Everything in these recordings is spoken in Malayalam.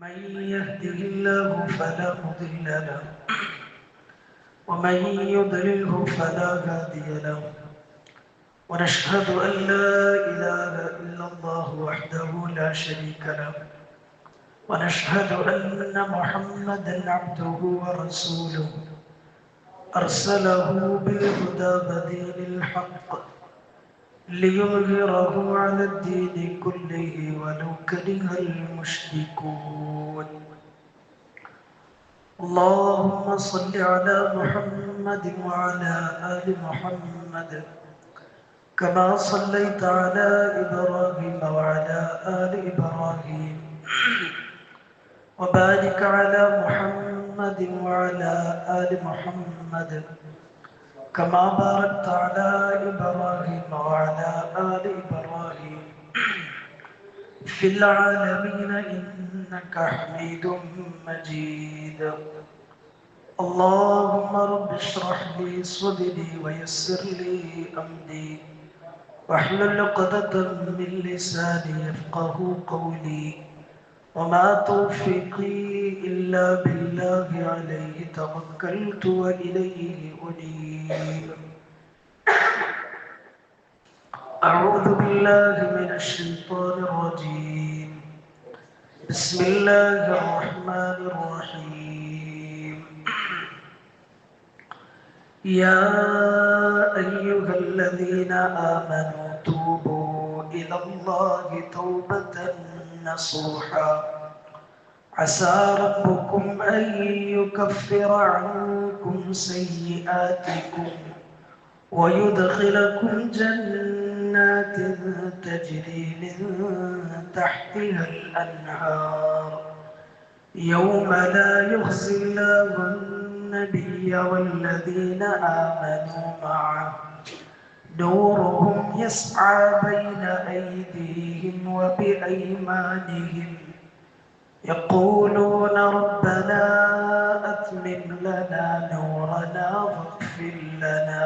من يهده الله فلا مضل له ومن يضلله فلا هادي له ونشهد أن لا إله إلا الله وحده لا شريك له ونشهد أن محمدا عبده ورسوله أرسله بالهدى ودين الحق ليظهره على الدين كله ولو كره المشركون. اللهم صل على محمد وعلى آل محمد كما صليت على إبراهيم وعلى آل إبراهيم وبارك على محمد وعلى آل محمد كما باركت على إبراهيم وعلى آل إبراهيم في العالمين إنك حميد مجيد. اللهم رب اشرح لي صدري ويسر لي أمري واحلل عقدة من لساني يفقه قولي وما توفيقي إلا بالله عليه توكلت وإليه أنيب. أعوذ بالله من الشيطان الرجيم. بسم الله الرحمن الرحيم. يا أيها الذين آمنوا توبوا إلى الله توبة نصوحا عسى ربكم أن يكفر عنكم سيئاتكم ويدخلكم جنات تجري من تحتها الأنهار يوم لا يخزي الله النبي والذين آمنوا معه نورهم يسعى بين أيديهم وبأيمانهم يقولون ربنا أتمم لنا نورنا واغفر لنا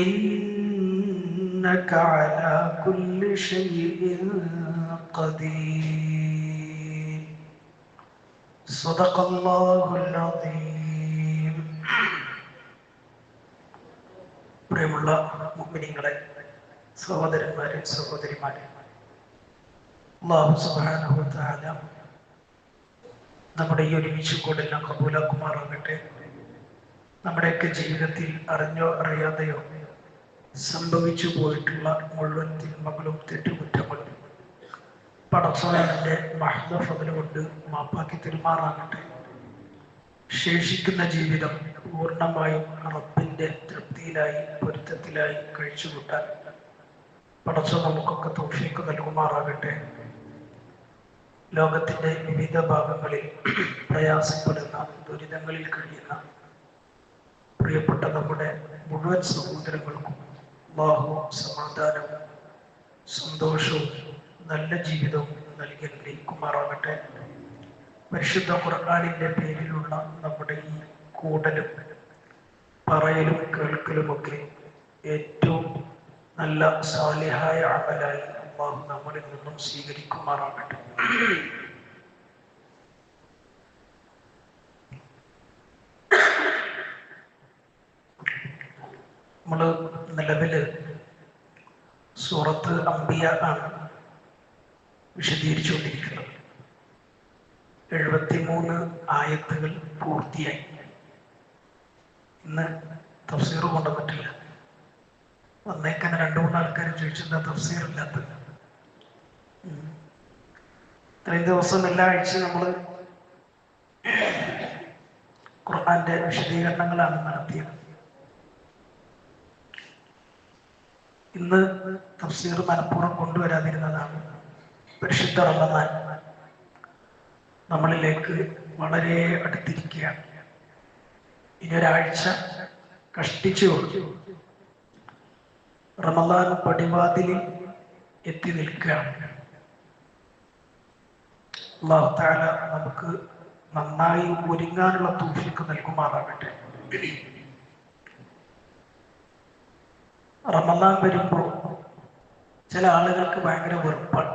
إنك على كل شيء قدير. صدق الله العظيم. പ്രിയമുള്ള മുഅ്മിനീങ്ങളെ, സഹോദരന്മാരെ, സഹോദരിമാരെ, അല്ലാഹു സുബ്ഹാനഹു വ തആല നമ്മുടെ ഈ ഒരുമിച്ച് കൂടെല്ലാം കബൂലാക്കുമാറാകട്ടെ. നമ്മുടെയൊക്കെ ജീവിതത്തിൽ അറിഞ്ഞോ അറിയാതെയോ സംഭവിച്ചു പോയിട്ടുള്ള മുഴുവൻ തിന്മകളും തെറ്റുകുറ്റങ്ങളും പടച്ചവന്റെ മഹ്ദ ഫദ്ൽ കൊണ്ട് മാപ്പാക്കി തെരുമാറാകട്ടെ. ശേഷിക്കുന്ന ജീവിതം പൂർണ്ണമായും റബ്ബിന്റെ തൃപ്തിയിലായി പൊരുത്തത്തിലായി കഴിച്ചുകൂട്ടാൻ പടച്ചവൻ നമുക്കൊക്കെ തൗഫീഖ് നൽകുമാറാകട്ടെ. ലോകത്തിന്റെ വിവിധ ഭാഗങ്ങളിൽ പ്രയാസപ്പെടുന്ന ദുരിതങ്ങളിൽ കഴിയുന്ന പ്രിയപ്പെട്ട നമ്മുടെ മുഴുവൻ സഹോദരങ്ങൾക്കും അല്ലാഹു സമാധാനവും സന്തോഷവും നല്ല ജീവിതവും നൽകി അനുഗ്രഹിക്കുമാറാകട്ടെ. പരിശുദ്ധ ഖുർആനിന്റെ പേരിലുള്ള നമ്മുടെ ഈ കൂടലും പറയലും കേൾക്കലുമൊക്കെ ഏറ്റവും നല്ല സാലിഹായ അമലായി അല്ലാഹു നമ്മളിൽ നിന്നും സ്വീകരിക്കുമാറാകട്ടെ. നമ്മള് നിലവില് സൂറത്ത് അംബിയ ആണ് വിശദീകരിച്ചുകൊണ്ടിരിക്കുന്നത്. 73 ആയത്തുകൾ പൂർത്തിയായി. ഇന്ന് തഫ്സീർ കൊണ്ടുവന്നിട്ടില്ല. വന്നേക്കാൻ 2-3 ആൾക്കാർ ചോദിച്ചിരുന്ന തഫ്സീർ ഇല്ലാത്തത്. ഇത്രയും ദിവസം എല്ലാ ആഴ്ചയും നമ്മൾ ഖുർആന്റെ വിശദീകരണങ്ങളാണ് നടത്തിയത്. ഇന്ന് തഫ്സീർ മനഃപൂർവ്വം കൊണ്ടുവരാതിരുന്നതാണ്. പരിശുദ്ധ റമദാൻ നമ്മളിലേക്ക് വളരെ അടുത്തിരിക്കുകയാണ്. ഇനി ഒരാഴ്ച കഷ്ടിച്ചു റമദാൻ പടിവാതിലിൽ എത്തി നിൽക്കുകയാണ്. അല്ലാഹു തആല നമുക്ക് നന്നായി ഒരുങ്ങാനുള്ള തൗഫീഖ് നൽകുമാറാകട്ടെ. റമദാൻ വരുമ്പോൾ ചില ആളുകൾക്ക് ഭയങ്കര വെറുപ്പാണ്.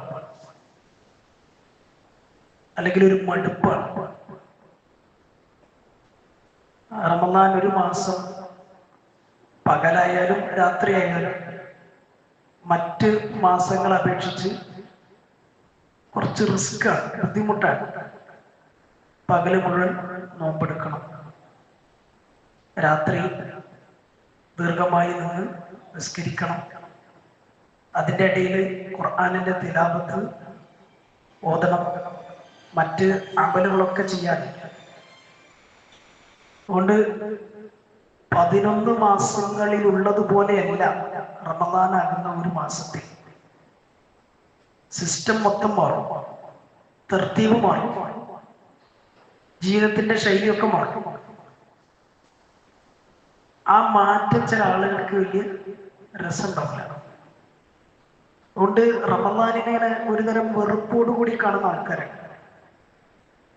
അല്ലെങ്കിൽ ഒരു മടുപ്പാണ്. റമദാൻ ഒരു മാസം പകലായാലും രാത്രിയായാലും മറ്റ് മാസങ്ങളെ അപേക്ഷിച്ച് കുറച്ച് റിസ്ക്കാണ്, ബുദ്ധിമുട്ടാണ്. പകല് മുഴുവൻ നോമ്പെടുക്കണം, രാത്രി ദീർഘമായി നിന്ന് നിസ്കരിക്കണം, അതിൻ്റെ ഇടയിൽ ഖുർആനിന്റെ തിലാവത്ത് ഓതണം, മറ്റ് അമലുകളൊക്കെ ചെയ്യാൻ. അതുകൊണ്ട് 11 മാസങ്ങളിലുള്ളതുപോലെയല്ല റമദാനാകുന്ന ഒരു മാസത്തിൽ സിസ്റ്റം മൊത്തം മാറും, തർത്തീവ് മാറും, ജീവിതത്തിന്റെ ശൈലിയൊക്കെ മാറും. ആ മാറ്റം ചില ആളുകൾക്ക് വലിയ രസമുണ്ടാവില്ല. അതുകൊണ്ട് റമദാനിനെ ഒരുതരം വെറുപ്പോടുകൂടി കാണുന്ന ആൾക്കാരാണ്.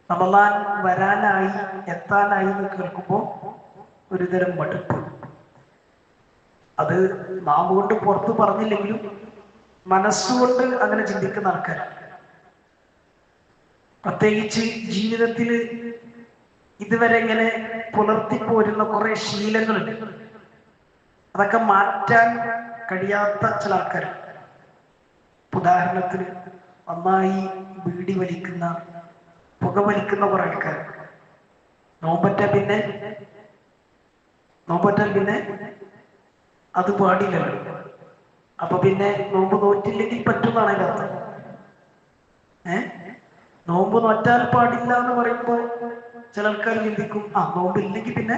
റമദാൻ വരാനായി, എത്താനായി എന്ന് കേൾക്കുമ്പോൾ ഒരുതരം മടുപ്പ്. അത് നാവ് കൊണ്ട് പുറത്ത് പറഞ്ഞില്ലെങ്കിലും മനസ്സുകൊണ്ട് അങ്ങനെ ചിന്തിക്കുന്ന ആൾക്കാരാണ്. പ്രത്യേകിച്ച് ജീവിതത്തിൽ ഇതുവരെ ഇങ്ങനെ പുലർത്തിപ്പോരുന്ന കുറെ ശീലങ്ങളുണ്ട്, അതൊക്കെ മാറ്റാൻ കഴിയാത്ത ചില ആൾക്കാരുണ്ട്. ഉദാഹരണത്തിന് നന്നായി ബീഡി വലിക്കുന്ന, പുകവലിക്കുന്ന കുറെ ആൾക്കാർ നോമ്പറ്റാൽ പിന്നെ അത് പാടില്ലല്ലോ. അപ്പൊ പിന്നെ നോമ്പ് നോറ്റില്ലെങ്കിൽ പറ്റുന്നതാണ് അതിൻ്റെ അർത്ഥം. നോമ്പ് നോറ്റാൽ പാടില്ല എന്ന് പറയുമ്പോൾ ചില ആൾക്കാർ ചിന്തിക്കും, നോമ്പ് ഇല്ലെങ്കിൽ പിന്നെ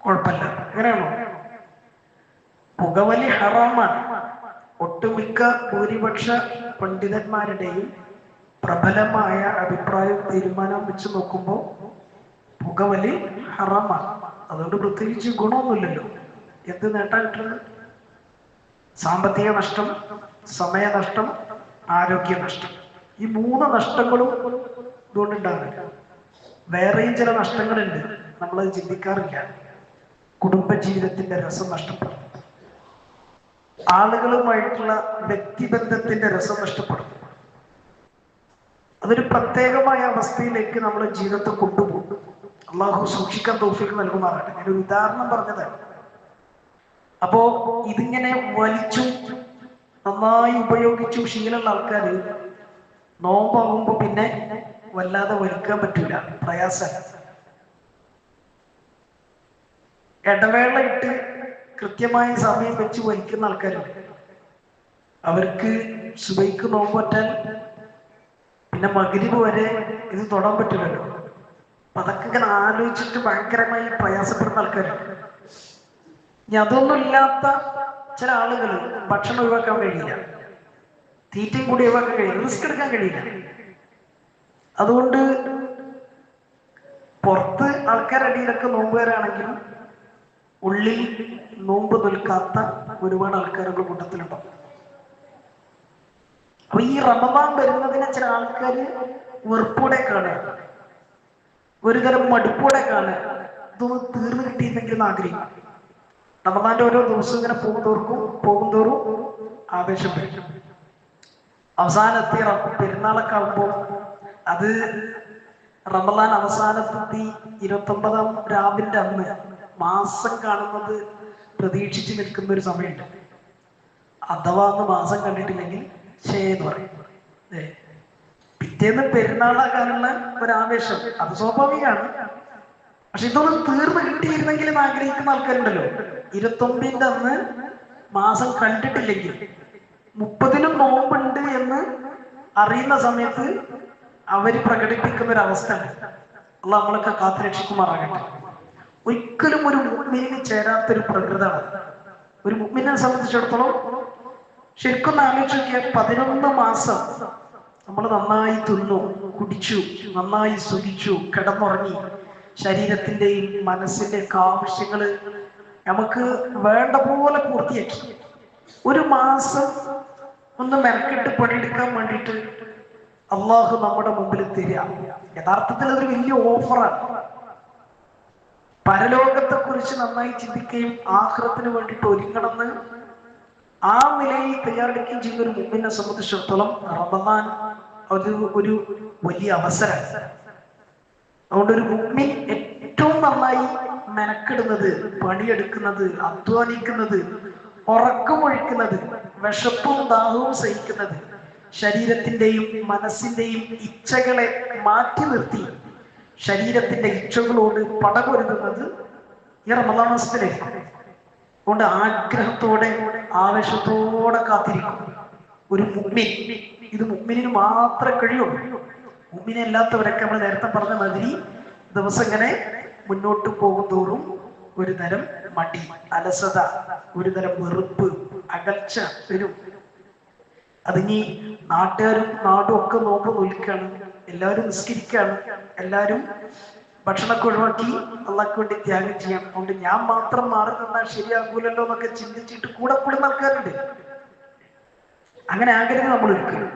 കുഴപ്പമില്ല. അങ്ങനെയാണോ? പുകവലി ഹറാമാണ്. ഒട്ടുമിക്ക ഭൂരിപക്ഷ പണ്ഡിതന്മാരുടെയും പ്രബലമായ അഭിപ്രായം, തീരുമാനം വെച്ച് നോക്കുമ്പോൾ പുകവലി ഹറാമാണ്. അതുകൊണ്ട് പ്രത്യേകിച്ച് ഗുണമൊന്നുമില്ലല്ലോ. എന്ത് നേട്ടാ കിട്ടുന്നത്? സാമ്പത്തിക നഷ്ടം, സമയനഷ്ടം, ആരോഗ്യ നഷ്ടം. ഈ 3 നഷ്ടങ്ങളും ഇതുകൊണ്ടുണ്ടാകുന്നില്ല. വേറെയും ചില നഷ്ടങ്ങളുണ്ട്, നമ്മളത് ചിന്തിക്കാറില്ല. കുടുംബജീവിതത്തിന്റെ രസം നഷ്ടപ്പെടും, ആളുകളുമായിട്ടുള്ള വ്യക്തിബന്ധത്തിന്റെ രസം നഷ്ടപ്പെടും. അതൊരു പ്രത്യേകമായ അവസ്ഥയിലേക്ക് നമ്മളെ ജീവിതത്തെ കൊണ്ടുപോകും. അള്ളാഹു സൂക്ഷിക്കാൻ തൗഫീഖ് നൽകുമാറാണ്. ഞാനൊരു ഉദാഹരണം പറഞ്ഞതാണ്. അപ്പോ ഇതിങ്ങനെ വലിച്ചു നന്നായി ഉപയോഗിച്ചു ശീലമുള്ള ആൾക്കാർ നോമ്പാകുമ്പോ പിന്നെ വല്ലാതെ വലിക്കാൻ പറ്റൂല, പ്രയാസം. ഇടവേള ഇട്ട് കൃത്യമായ സമയം വെച്ച് വലിക്കുന്ന ആൾക്കാരുണ്ട്. അവർക്ക് സുബൈക്ക് നോമ്പ് പറ്റാൻ പിന്നെ മഗ്രിബ് വരെ ഇത് തൊടാൻ പറ്റില്ലല്ലോ. അപ്പൊ അതൊക്കെ ഇങ്ങനെ ആലോചിച്ചിട്ട് ഭയങ്കരമായി പ്രയാസപ്പെടുന്ന ആൾക്കാരുണ്ട്. ഇനി അതൊന്നും ഇല്ലാത്ത ചില ആളുകൾ ഭക്ഷണം ഒഴിവാക്കാൻ കഴിയില്ല, തീറ്റയും കൂടി ഒഴിവാക്കാൻ കഴിയില്ല, റിസ്ക് എടുക്കാൻ കഴിയില്ല. അതുകൊണ്ട് പുറത്ത് ആൾക്കാരുടെ ഇടയിലൊക്കെ നോമ്പുകാരാണെങ്കിലും ഉള്ളിൽ നോമ്പ് നിൽക്കാത്ത ഒരുപാട് ആൾക്കാരുടെ കൂട്ടത്തിലുണ്ടാവും. അപ്പൊ ഈ റമദാൻ വരുന്നതിനെ ചില ആൾക്കാർ വെറുപ്പോടെ കാണുക, ഒരുതരം മടുപ്പോടെ കാണുക. ഇതൊന്ന് തീർന്നു കിട്ടിയിരുന്നെങ്കിൽ ആഗ്രഹിക്കും. റമദാന്റെ ഓരോ ദിവസവും ഇങ്ങനെ പോകുന്തോറും ആവേശം വരും. അവസാനത്തെ പെരുന്നാളൊക്കെ ആകുമ്പോൾ അത് റമദാൻ അവസാനത്തെത്തി 29-ാം രാവിന്റെ അന്ന് മാസം കാണുന്നത് പ്രതീക്ഷിച്ച് നിൽക്കുന്ന ഒരു സമയമുണ്ട്. അഥവാ അന്ന് മാസം കണ്ടിട്ടില്ലെങ്കിൽ എന്ന് പറയും. പിറ്റേന്ന് പെരുന്നാളാക്കാനുള്ള ഒരാവേശം അത് സ്വാഭാവികമാണ്. പക്ഷെ ഇതൊന്നും തീർന്നു കിട്ടിയിരുന്നെങ്കിൽ ആഗ്രഹിക്കുന്ന ആൾക്കാരുണ്ടല്ലോ. 29-ന്റെ അന്ന് മാസം കണ്ടിട്ടില്ലെങ്കിൽ 30-നും നോമ്പുണ്ട് എന്ന് അറിയുന്ന സമയത്ത് അവര് പ്രകടിപ്പിക്കുന്ന ഒരു അവസ്ഥ അള്ളാഹ് നമ്മളൊക്കെ കാത്തുരക്ഷിക്കുമാറാകട്ടെ. ഒരിക്കലും ഒരു മുഅ്മിനിന് ചേരാത്തൊരു പ്രകൃതമാണ്. ഒരു മുഅ്മിനെ സംബന്ധിച്ചിടത്തോളം ശരിക്കും ആലോചിച്ച് നോക്കിയാൽ 11 മാസം നമ്മൾ നന്നായി തിന്നു, കുടിച്ചു, നന്നായി സുഖിച്ചു, കിടന്നുറങ്ങി, ശരീരത്തിന്റെയും മനസ്സിന്റെയും ഒക്കെ ആവശ്യങ്ങള് നമുക്ക് വേണ്ട പോലെ പൂർത്തിയാക്കി. ഒരു മാസം ഒന്ന് മെനക്കെട്ട് പണിയെടുക്കാൻ വേണ്ടിയിട്ട് അള്ളാഹു നമ്മുടെ മുമ്പിൽ തരിക. യഥാർത്ഥത്തിൽ അതൊരു വലിയ ഓഫറാണ്. പരലോകത്തെ കുറിച്ച് നന്നായി ചിന്തിക്കുകയും ആഖിറത്തിന് വേണ്ടിയിട്ട് ഒരുങ്ങണമെന്ന് ആ നിലയിൽ തയ്യാറെടുക്കുകയും ചെയ്യുന്ന ഒരു മുഅ്മിനെ സംബന്ധിച്ചിടത്തോളം റമദാൻ അത് ഒരു വലിയ അവസരം. അതുകൊണ്ട് ഒരു മുഅ്മിൻ ഏറ്റവും നന്നായി മെനക്കെടുന്നത്, പണിയെടുക്കുന്നത്, അധ്വാനിക്കുന്നത്, ഉറക്കമൊഴിക്കുന്നത്, വിശപ്പും ദാഹവും സഹിക്കുന്നത്, ശരീരത്തിന്റെയും മനസ്സിന്റെയും ഇച്ഛകളെ മാറ്റി നിർത്തി ശരീരത്തിന്റെ ഇച്ഛകളോട് പടപൊരുതുന്നത് ഈ റമദാൻ മാസത്തിലായിരിക്കും. അതുകൊണ്ട് ആഗ്രഹത്തോടെ ആവേശത്തോടെ കാത്തിരിക്കും ഒരു മുഅ്മിൻ. ഇത് മുഅ്മിനിന് മാത്രമേ കഴിയുള്ളൂ. മുഅ്മിനെ അല്ലാത്തവരൊക്കെ നമ്മൾ നേരത്തെ പറഞ്ഞ മാതിരി ദിവസം ഇങ്ങനെ മുന്നോട്ട് പോകും തോറും ഒരു തരം മടി, അലസത, ഒരു തരം വെറുപ്പ്, അകൽച്ച വരും. അതിനി നാട്ടുകാരും നാടും ഒക്കെ നോമ്പ് നോൽക്കാണ്, എല്ലാവരും നിസ്കരിക്കാണ്, എല്ലാവരും ഭക്ഷണമൊക്കെ ഒഴിവാക്കി അള്ളാഹ്ക്ക് വേണ്ടി ത്യാഗം ചെയ്യാം. അതുകൊണ്ട് ഞാൻ മാത്രം മാറി നിന്നാൽ ശരിയാകൂലല്ലോ എന്നൊക്കെ ചിന്തിച്ചിട്ട് കൂടെ കൂടുന്ന ആൾക്കാരുണ്ട്. അങ്ങനെ ആഗ്രഹം നമ്മൾ ഒരിക്കലും.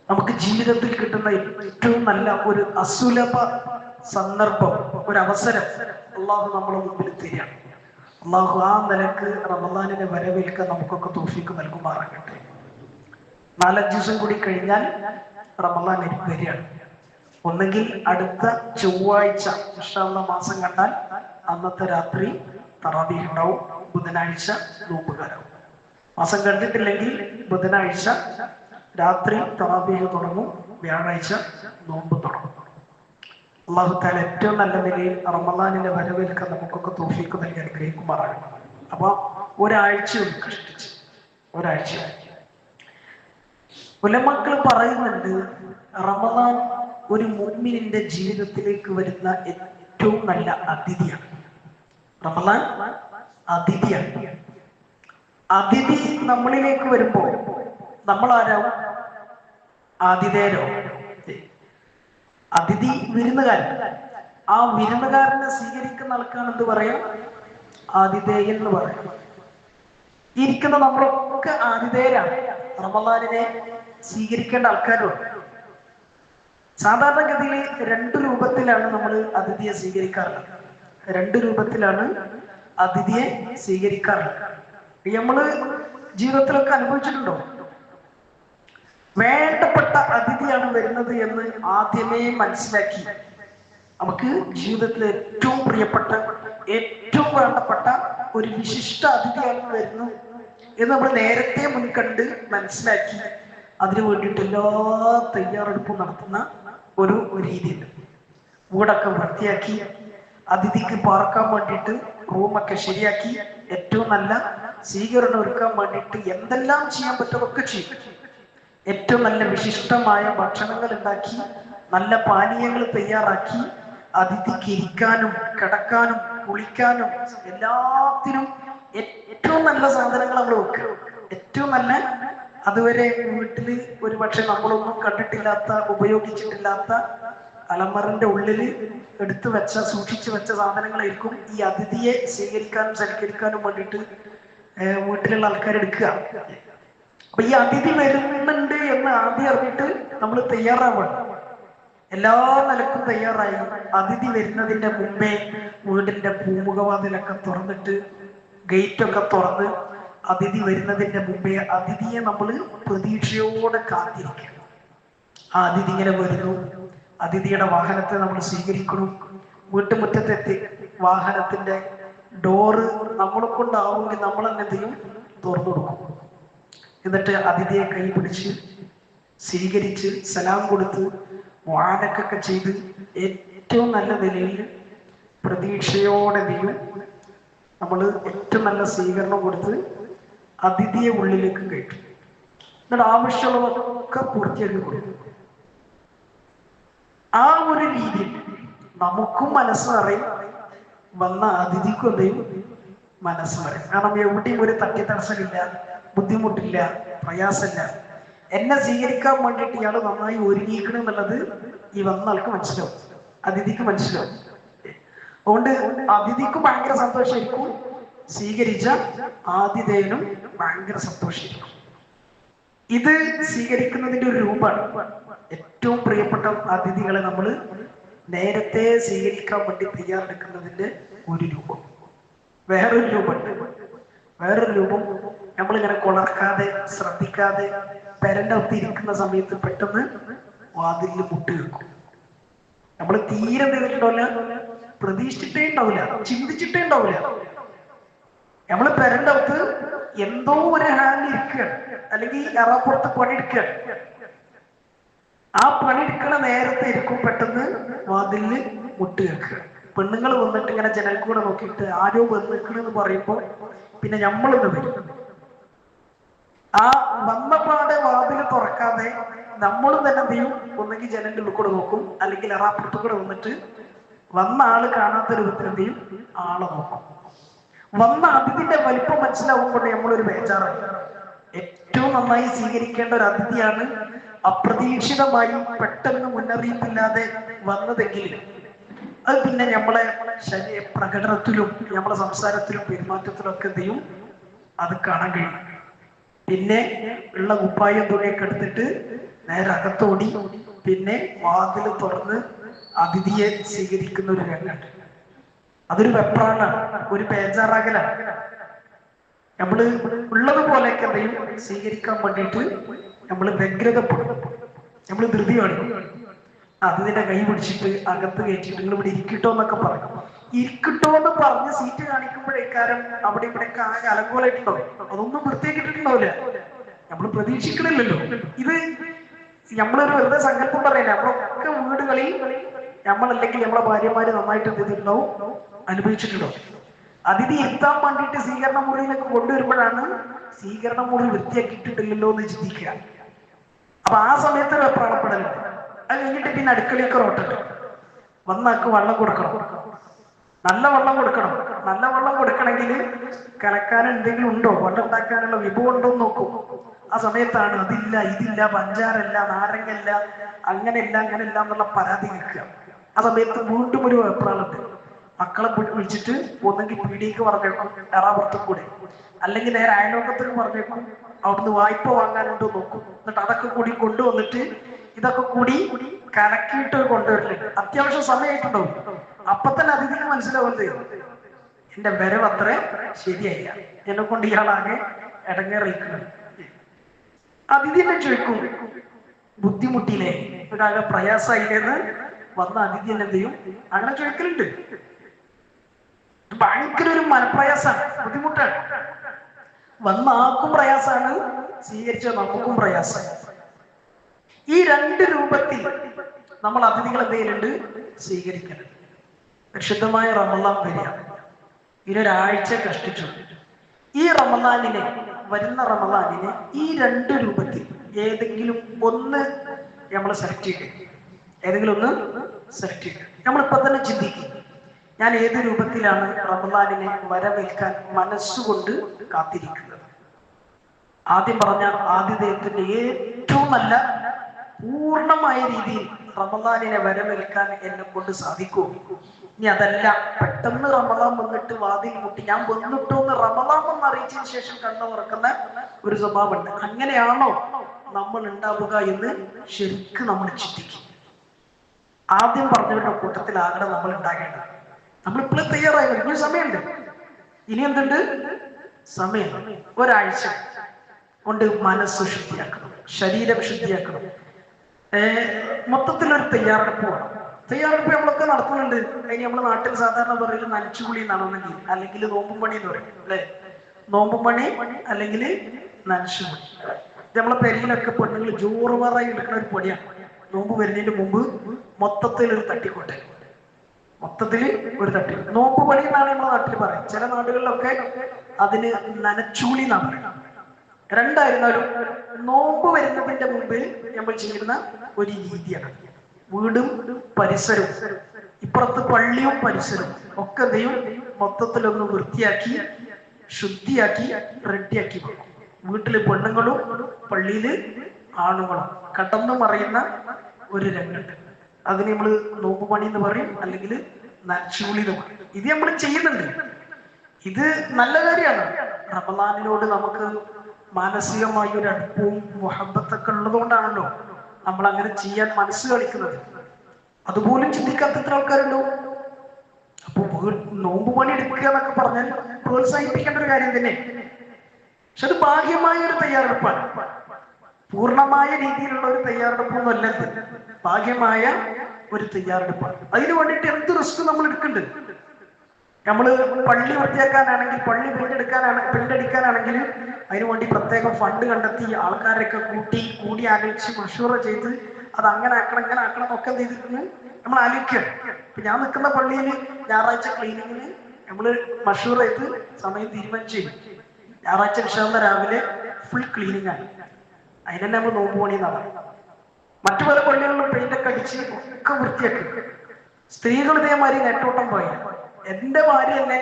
നമുക്ക് ജീവിതത്തിൽ കിട്ടുന്ന ഏറ്റവും നല്ല ഒരു അസുലഭ സന്ദർഭം, ഒരു അവസരം അള്ളാഹു നമ്മളെ മുമ്പിൽ തരികയാണ്. അള്ളാഹു ആ നിലക്ക് റമദാനിനെ വരവേൽക്കാൻ നമുക്കൊക്കെ തൗഫീഖ് നൽകുമാറാകട്ടെ. 4-5 ദിവസം കൂടി കഴിഞ്ഞാൽ റമദാൻ വരികയാണ്. ഒന്നെങ്കിൽ അടുത്ത ചൊവ്വാഴ്ച ഇൻഷാ അല്ലാഹ് മാസം കണ്ടാൽ അന്നത്തെ രാത്രി തറാവീഹ് ഉണ്ടാവും, ബുധനാഴ്ച നോമ്പുകാരാവും. മാസം കണ്ടിട്ടില്ലെങ്കിൽ ബുധനാഴ്ച രാത്രി തറാവീഹ് തുടങ്ങും, വ്യാഴാഴ്ച നോമ്പ് തുടങ്ങും. അല്ലാഹു തആല ഏറ്റവും നല്ല നിലയിൽ റമദാനിനെ വരവേൽക്കാൻ നമുക്കൊക്കെ തൗഫീഖ് നൽകി അനുഗ്രഹിക്കുമാറാകണം. അപ്പൊ ഒരാഴ്ചയൊന്നും കഷ്ടിച്ച് ഒരാഴ്ച ഉലമാക്കൾ പറയുന്നുണ്ട്, റമദാൻ ഒരു മുഅ്മിനിന്റെ ജീവിതത്തിലേക്ക് വരുന്ന ഏറ്റവും നല്ല അതിഥിയാണ്. റമദാൻ അതിഥിയാണ്. അതിഥി നമ്മളിലേക്ക് വരുമ്പോ നമ്മൾ ആരാവും? ആതിഥേയരോ? അതിഥി വിരുന്നുകാരൻ. ആ വിരുന്നുകാരനെ സ്വീകരിക്കുന്ന ആൾക്കാണ് എന്ത് പറയാം? ആതിഥേയൻ എന്ന് പറയാം. ഇരിക്കുന്ന നമ്മളൊക്കെ ആതിഥേയരാണ്. റമദാനിനെ സ്വീകരിക്കേണ്ട ആൾക്കാരുണ്ട്. സാധാരണഗതിയിൽ 2 രൂപത്തിലാണ് നമ്മൾ അതിഥിയെ സ്വീകരിക്കാറുള്ളത്. 2 രൂപത്തിലാണ് അതിഥിയെ സ്വീകരിക്കാറുള്ളത്. നമ്മള് ജീവിതത്തിലൊക്കെ അനുഭവിച്ചിട്ടുണ്ടോ? വേണ്ടപ്പെട്ട അതിഥിയാണ് വരുന്നത് എന്ന് ആദ്യമേ മനസ്സിലാക്കി നമുക്ക് ജീവിതത്തിൽ ഏറ്റവും പ്രിയപ്പെട്ട, ഏറ്റവും വേണ്ടപ്പെട്ട ഒരു വിശിഷ്ട അതിഥിയാണ് വരുന്നത് എന്ന് നമ്മൾ നേരത്തെ മുൻകണ്ട് മനസ്സിലാക്കി അതിനു വേണ്ടിയിട്ട് എല്ലാ തയ്യാറെടുപ്പും നടത്തുന്ന ഒരു രീതിയുണ്ട്. വീടൊക്കെ വൃത്തിയാക്കി അതിഥിക്ക് പാർക്കാൻ വേണ്ടിയിട്ട് റൂമൊക്കെ ശരിയാക്കി ഏറ്റവും നല്ല സ്വീകരണം ഒരുക്കാൻ വേണ്ടിയിട്ട് എന്തെല്ലാം ചെയ്യാൻ പറ്റുമൊക്കെ ചെയ്യും. ഏറ്റവും നല്ല വിശിഷ്ടമായ ഭക്ഷണങ്ങൾ ഉണ്ടാക്കി, നല്ല പാനീയങ്ങൾ തയ്യാറാക്കി, അതിഥിക്ക് ഇരിക്കാനും കിടക്കാനും കുളിക്കാനും എല്ലാത്തിനും ഏറ്റവും നല്ല സാധനങ്ങൾ നമ്മൾ വെക്കുക. ഏറ്റവും നല്ല, അതുവരെ വീട്ടില് ഒരു പക്ഷെ നമ്മളൊന്നും കണ്ടിട്ടില്ലാത്ത, ഉപയോഗിച്ചിട്ടില്ലാത്ത അലമറിന്റെ ഉള്ളില് എടുത്തു വെച്ച, സൂക്ഷിച്ചു വെച്ച സാധനങ്ങളായിരിക്കും ഈ അതിഥിയെ സ്വീകരിക്കാനും സൽക്കരിക്കാനും വേണ്ടിയിട്ട് വീട്ടിലുള്ള ആൾക്കാർ എടുക്കുക. അപ്പൊ ഈ അതിഥി വരുന്നുണ്ട് എന്ന് ആദ്യം അറിഞ്ഞിട്ട് നമ്മൾ തയ്യാറാവണം. എല്ലാ നിലക്കും തയ്യാറായി അതിഥി വരുന്നതിന്റെ മുമ്പേ വീടിന്റെ പൂമുഖവാതിലൊക്കെ തുറന്നിട്ട് ഗേറ്റൊക്കെ തുറന്ന് അതിഥി വരുന്നതിന്റെ മുമ്പേ അതിഥിയെ നമ്മൾ പ്രതീക്ഷയോടെ കാത്തിരിക്കണം. ആ അതിഥി ഇങ്ങനെ വരുന്നു, അതിഥിയുടെ വാഹനത്തെ നമ്മൾ സ്വീകരിക്കണം. വീട്ടുമുറ്റത്തെത്തി വാഹനത്തിന്റെ ഡോറ് നമ്മളെ കൊണ്ടാവുമെങ്കിൽ നമ്മൾ തന്നെ എന്തെയും തുറന്നു കൊടുക്കും. എന്നിട്ട് അതിഥിയെ കൈ പിടിച്ച് സ്വീകരിച്ച് സലാം കൊടുത്ത് വാനക്കൊക്കെ ചെയ്ത് ഏറ്റവും നല്ല നിലയിൽ പ്രതീക്ഷയോടെ നമ്മൾ ഏറ്റവും നല്ല സ്വീകരണം കൊടുത്ത് അതിഥിയെ ഉള്ളിലേക്ക് കയറ്റും. എന്നിട്ട് ആവശ്യമുള്ളതൊക്കെ പൂർത്തിയാക്കി കൊടുക്കും. ആ ഒരു രീതിയിൽ നമുക്കും മനസ്സ് അറിയും, വന്ന അതിഥിക്കും എന്തെയും മനസ്സ് പറയും. കാരണം എവിടെയും ഒരു തട്ടിത്തടസ്സമില്ല, ബുദ്ധിമുട്ടില്ല, പ്രയാസമില്ല. എന്നെ സ്വീകരിക്കാൻ വേണ്ടിയിട്ട് ഇയാൾ നന്നായി ഒരുങ്ങിക്കണം എന്നുള്ളത് ഈ വന്ന ആൾക്ക് മനസ്സിലാവും, അതിഥിക്ക് മനസ്സിലാവും. അതുകൊണ്ട് അതിഥിക്ക് ഭയങ്കര സന്തോഷമായിരിക്കും, സ്വീകരിച്ച ആതിഥേയനും ഭയങ്കര സന്തോഷമായിരിക്കും. ഇത് സ്വീകരിക്കുന്നതിന്റെ ഒരു രൂപമാണ്. ഏറ്റവും പ്രിയപ്പെട്ട അതിഥികളെ നമ്മൾ നേരത്തെ സ്വീകരിക്കാൻ വേണ്ടി തയ്യാറെടുക്കുന്നതിന്റെ ഒരു രൂപം. വേറൊരു രൂപം നമ്മളിങ്ങനെ കൊളർക്കാതെ ശ്രദ്ധിക്കാതെ പെരന്റെ ഒത്ത് ഇരിക്കുന്ന സമയത്ത് പെട്ടെന്ന് വാതിലിൽ മുട്ട് വെക്കും. നമ്മൾ തീരെ ചെയ്തിട്ടുണ്ടാവില്ല, പ്രതീക്ഷിച്ചിട്ടേ ഉണ്ടാവില്ല, ചിന്തിച്ചിട്ടേ ഉണ്ടാവില്ല. നമ്മള് പെരന്റെ ഒത്ത് എന്തോ ഒരു ഹാൻഡ് ഇരിക്കുകയാണ്, അല്ലെങ്കിൽ എറപ്പുറത്ത് പണിയെടുക്കുകയാണ്. ആ പണിയെടുക്കണ നേരത്തെ ഇരിക്കും പെട്ടെന്ന് വാതിലിന് മുട്ട് വെക്കുക. പെണ്ണുങ്ങൾ വന്നിട്ട് ഇങ്ങനെ ജനൽക്കൂടെ നോക്കിയിട്ട് ആരോ വന്നിക്കണെന്ന് പറയുമ്പോ പിന്നെ നമ്മളൊന്ന് വരും. ആ വന്നപാടെ വാതിൽ തുറക്കാതെ നമ്മളും തന്നെ എന്ത് ചെയ്യും, ഒന്നെങ്കിൽ ജനലിന്റെ ഉള്ളിൽ കൂടെ നോക്കും, അല്ലെങ്കിൽ എറാപ്പുറത്ത് കൂടെ വന്നിട്ട് വന്ന ആള് കാണാത്ത രൂപത്തിൽ എന്ത് ചെയ്യും, ആളെ നോക്കും. വന്ന അതിഥിന്റെ വലിപ്പം മനസ്സിലാവുമ്പോൾ നമ്മളൊരു ബേജാറായി. ഏറ്റവും നന്നായി സ്വീകരിക്കേണ്ട ഒരു അതിഥിയാണ് അപ്രതീക്ഷിതമായി പെട്ടെന്ന് മുന്നറിയിപ്പില്ലാതെ വന്നതെങ്കിൽ അത് പിന്നെ നമ്മളെ പ്രകടനത്തിലും നമ്മളെ സംസാരത്തിലും പെരുമാറ്റത്തിലും ഒക്കെ എന്ത് ചെയ്യും, അത് കാണാൻ കഴിയും. പിന്നെ ഉള്ള കുപ്പായം തുണിയൊക്കെ എടുത്തിട്ട് നേരെ അകത്തോടി പിന്നെ വാതിൽ തുറന്ന് അതിഥിയെ സ്വീകരിക്കുന്ന ഒരു രംഗമുണ്ട്. അതൊരു വെപ്രാളാണ്, ഒരു ബേജാറാകലാണ്. നമ്മള് ഉള്ളതുപോലെയൊക്കെ എന്തെയും സ്വീകരിക്കാൻ വേണ്ടിയിട്ട് നമ്മൾ വ്യഗ്രതപ്പെടും, നമ്മൾ ധൃതി കാണിക്കും. അതിന്റെ കൈ പിടിച്ചിട്ട് അകത്ത് കയറ്റിട്ട് നിങ്ങൾ ഇവിടെ ഇരിക്കട്ടോ എന്നൊക്കെ പറയും. ഇരിക്കട്ടോ എന്ന് പറഞ്ഞ് സീറ്റ് കാണിക്കുമ്പോഴേക്കാരം അവിടെ ഇവിടെയൊക്കെ ആകെ അലങ്കോലായിട്ടുണ്ടാവും. അതൊന്നും വൃത്തിയാക്കിയിട്ടുണ്ടാവില്ല, നമ്മൾ പ്രതീക്ഷിക്കണില്ലല്ലോ. ഇത് നമ്മളൊരു വെറുതെ സങ്കല്പം പറയില്ല. നമ്മളൊക്കെ വീടുകളിൽ നമ്മളല്ലെങ്കിൽ നമ്മളെ ഭാര്യമാര് നന്നായിട്ട് എന്ത് ചെയ്തിട്ടുണ്ടാവും, അനുഭവിച്ചിട്ടുണ്ടാവും. അതിഥി എത്താൻ വേണ്ടിയിട്ട് സ്വീകരണ മുറിയിലൊക്കെ കൊണ്ടുവരുമ്പോഴാണ് സ്വീകരണ മുറി വൃത്തിയാക്കിയിട്ടില്ലല്ലോ എന്ന് ചിന്തിക്കുക. അപ്പൊ ആ സമയത്ത് വെപ്രാളപ്പെടലുണ്ട്. അത് കഴിഞ്ഞിട്ട് പിന്നെ അടുക്കളയൊക്കെ റോട്ടുണ്ട്. വന്നാക്ക് വെള്ളം കൊടുക്കണം, നല്ല വെള്ളം കൊടുക്കണം. നല്ല വെള്ളം കൊടുക്കണമെങ്കിൽ കലക്കാൻ എന്തെങ്കിലും ഉണ്ടോ, വെള്ളം ഉണ്ടാക്കാനുള്ള വിഭവം ഉണ്ടോ എന്ന് നോക്കും. ആ സമയത്താണ് അതില്ല, ഇതില്ല, പഞ്ചാരല്ല, നാരങ്ങല്ല, അങ്ങനെയല്ല അങ്ങനെയല്ല എന്നുള്ള പരാതി നിൽക്കുക. ആ സമയത്ത് വീണ്ടും ഒരു വെപ്രാളുണ്ട്. മക്കളെ വിളിച്ചിട്ട് ഒന്നെങ്കിൽ പീടിയേക്ക് പറഞ്ഞേക്കും എറാപുറത്തും കൂടെ, അല്ലെങ്കിൽ നേരെ അയൽവക്കത്തേക്ക് പറഞ്ഞേക്കും, അവിടുന്ന് വായ്പ വാങ്ങാനുണ്ടോ നോക്കും. എന്നിട്ട് അതൊക്കെ കൂടി കൊണ്ടുവന്നിട്ട് ഇതൊക്കെ കൂടി കലക്കിയിട്ട് കൊണ്ടുവരില്ല. അത്യാവശ്യം സമയമായിട്ടുണ്ടാവും. അപ്പൊ തന്നെ അതിഥിക്ക് മനസ്സിലാവുന്നത് എന്റെ വരവ് അത്ര ശരിയായില്ല, എന്നെ കൊണ്ട് ഇയാളാകെ ഇടങ്ങേറിയിക്കുന്നത്. അതിഥി എന്നെ ചോദിക്കും, ബുദ്ധിമുട്ടിയില്ലേ, ഒരാകെ പ്രയാസമായില്ലേന്ന് വന്ന അതിഥി എന്നെ എന്ത് ചെയ്യും, അങ്ങനെ ചോദിക്കലുണ്ട്. ഭയങ്കര ഒരു മനപ്രയാസാണ്, ബുദ്ധിമുട്ടാണ്. വന്ന ആർക്കും പ്രയാസാണ്, സ്വീകരിച്ച നമുക്കും പ്രയാസമാണ്. ഈ രണ്ട് രൂപത്തിൽ നമ്മൾ അതിഥികൾ എന്ത് ചെയ്യുന്നുണ്ട്, സ്വീകരിക്കണം. പരിശുദ്ധമായ റമളാൻ വരിക, ഇതിനൊരാഴ്ച കഷ്ടിച്ചു. ഈ റമളാനിനെ, വരുന്ന റമളാനിനെ ഈ രണ്ട് രൂപത്തിൽ ഏതെങ്കിലും ഒന്ന് നമ്മൾ സെലക്ട് ചെയ്യുക. ഏതെങ്കിലും ഒന്ന് സെലക്ട് ചെയ്യുക. നമ്മളിപ്പോ തന്നെ ചിന്തിക്കും, ഞാൻ ഏത് രൂപത്തിലാണ് റമളാനിനെ വരവേൽക്കാൻ മനസ്സുകൊണ്ട് കാത്തിരിക്കുന്നത്. ആദ്യം പറഞ്ഞ ആതിഥേയത്തിന്റെ ഏറ്റവും നല്ല പൂർണ്ണമായ രീതിയിൽ റമളാനിനെ വരവേൽക്കാൻ എന്നെ കൊണ്ട് സാധിക്കും. ഇനി അതല്ല, പെട്ടെന്ന് റമളാൻ വന്നിട്ട് വാതിൽ മുട്ടി ഞാൻ വന്നിട്ടോ എന്ന് റമളാൻ വന്ന് അറിയിച്ചതിന് ശേഷം കണ്ണു തുറക്കുന്ന ഒരു സ്വഭാവമുണ്ട്. അങ്ങനെയാണോ നമ്മൾ ഉണ്ടാവുക എന്ന് ശരിക്കും നമ്മൾ ചിന്തിക്കും. ആദ്യം പറഞ്ഞവരുടെ കൂട്ടത്തിലാകണം നമ്മൾ ഉണ്ടാകേണ്ടത്. നമ്മളിപ്പോഴും തയ്യാറായി, ഇനി സമയമുണ്ട്. ഇനി എന്തുണ്ട്, സമയം. ഒരാഴ്ച കൊണ്ട് മനസ്സ് ശുദ്ധിയാക്കണം, ശരീരം ശുദ്ധിയാക്കണം. മൊത്തത്തിലൊരു തയ്യാറെടുപ്പ് വേണം. തയ്യാറെടുപ്പ് നമ്മളൊക്കെ നടത്തുന്നുണ്ട്. അതിന് നമ്മുടെ നാട്ടിൽ സാധാരണ പറയുന്നത് നനച്ചുകുളി എന്നാണെന്നെങ്കിൽ, അല്ലെങ്കിൽ നോമ്പും പണി എന്ന് പറയും അല്ലെ. നോമ്പും പണി അല്ലെങ്കിൽ നനച്ചുകുളി. നമ്മളെ പെരിയിലൊക്കെ പെണ്ണുങ്ങൾ ജോറുമാറായി എടുക്കുന്ന ഒരു പൊടിയാണ്. നോമ്പ് വരുന്നതിന് മുമ്പ് മൊത്തത്തിൽ ഒരു തട്ടിക്കോട്ടെ, മൊത്തത്തിൽ ഒരു തട്ടി. നോമ്പ് പണി എന്നാണ് നമ്മുടെ നാട്ടിൽ പറയും. ചില നാടുകളിലൊക്കെ അതിന് നനച്ചുകുളി എന്നാണ് പറയുന്നത്. രണ്ടായിരുന്നാലും നോമ്പ് വരുന്നതിന്റെ മുമ്പ് നമ്മൾ ചെയ്യുന്ന ഒരു രീതിയാണ്. വീടും പരിസരവും, ഇപ്പുറത്ത് പള്ളിയും പരിസരവും ഒക്കെ എന്തെയും മൊത്തത്തിലൊന്ന് വൃത്തിയാക്കി ശുദ്ധിയാക്കി റെഡിയാക്കി വെക്കും. വീട്ടില് പെണ്ണുങ്ങളും പള്ളിയില് ആണുങ്ങളും കടന്നു മറിയുന്ന ഒരു രംഗമുണ്ട്. അതിന് നമ്മൾ നോമ്പ് പണി എന്ന് പറയും, അല്ലെങ്കിൽ നനച്ചുകുളി എന്ന് പറയും. ഇത് നമ്മൾ ചെയ്യുന്നുണ്ട്. ഇത് നല്ല കാര്യമാണ്. റമളാനിനോട് നമുക്ക് മാനസികമായ ഒരു അടുപ്പവും മുഹബത്തൊക്കെ ഉള്ളതുകൊണ്ടാണല്ലോ നമ്മൾ അങ്ങനെ ചെയ്യാൻ മനസ്സ് കളിക്കുന്നത്. അതുപോലും ചിന്തിക്കാത്ത എത്ര ആൾക്കാരുണ്ടോ. അപ്പൊ നോമ്പ് പണി എടുക്കുക എന്നൊക്കെ പറഞ്ഞാൽ പ്രോത്സാഹിപ്പിക്കേണ്ട ഒരു കാര്യം തന്നെ. പക്ഷെ അത് ഭാഗ്യമായ ഒരു തയ്യാറെടുപ്പാണ്. പൂർണ്ണമായ രീതിയിലുള്ള ഒരു തയ്യാറെടുപ്പൊന്നും അല്ലത്, ഭാഗ്യമായ ഒരു തയ്യാറെടുപ്പാണ്. അതിന് വേണ്ടിയിട്ട് എന്ത് റിസ്ക് നമ്മൾ എടുക്കുന്നുണ്ട്. നമ്മള് പള്ളി വൃത്തിയാക്കാനാണെങ്കിൽ, പള്ളി പെയിന്റടിക്കാനാണെങ്കിൽ അതിനു വേണ്ടി പ്രത്യേകം ഫണ്ട് കണ്ടെത്തി ആൾക്കാരൊക്കെ കൂടി ആലോചിച്ച് മഷൂറ ചെയ്ത് അത് അങ്ങനെ ആക്കണം ഇങ്ങനെ ആക്കണം എന്നൊക്കെ എന്ത് ചെയ്തിട്ടുണ്ട് നമ്മൾ ആലോചിക്കണം. ഇപ്പൊ ഞാൻ നിൽക്കുന്ന പള്ളിയിൽ ഞായറാഴ്ച ക്ലീനിങ്ങിന് നമ്മള് മഷൂറ ചെയ്ത് സമയം തീരുമാനിച്ചു. ഞായറാഴ്ച വിഷാദ രാവിലെ ഫുൾ ക്ലീനിങ് ആണ്. അതിനെ നമ്മൾ നോമ്പ് പണിയെന്നാണ്. മറ്റു പല പള്ളികളിലും പെയിന്റൊക്കെ അടിച്ച് ഒക്കെ വൃത്തിയാക്കി. സ്ത്രീകൾ ഇതേമാതിരി നെട്ടോട്ടം പോയി. എന്റെ ഭാര്യ തന്നെ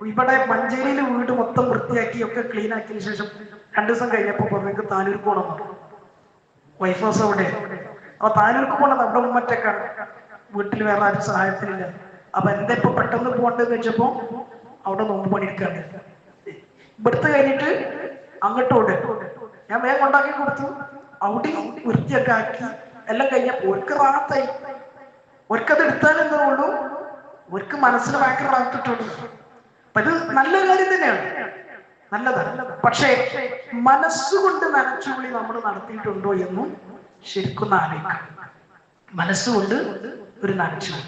ഇവിടെ മഞ്ചേരിയിൽ വീട് മൊത്തം വൃത്തിയാക്കി ഒക്കെ ക്ലീൻ ആക്കിയതിനു ശേഷം 2 ദിവസം കഴിഞ്ഞപ്പോൾ പറഞ്ഞെങ്കിൽ താനൂർക്ക് പോകണം. വൈഫ് ഹൗസ് അവിടെ. അപ്പൊ താനൂർക്ക് പോകണം. നമ്മുടെ ഉമ്മറ്റൊക്കെയാണ്, വീട്ടിൽ വേറെ ആരും സഹായത്തിനില്ല. അപ്പൊ എന്താ ഇപ്പൊ പെട്ടെന്ന് പോകണ്ടെന്ന് വെച്ചപ്പോ അവിടെ നോമ്പ് പണിയെടുക്കാണ്. ഇവിടുത്തെ കഴിഞ്ഞിട്ട് അങ്ങോട്ടോട് ഞാൻ വേഗം കൊണ്ടാക്കി കൊടുത്തു. അവിടെ വൃത്തിയൊക്കെ ആക്കി എല്ലാം കഴിഞ്ഞപ്പോൾ ഒരിക്ക റാത്തായി. ഒരിക്കത് എടുത്താൽ എന്താ ഉള്ളൂ, ഒരിക്കൽ മനസ്സിൽ ഭയങ്കര റാത്തിട്ടുള്ളൂ. അപ്പൊ ഇത് നല്ല കാര്യം തന്നെയാണ്, നല്ലതാണ്. പക്ഷേ മനസ്സുകൊണ്ട് നനച്ചുള്ളി നമ്മൾ നടത്തിയിട്ടുണ്ടോ എന്നും ശരിക്കും ആലോചിക്കണം. മനസ്സുകൊണ്ട് ഒരു നനച്ചുള്ളി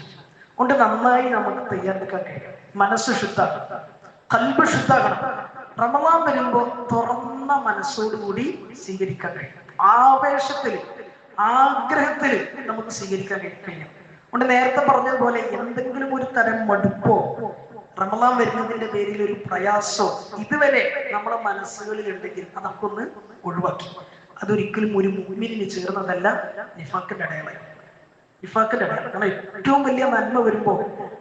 കൊണ്ട് നന്നായി നമുക്ക് തയ്യാറെടുക്കാൻ കഴിയും. മനസ്സ് ശുദ്ധാകണം, ഖൽബ് ശുദ്ധാകണം. റമളാൻ വരുമ്പോ തുറന്ന മനസ്സോടുകൂടി സ്വീകരിക്കാൻ കഴിയും. ആവേശത്തില് ആഗ്രഹത്തില് നമുക്ക് സ്വീകരിക്കാൻ കഴിയും. കൊണ്ട് നേരത്തെ പറഞ്ഞതുപോലെ എന്തെങ്കിലും ഒരു തരം മടുപ്പോ റമളാൻ വരുന്നതിന്റെ പേരിൽ ഒരു പ്രയാസോ ഇതുവരെ നമ്മുടെ മനസ്സുകളിൽ ഉണ്ടെങ്കിൽ അതൊക്കെ ഒന്ന് ഒഴിവാക്കി. അതൊരിക്കലും ഒരു മുഅ്മിനിന് ചേർന്നതല്ല, നിഫാഖിന്റെ അടയാളമാണ്. നിഫാഖിന്റെ അടയാളം. കാരണം ഏറ്റവും വലിയ നന്മ വരുമ്പോ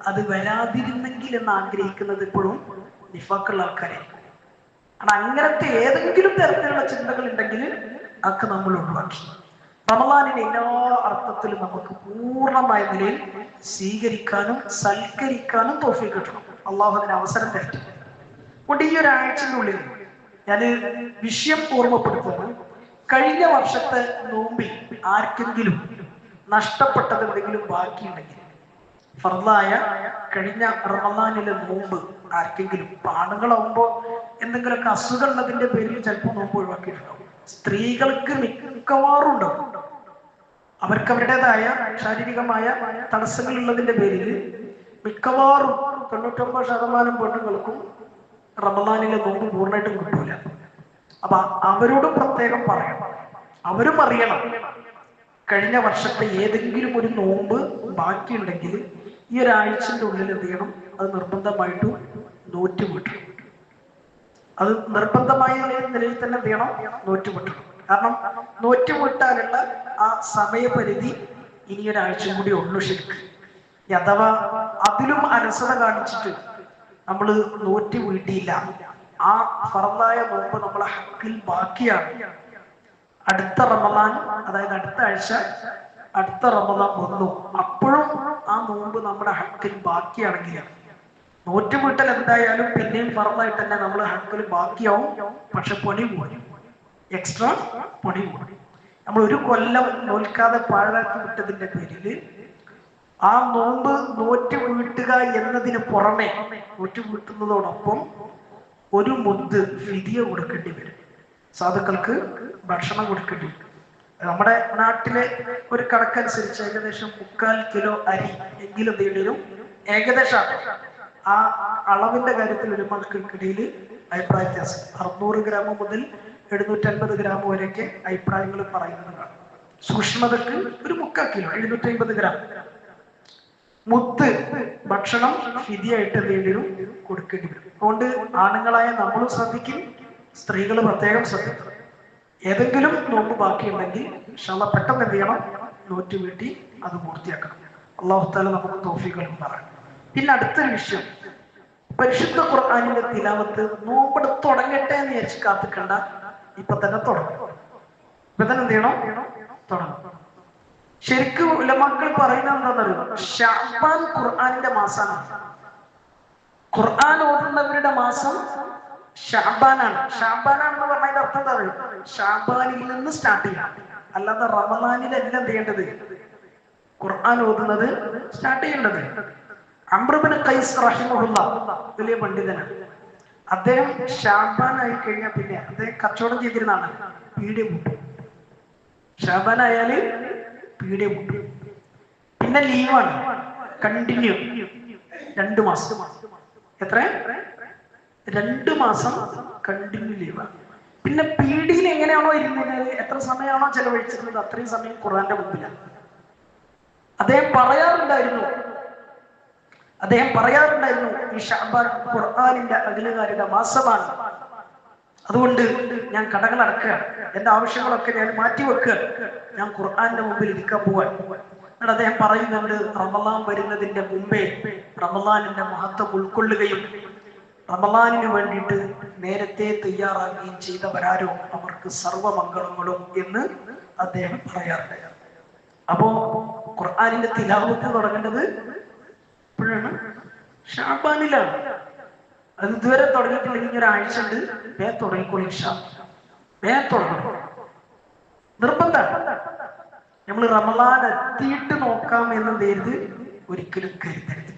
അത് വരാതിരുന്നെങ്കിൽ എന്ന് ആഗ്രഹിക്കുന്നത് എപ്പോഴും നിഫാഖുള്ള ആൾക്കാരായിരിക്കും. കാരണം അങ്ങനത്തെ ഏതെങ്കിലും തരത്തിലുള്ള ചിന്തകൾ ഉണ്ടെങ്കിൽ അതൊക്കെ നമ്മൾ ഒഴിവാക്കി. റമളാനിനെ എല്ലാ അർത്ഥത്തിലും നമുക്ക് പൂർണ്ണമായ നിലയിൽ സ്വീകരിക്കാനും സൽക്കരിക്കാനും തൗഫീഖ് കിട്ടണം. അള്ളാഹു അതിന് അവസരം തരട്ടെ. അതുകൊണ്ട് ഈ ഒരാഴ്ചയ്ക്കുള്ളിൽ ഞാൻ വിഷയം ഓർമ്മപ്പെടുത്തുന്നു. കഴിഞ്ഞ വർഷത്തെ നോമ്പിൽ ആർക്കെങ്കിലും നഷ്ടപ്പെട്ടത് എന്തെങ്കിലും ബാക്കിയുണ്ടെങ്കിൽ, ഫർളായ കഴിഞ്ഞ റമളാനിലെ നോമ്പ് ആർക്കെങ്കിലും, ആണുങ്ങളാവുമ്പോ എന്തെങ്കിലുമൊക്കെ അസുഖം ഉള്ളതിന്റെ പേരിൽ ചിലപ്പോൾ നോമ്പ് ഒഴിവാക്കിയിട്ടുണ്ടാവും. സ്ത്രീകൾക്ക് മിക്കവാറും ഉണ്ടാവും. അവർക്ക് അവരുടേതായ ശാരീരികമായ തടസ്സങ്ങൾ ഉള്ളതിന്റെ പേരിൽ മിക്കവാറും 99% പെണ്ണുങ്ങൾക്കും റമളാനിലെ നോമ്പ് പൂർണ്ണമായിട്ടും കിട്ടൂല. അപ്പൊ അവരോടും പ്രത്യേകം പറയണം, അവരും അറിയണം കഴിഞ്ഞ വർഷത്തെ ഏതെങ്കിലും ഒരു നോമ്പ് ബാക്കിയുണ്ടെങ്കിൽ ഈ ഒരാഴ്ചന്റെ ഉള്ളിൽ എന്ത് ചെയ്യണം, അത് നിർബന്ധമായിട്ടും നോറ്റുവിട്ടണം. അത് നിർബന്ധമായ നിലയിൽ തന്നെ എന്ത് ചെയ്യണം, നോറ്റുവിട്ടണം. കാരണം നോറ്റുവിട്ടാലുള്ള ആ സമയപരിധി ഇനി ഒരാഴ്ച കൂടി ഉള്ളു ശരിക്കും. അഥവാ അതിലും അലസത കാണിച്ചിട്ട് നമ്മൾ നോറ്റ് വീട്ടിയില്ല, ആ ഫർളായ നോമ്പ് നമ്മളെ ഹക്കിൽ ബാക്കിയാണ്. അടുത്ത റമളാൻ, അതായത് അടുത്ത ആഴ്ച അടുത്ത റമളാൻ വന്നു, അപ്പോഴും ആ നോമ്പ് നമ്മുടെ ഹക്കിൽ ബാക്കിയാണെങ്കിൽ നോറ്റുവീട്ടൽ എന്തായാലും പിന്നെയും ഫർളായിട്ട് തന്നെ നമ്മൾ ഹക്കിൽ ബാക്കിയാവും. പക്ഷെ പണി പോയി, എക്സ്ട്രാ പണി പോയി. നമ്മൾ ഒരു കൊല്ലം നോൽക്കാതെ പാഴാക്കി വിട്ടതിന്റെ പേരിൽ ആ നോമ്പ് നോറ്റ് വീട്ടുക എന്നതിന് പുറമെ നോറ്റ് വീട്ടുന്നതോടൊപ്പം ഒരു മുദ്ദ് ഫിദിയ കൊടുക്കേണ്ടി വരും. സാധുക്കൾക്ക് ഭക്ഷണം കൊടുക്കേണ്ടി വരും. നമ്മുടെ നാട്ടിലെ ഒരു കണക്കനുസരിച്ച് ഏകദേശം 3/4 കിലോ അരി എങ്കിലും എന്തെങ്കിലും ഏകദേശം ആ അളവിന്റെ കാര്യത്തിൽ ഒരു മക്കൾക്കിടയിൽ അഭിപ്രായ വ്യത്യാസം. 600 ഗ്രാം മുതൽ 750 ഗ്രാം വരെയൊക്കെ അഭിപ്രായങ്ങൾ പറയുന്നതാണ്. സൂക്ഷ്മതക്ക് ഒരു 3/4 കിലോ 750 ഗ്രാം മുത്ത് ഭക്ഷണം ഫിദിയായിട്ട് എന്തെങ്കിലും കൊടുക്കേണ്ടി വരും. അതുകൊണ്ട് ആണുങ്ങളായ നമ്മളും ശ്രദ്ധിക്കും, സ്ത്രീകൾ പ്രത്യേകം ശ്രദ്ധിക്കും. ഏതെങ്കിലും നോമ്പ് ബാക്കിയുണ്ടെങ്കിൽ ഇൻഷാല്ലാഹ് പെട്ടെന്ന് എന്ത് ചെയ്യണം, നോറ്റ് വീട്ടി അത് പൂർത്തിയാക്കണം. അല്ലാഹു തആല നമുക്ക് തൗഫീഖ് നൽകുമാറാകട്ടെ. പിന്നെ അടുത്തൊരു വിഷയം, പരിശുദ്ധ ഖുർആനിന്റെ തിലാവത്ത് നോമ്പ് തുടങ്ങട്ടെ എന്ന് വിചാരിച്ച് കാത്തിക്കണ്ട, ഇപ്പൊ തന്നെ തുടങ്ങും. ഇപ്പൊ തന്നെ എന്ത് ചെയ്യണം, തുടങ്ങും. ശരിക്കും ഉലമാക്കൾ പറയുന്നത് എന്താണെന്നറിയോ, ശഅബാൻ ഖുർആനിന്റെ മാസമാണ്. ഖുർആൻ ഓതുന്നവരുടെ മാസം ഷഅബാനാണ്. ഷഅബാനാണെന്ന് പറഞ്ഞതിന്റെ അർത്ഥം എന്താ അറിയോ, ഷഅബാനിൽ നിന്ന് സ്റ്റാർട്ട് ചെയ്യാം. അല്ലാതെ റമളാനിലല്ല എന്ത് ചെയ്യേണ്ടത്, ഖുർആൻ ഓതുന്നത് സ്റ്റാർട്ട് ചെയ്യേണ്ടത്. അംർ ഇബ്നു ഖൈസ് റഹിമഹുല്ലാഹ് വലിയ പണ്ഡിതനാണ്. അദ്ദേഹം ഷാബാൻ ആയി കഴിഞ്ഞാൽ പിന്നെ അദ്ദേഹം കച്ചവടം ചെയ്തിരുന്നാണ്, പീഡിയ മുട്ടും. ഷാബാൻ ആയാല് പീഡിയ മുട്ടും. പിന്നെ ലീവാണ്, കണ്ടിന്യൂ 2 മാസം. എത്ര? 2 മാസം കണ്ടിന്യൂ ലീവാണ്. പിന്നെ പീഡിയിൽ എങ്ങനെയാണോ ഇരുന്നത്, എത്ര സമയമാണോ ചെലവഴിച്ചിരുന്നത് അത്രയും സമയം ഖുർആന്റെ മുമ്പിലാണ്. അദ്ദേഹം പറയാറുണ്ടായിരുന്നു ഈ ഷഅബാൻ ഖുർആനിന്റെ അഖിലുകാരുടെ മാസമാണ്, അതുകൊണ്ട് ഞാൻ കടകൾ അടക്കുക, എന്റെ ആവശ്യങ്ങളൊക്കെ ഞാൻ മാറ്റിവെക്കുക, ഞാൻ ഖുർആന്റെ മുമ്പിൽ ഇരിക്കാൻ പോവാൻ. എന്നിട്ട് അദ്ദേഹം പറയുന്നുണ്ട്, റമളാൻ വരുന്നതിന്റെ മുമ്പേ റമളാനിന്റെ മഹത്വം ഉൾക്കൊള്ളുകയും റമളാനിന് വേണ്ടിയിട്ട് നേരത്തെ തയ്യാറാകുകയും ചെയ്തവരാരോ അവർക്ക് സർവമംഗളങ്ങളും എന്ന് അദ്ദേഹം പറയാറുണ്ട്. അപ്പോ ഖുർആനിന്റെ തിലാവത്ത് തുടങ്ങേണ്ടത് എപ്പോഴാണ്? ഷാബാനിലാണ്. അത് ഇതുവരെ തുടങ്ങിയിട്ടില്ലെങ്കിൽ ഒരാഴ്ച ഉണ്ട്, വേ തുടങ്ങിക്കോളി. വേ തുടങ്ങണം, നിർബന്ധമാണ്. നമ്മൾ റമളാൻ എത്തിയിട്ട് നോക്കാം എന്ന് കരുതി ഒരിക്കലും കരുതരുത്.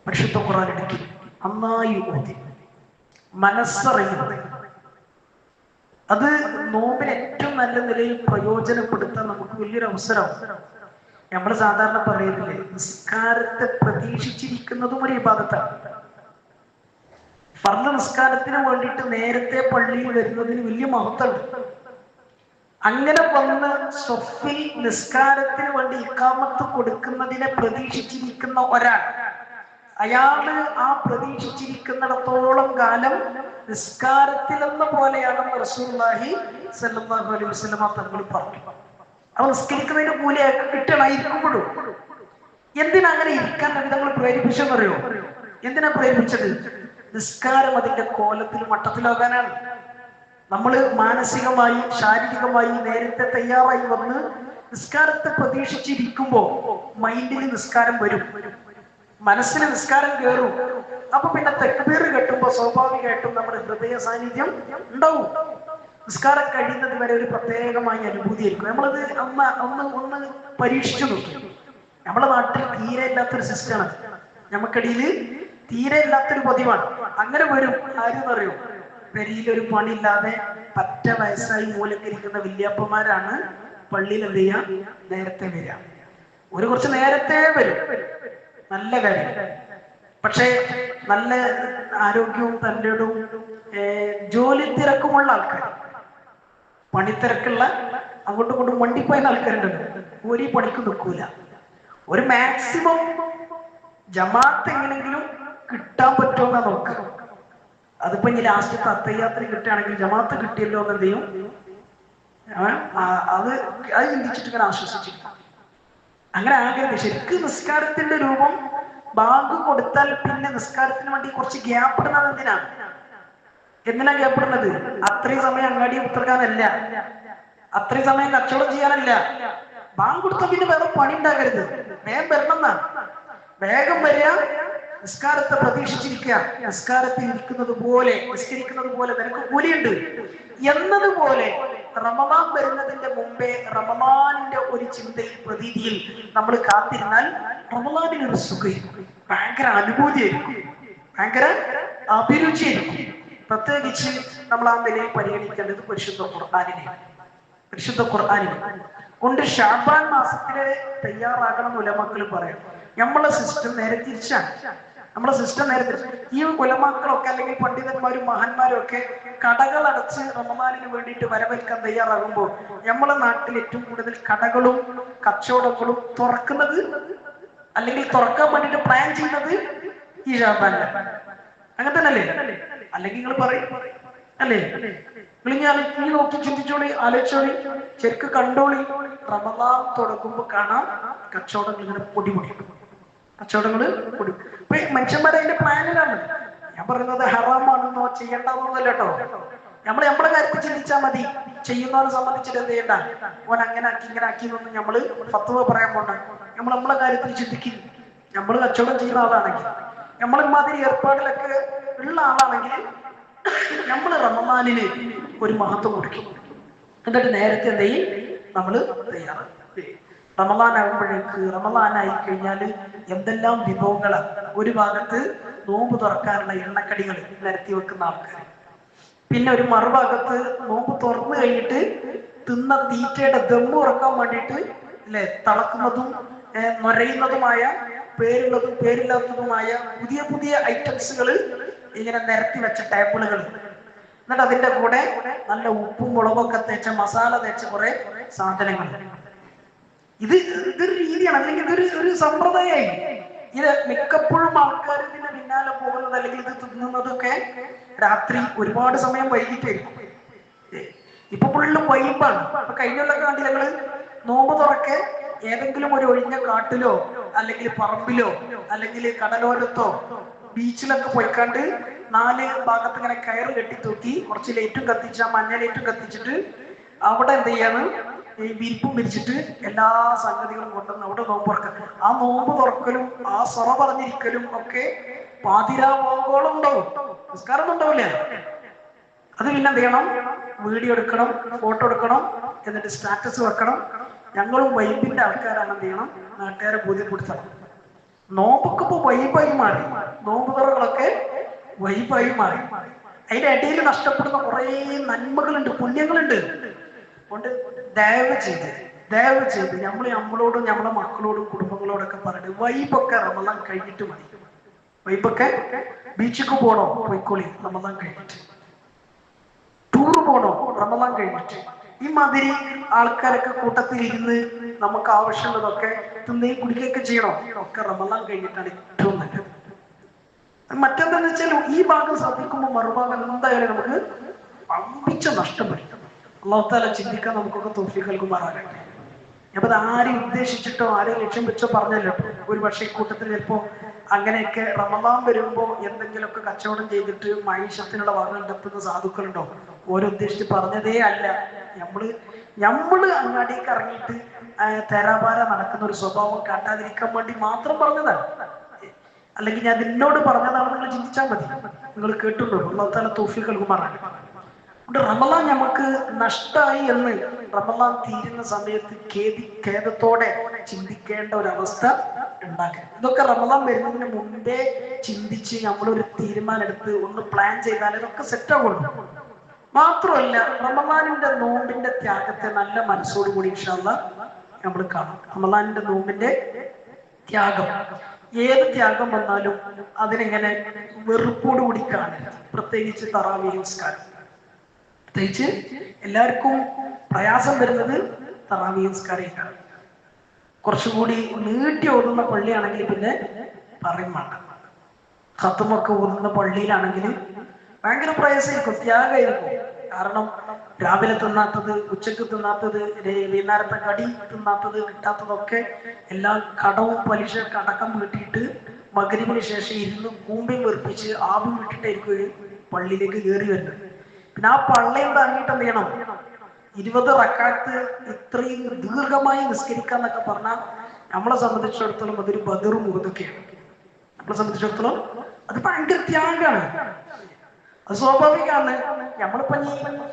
പരിശുദ്ധ ഖുർആൻ എടുക്കി നന്നായി ഓതി മനസ്സറിയുന്നത്, അത് നോമ്പിന് ഏറ്റവും നല്ല നിലയിൽ പ്രയോജനപ്പെടുത്താൻ നമുക്ക് വലിയൊരു അവസരമാണ്. നമ്മൾ സാധാരണ പറയുന്നില്ലേ, നിസ്കാരത്തെ പ്രതീക്ഷിച്ചിരിക്കുന്നതും ഒരു ഇബാദത്താണ്. ഫർള് നിസ്കാരത്തിന് വേണ്ടിയിട്ട് നേരത്തെ പള്ളിയിൽ വരുന്നതിന് വലിയ മഹത്വമുണ്ട്. അങ്ങനെ വന്ന് സ്വഫിൽ നിസ്കാരത്തിന് വേണ്ടി ഇഖാമത്ത് കൊടുക്കുന്നതിനെ പ്രതീക്ഷിച്ചിരിക്കുന്ന ഒരാൾ, അയാള് ആ പ്രതീക്ഷിച്ചിരിക്കുന്നിടത്തോളം കാലം നിസ്കാരത്തിലെന്ന പോലെയാണെന്ന് റസൂലുള്ളാഹി സ്വല്ലല്ലാഹു അലൈഹി വസല്ലം തങ്ങൾ പറഞ്ഞു. അവ നിസ്കരിക്കുന്നതിന്റെ കൂലി കിട്ടണമായിരിക്കുമ്പോഴും എന്തിനാ അങ്ങനെ ഇരിക്കാൻ തങ്ങൾ പ്രേരിപ്പിച്ചെന്നറിയോ? എന്തിനാ പ്രേരിപ്പിച്ചത്? നിസ്കാരം അതിന്റെ കോലത്തിലും മട്ടത്തിലാകാനാണ്. നമ്മൾ മാനസികമായി ശാരീരികമായി നേരത്തെ തയ്യാറായി വന്ന് നിസ്കാരത്തെ പ്രതീക്ഷിച്ചിരിക്കുമ്പോ മൈൻഡിൽ നിസ്കാരം വരും, മനസ്സിൽ നിസ്കാരം കയറും. അപ്പൊ പിന്നെ തക്ബീർ കെട്ടുമ്പോ സ്വാഭാവികമായിട്ടും നമ്മുടെ ഹൃദയ സാന്നിധ്യം ഉണ്ടാവും. നിസ്കാരം കഴിയുന്നത് വരെ ഒരു പ്രത്യേകമായ അനുഭൂതിയായിരിക്കും. നമ്മളത് ഒന്ന് പരീക്ഷിച്ചു നോക്കി. നമ്മുടെ നാട്ടിൽ തീരെ ഇല്ലാത്തൊരു സിസ്റ്റമാണ്, നമുക്കിടയിൽ തീരെ ഇല്ലാത്തൊരു പതിവാണ്. അങ്ങനെ വരും. ആരും അറിയും, പെരിയിലൊരു പണിയില്ലാതെ പറ്റ വയസ്സായി മൂലക്കരിക്കുന്ന വല്യപ്പന്മാരാണ് പള്ളിയിൽ എന്ത് ചെയ്യാ, നേരത്തെ വരിക. കുറച്ച് നേരത്തെ വരും, നല്ല കാര്യം. പക്ഷേ നല്ല ആരോഗ്യവും തൻ്റെടും ജോലി തിരക്കുമുള്ള ആൾക്കാർ, പണിത്തിരക്കുള്ള അങ്ങോട്ടും ഇങ്ങോട്ടും വണ്ടിപ്പോയ ആൾക്കാരുണ്ട്, ഒരു പണിക്ക് നിൽക്കൂല. ഒരു മാക്സിമം ജമാഅത്ത് എങ്ങനെങ്കിലും കിട്ടാൻ പറ്റുമെന്നാ നോക്കുക. അതിപ്പോ ഇനി ലാസ്റ്റ് അത്തയ്യാത്ര കിട്ടുകയാണെങ്കിൽ ജമാഅത്ത് കിട്ടിയല്ലോ എന്ന് എന്ത് ചെയ്യും, അത് ചിന്തിച്ചിട്ട് ഇങ്ങനെ ആശ്വസിച്ചിരിക്കും. അങ്ങനെ ആകരുത്. ശരിക്കും നിസ്കാരത്തിന്റെ രൂപം ബാങ്ക് കൊടുത്താൽ പിന്നെ നിസ്കാരത്തിന് വേണ്ടി കുറച്ച് ഗ്യാപ്പ് ഇടുന്നത് എന്തിനാ ഗ്യാപ്പ് ഇടുന്നത്? അത്രയും സമയം അങ്ങാടി ഉത്തർക്കാനല്ല, അത്രയും സമയം കച്ചവടം ചെയ്യാനല്ല. ബാങ്ക് കൊടുത്താൽ പിന്നെ വേറെ പണി ഉണ്ടാകരുത്, വേഗം വരണം എന്നാണ്. വേഗം വരിക, നിസ്കാരത്തെ പ്രതീക്ഷിച്ചിരിക്കുക. നിസ്കാരത്തിൽ നിസ്കരിക്കുന്നത് പോലെ നിനക്ക് കൂലിയുണ്ട് എന്നതുപോലെ റമളാൻ വരുന്നതിന്റെ മുമ്പേ റമളാനിന്റെ ഒരു ചിന്തയിൽ പ്രതീതിയിൽ നമ്മൾ കാത്തിരുന്നാൽ റമളാനിൽ ഒരു സുഖമായിരിക്കും, ഭയങ്കര അനുഭൂതിയായിരിക്കും, ഭയങ്കര അഭിരുചിയായിരിക്കും. പ്രത്യേകിച്ച് നമ്മൾ ആ നിലയിൽ പരിഗണിക്കേണ്ടത് പരിശുദ്ധ ഖുർആനിനെ കൊണ്ട് ഷാബാൻ മാസത്തില് തയ്യാറാകണം ഉലമാക്കൾ പറയാം. നമ്മളെ സിസ്റ്റം നേരെ തിരിച്ചാണ്. ഈ ഉലമാക്കളൊക്കെ അല്ലെങ്കിൽ പണ്ഡിതന്മാരും മഹാന്മാരും ഒക്കെ കടകൾ അടച്ച് റമളാനിന് വേണ്ടിയിട്ട് വരവേൽക്കാൻ തയ്യാറാകുമ്പോൾ നമ്മളെ നാട്ടിൽ ഏറ്റവും കൂടുതൽ കടകളും കച്ചവടങ്ങളും തുറക്കുന്നത് അല്ലെങ്കിൽ തുറക്കാൻ വേണ്ടിയിട്ട് പ്ലാൻ ചെയ്യുന്നത് ഈ ഷാബാനിലാണ്. അങ്ങനെ തന്നെ അല്ലേ? അല്ലെങ്കിൽ നിങ്ങൾ പറയും അല്ലേ? നിങ്ങൾ നോക്കി ചിന്തിച്ചോളി, ആലോചിച്ചോളി, ശരിക്ക് കണ്ടോളി. റമളാൻ തുടങ്ങുമ്പോൾ കാണാം കച്ചവടങ്ങൾ ഇങ്ങനെ പൊടി ഇപ്പൊ മനുഷ്യന്മാരെ അതിന്റെ പ്ലാനിലാണ്. ഞാൻ പറയുന്നത് ഹറാമാണെന്നോ ചെയ്യണ്ടെന്നൊന്നല്ല കേട്ടോ. നമ്മളെ കാര്യത്തിൽ ചിന്തിച്ചാൽ മതി. ചെയ്യുന്നവരെ സംബന്ധിച്ചിട്ട് എന്ത് ചെയ്യണ്ട, ഓൻ അങ്ങനെ ആക്കി എന്നൊന്നും നമ്മള് ഫത്വ പറയാൻ പോണ്ട. നമ്മളെ കാര്യത്തിൽ ചിന്തിക്കും. നമ്മൾ കച്ചവടം ചെയ്യുന്ന ആളാണെങ്കിൽ, നമ്മളിമാതിരി ഏർപ്പാടിലൊക്കെ ഉള്ള ആളാണെങ്കിൽ നമ്മൾ റമളാനിന് ഒരു മഹത്വം കൊടുക്കും. എന്നിട്ട് നേരത്തെ എന്ത് ചെയ്യും, നമ്മള് തയ്യാറാണ്. റമളാനായി കഴിഞ്ഞാൽ എന്തെല്ലാം വിഭവങ്ങളാണ്. ഒരു ഭാഗത്ത് നോമ്പ് തുറക്കാനുള്ള എണ്ണക്കടികൾ നിരത്തി വെക്കുന്ന ആൾക്കാർ. പിന്നെ ഒരു മറുഭാഗത്ത് നോമ്പ് തുറന്നു കഴിഞ്ഞിട്ട് തിന്ന തീറ്റയുടെ ദമ്മ് ഉറക്കാൻ വേണ്ടിയിട്ട് അല്ലെ തളക്കുന്നതും നൊരയുന്നതുമായ പേരുള്ളതും പേരില്ലാത്തതുമായ പുതിയ പുതിയ ഐറ്റംസുകൾ ഇങ്ങനെ നിരത്തി വെച്ച ടേബിളുകൾ. എന്നിട്ട് അതിന്റെ കൂടെ നല്ല ഉപ്പും മുളകൊക്കെ തേച്ച മസാല തേച്ച കുറെ സാധനങ്ങൾ. ഇതൊരു രീതിയാണ്, അല്ലെങ്കിൽ ഇതൊരു സമ്പ്രദായമായി. ഇത് മിക്കപ്പോഴും ആൾക്കാർ ഇതിന്റെ പിന്നാലെ പോകുന്നത് അല്ലെങ്കിൽ ഇത് തിന്നുന്നതൊക്കെ രാത്രി ഒരുപാട് സമയം വൈകിട്ടായിരിക്കും. ഇപ്പൊ ഫുള്ള് വൈബാണ്. ഇപ്പൊ കഴിഞ്ഞൊല്ലൊക്കെ കണ്ടില്ല നിങ്ങള് നോമ്പ് തുറക്കെ ഏതെങ്കിലും ഒരു ഒഴിഞ്ഞ കാട്ടിലോ അല്ലെങ്കിൽ പറമ്പിലോ അല്ലെങ്കിൽ കടലോരത്തോ ബീച്ചിലൊക്കെ പോയിക്കാണ്ട് 4 ഭാഗത്ത് ഇങ്ങനെ കയറ് കെട്ടി തൂക്കി കുറച്ച് ലൈറ്റും കത്തിച്ച് മഞ്ഞ ലൈറ്റും കത്തിച്ചിട്ട് അവിടെ എന്ത് ചെയ്യാണ് ഈ വിരിപ്പും വിരിച്ചിട്ട് എല്ലാ സംഗതികളും കൊണ്ടുവന്ന് അവിടെ നോമ്പ് തുറക്കുക. ആ നോമ്പ് തുറക്കലും ആ സൊറ പറഞ്ഞിരിക്കലും ഒക്കെ പാതിരാവോളം ഉണ്ടാവും. നിസ്കാരം ഉണ്ടാവില്ല. അത് പിന്നെ എന്ത് ചെയ്യണം, വീഡിയോ എടുക്കണം, ഫോട്ടോ എടുക്കണം, എന്നിട്ട് സ്റ്റാറ്റസ് വെക്കണം. ഞങ്ങളും വൈബിന്റെ ആൾക്കാരാണ്, എന്ത് ചെയ്യണം, നാട്ടുകാരെ ബോധ്യപ്പെടുത്തണം. നോമ്പൊക്കെ ഇപ്പൊ വൈബായി മാറി, നോമ്പ് തുറകളൊക്കെ വൈബായി മാറി. അതിന്റെ ഇടയിൽ നഷ്ടപ്പെടുന്ന കുറെ നന്മകളുണ്ട്, പുണ്യങ്ങളുണ്ട്. അതുകൊണ്ട് ദയവ് ചെയ്ത് നമ്മളോടും നമ്മളെ മക്കളോടും കുടുംബങ്ങളോടൊക്കെ പറഞ്ഞിട്ട് വൈബൊക്കെ റമദാൻ കഴിഞ്ഞിട്ട് മതി. വൈബൊക്കെ ബീച്ചിക്ക് പോണോ പോയിക്കോളി റമദാൻ കഴിഞ്ഞിട്ട്, ടൂറ് പോണോ റമദാൻ കഴിഞ്ഞിട്ട്. ഈ മാതിരി ആൾക്കാരൊക്കെ കൂട്ടത്തിൽ ഇരുന്ന് നമുക്ക് ആവശ്യമുള്ളതൊക്കെ തിന്നുകയും കുടിക്കുകയൊക്കെ ചെയ്യണം. ഒക്കെ റമദാൻ കഴിഞ്ഞിട്ടാണ് ഏറ്റവും നല്ലത്. മറ്റെന്താന്ന് വെച്ചാൽ ഈ ഭാഗം ശ്രദ്ധിക്കുമ്പോൾ മറുഭാഗം എന്തായാലും നമുക്ക് പമ്പിച്ച നഷ്ടം വരും. അല്ലാഹു തആല ചിന്തിക്കാൻ നമുക്കൊക്കെ തൗഫീഖ് നൽകുമാറാകട്ടെ. അപ്പൊ അത് ആരെയും ഉദ്ദേശിച്ചിട്ടോ ആരെയും ലക്ഷ്യം വെച്ചോ പറഞ്ഞല്ലോ. ഒരു പക്ഷേ കൂട്ടത്തിൽ ചിലപ്പോ അങ്ങനെയൊക്കെ റമദാൻ വരുമ്പോ എന്തെങ്കിലുമൊക്കെ കച്ചവടം ചെയ്തിട്ട് മൈഷത്തിനുള്ള വക കണ്ടെത്തുന്ന സാധുക്കളുണ്ടോ? ഓരോ ഉദ്ദേശിച്ച് പറഞ്ഞതേ അല്ല. നമ്മള് അങ്ങാടിക്ക് ഇറങ്ങിയിട്ട് തേരാപാര നടക്കുന്ന ഒരു സ്വഭാവം കാട്ടാതിരിക്കാൻ വേണ്ടി മാത്രം പറഞ്ഞതാണ്. അല്ലെങ്കിൽ ഞാൻ നിന്നോട് പറഞ്ഞതാണെന്ന് നിങ്ങൾ ചിന്തിച്ചാൽ മതി. നിങ്ങൾ കേട്ടുണ്ടോ? അല്ലാഹു തആല തൗഫീഖ് നൽകുമാറാകട്ടെ. റമദാൻ നമുക്ക് നഷ്ടമായി എന്ന് റമദാൻ തീരുന്ന സമയത്ത് ഖേദത്തോടെ ചിന്തിക്കേണ്ട ഒരവസ്ഥ ഉണ്ടാക്കരുത്. ഇതൊക്കെ റമദാൻ വരുന്നതിന് മുമ്പേ ചിന്തിച്ച് നമ്മളൊരു തീരുമാനം എടുത്ത് ഒന്ന് പ്ലാൻ ചെയ്താൽ ഇതൊക്കെ സെറ്റ് ആവുള്ളൂ. മാത്രമല്ല റമദാനിന്റെ നോമ്പിന്റെ ത്യാഗത്തെ നല്ല മനസ്സോടുകൂടി ഇൻഷാ അല്ലാഹ് നമ്മൾ കാണും. റമദാനിന്റെ നോമ്പിന്റെ ത്യാഗം, ഏത് ത്യാഗം വന്നാലും അതിനെങ്ങനെ വെറുപ്പോടുകൂടി കാണരുത്. പ്രത്യേകിച്ച് തറാവീഹ് നിസ്കാരം, പ്രത്യേകിച്ച് എല്ലാവർക്കും പ്രയാസം വരുന്നത് തറാവീഹ് നിസ്കാരമാണ്. കുറച്ചുകൂടി നീട്ടി ഓതുന്ന പള്ളിയാണെങ്കിൽ പിന്നെ പറയും വേണ്ട. ഖത്മൊക്കെ ഓതുന്ന പള്ളിയിലാണെങ്കിൽ ഭയങ്കര പ്രയാസമായിരിക്കും, ത്യാഗമായിരിക്കും. കാരണം രാവിലെ തിന്നാത്തത്, ഉച്ചക്ക് തിന്നാത്തത്, വൈകുന്നേരത്തെ കടി തിന്നാത്തത്, കിട്ടാത്തതൊക്കെ എല്ലാം കടവും പലിശ അടക്കം വീട്ടിയിട്ട് മഗ്‌രിബിന് ശേഷം ഇരുന്ന് കൂമ്പയും വെറുപ്പിച്ച് ആവി വിട്ടിട്ടായിരിക്കും പള്ളിയിലേക്ക് കയറി വരുന്നത്. പിന്നെ ആ പള്ളിയോട് അങ്ങോട്ട് എന്ത് ചെയ്യണം, 20 റക്അത്ത് ഇത്രയും ദീർഘമായി നിസ്കരിക്കാന്നൊക്കെ പറഞ്ഞാൽ നമ്മളെ സംബന്ധിച്ചിടത്തോളം അതൊരു ബദറും ഉഹുദൊക്കെയാണ്. നമ്മളെ സംബന്ധിച്ചിടത്തോളം അത് ഭയങ്കര ത്യാഗമാണ്. അത് സ്വാഭാവികമാണ്. നമ്മളിപ്പോ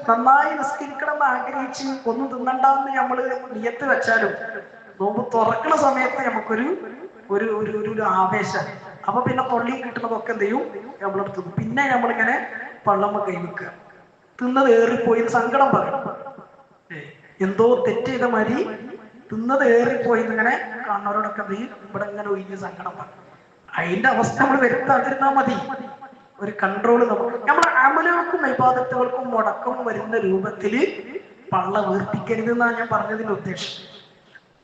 നന്നായി നിസ്കരിക്കണം എന്ന് ആഗ്രഹിച്ച് ഒന്നും തിന്നണ്ടെന്ന് നമ്മള് നിയത്ത് വെച്ചാലും നോമ്പ് തുറക്കണ സമയത്ത് നമുക്കൊരു ഒരു ആവേശം. അപ്പൊ പിന്നെ തൊള്ളിയിൽ കിട്ടുന്നതൊക്കെ എന്ത് ചെയ്യും, നമ്മളെടുത്ത് തിന്നും. പിന്നെ നമ്മളിങ്ങനെ പള്ളമ്മ കൈവെക്കുക, തിന്നത് ഏറിപ്പോയി സങ്കടം പറയും. എന്തോ തെറ്റ് ചെയ്ത മാതിരി തിന്നത് ഏറിപ്പോയി ഇങ്ങനെ കാണുന്നവരോടൊക്കെ എന്ത് ചെയ്യും, ഇവിടെ ഇങ്ങനെ ഒഴിഞ്ഞ് സങ്കടം പറയും. അതിന്റെ അവസ്ഥ നമ്മൾ വരുത്താതിരുന്നാൽ മതി. ഒരു കൺട്രോൾ നമ്മളെ അമലുകൾക്കും ഇബാദത്തുകൾക്കും മുടക്കം വരുന്ന രൂപത്തില് പള്ള വീർപ്പിക്കരുത് എന്നാണ് ഞാൻ പറഞ്ഞതിന്റെ ഉദ്ദേശം.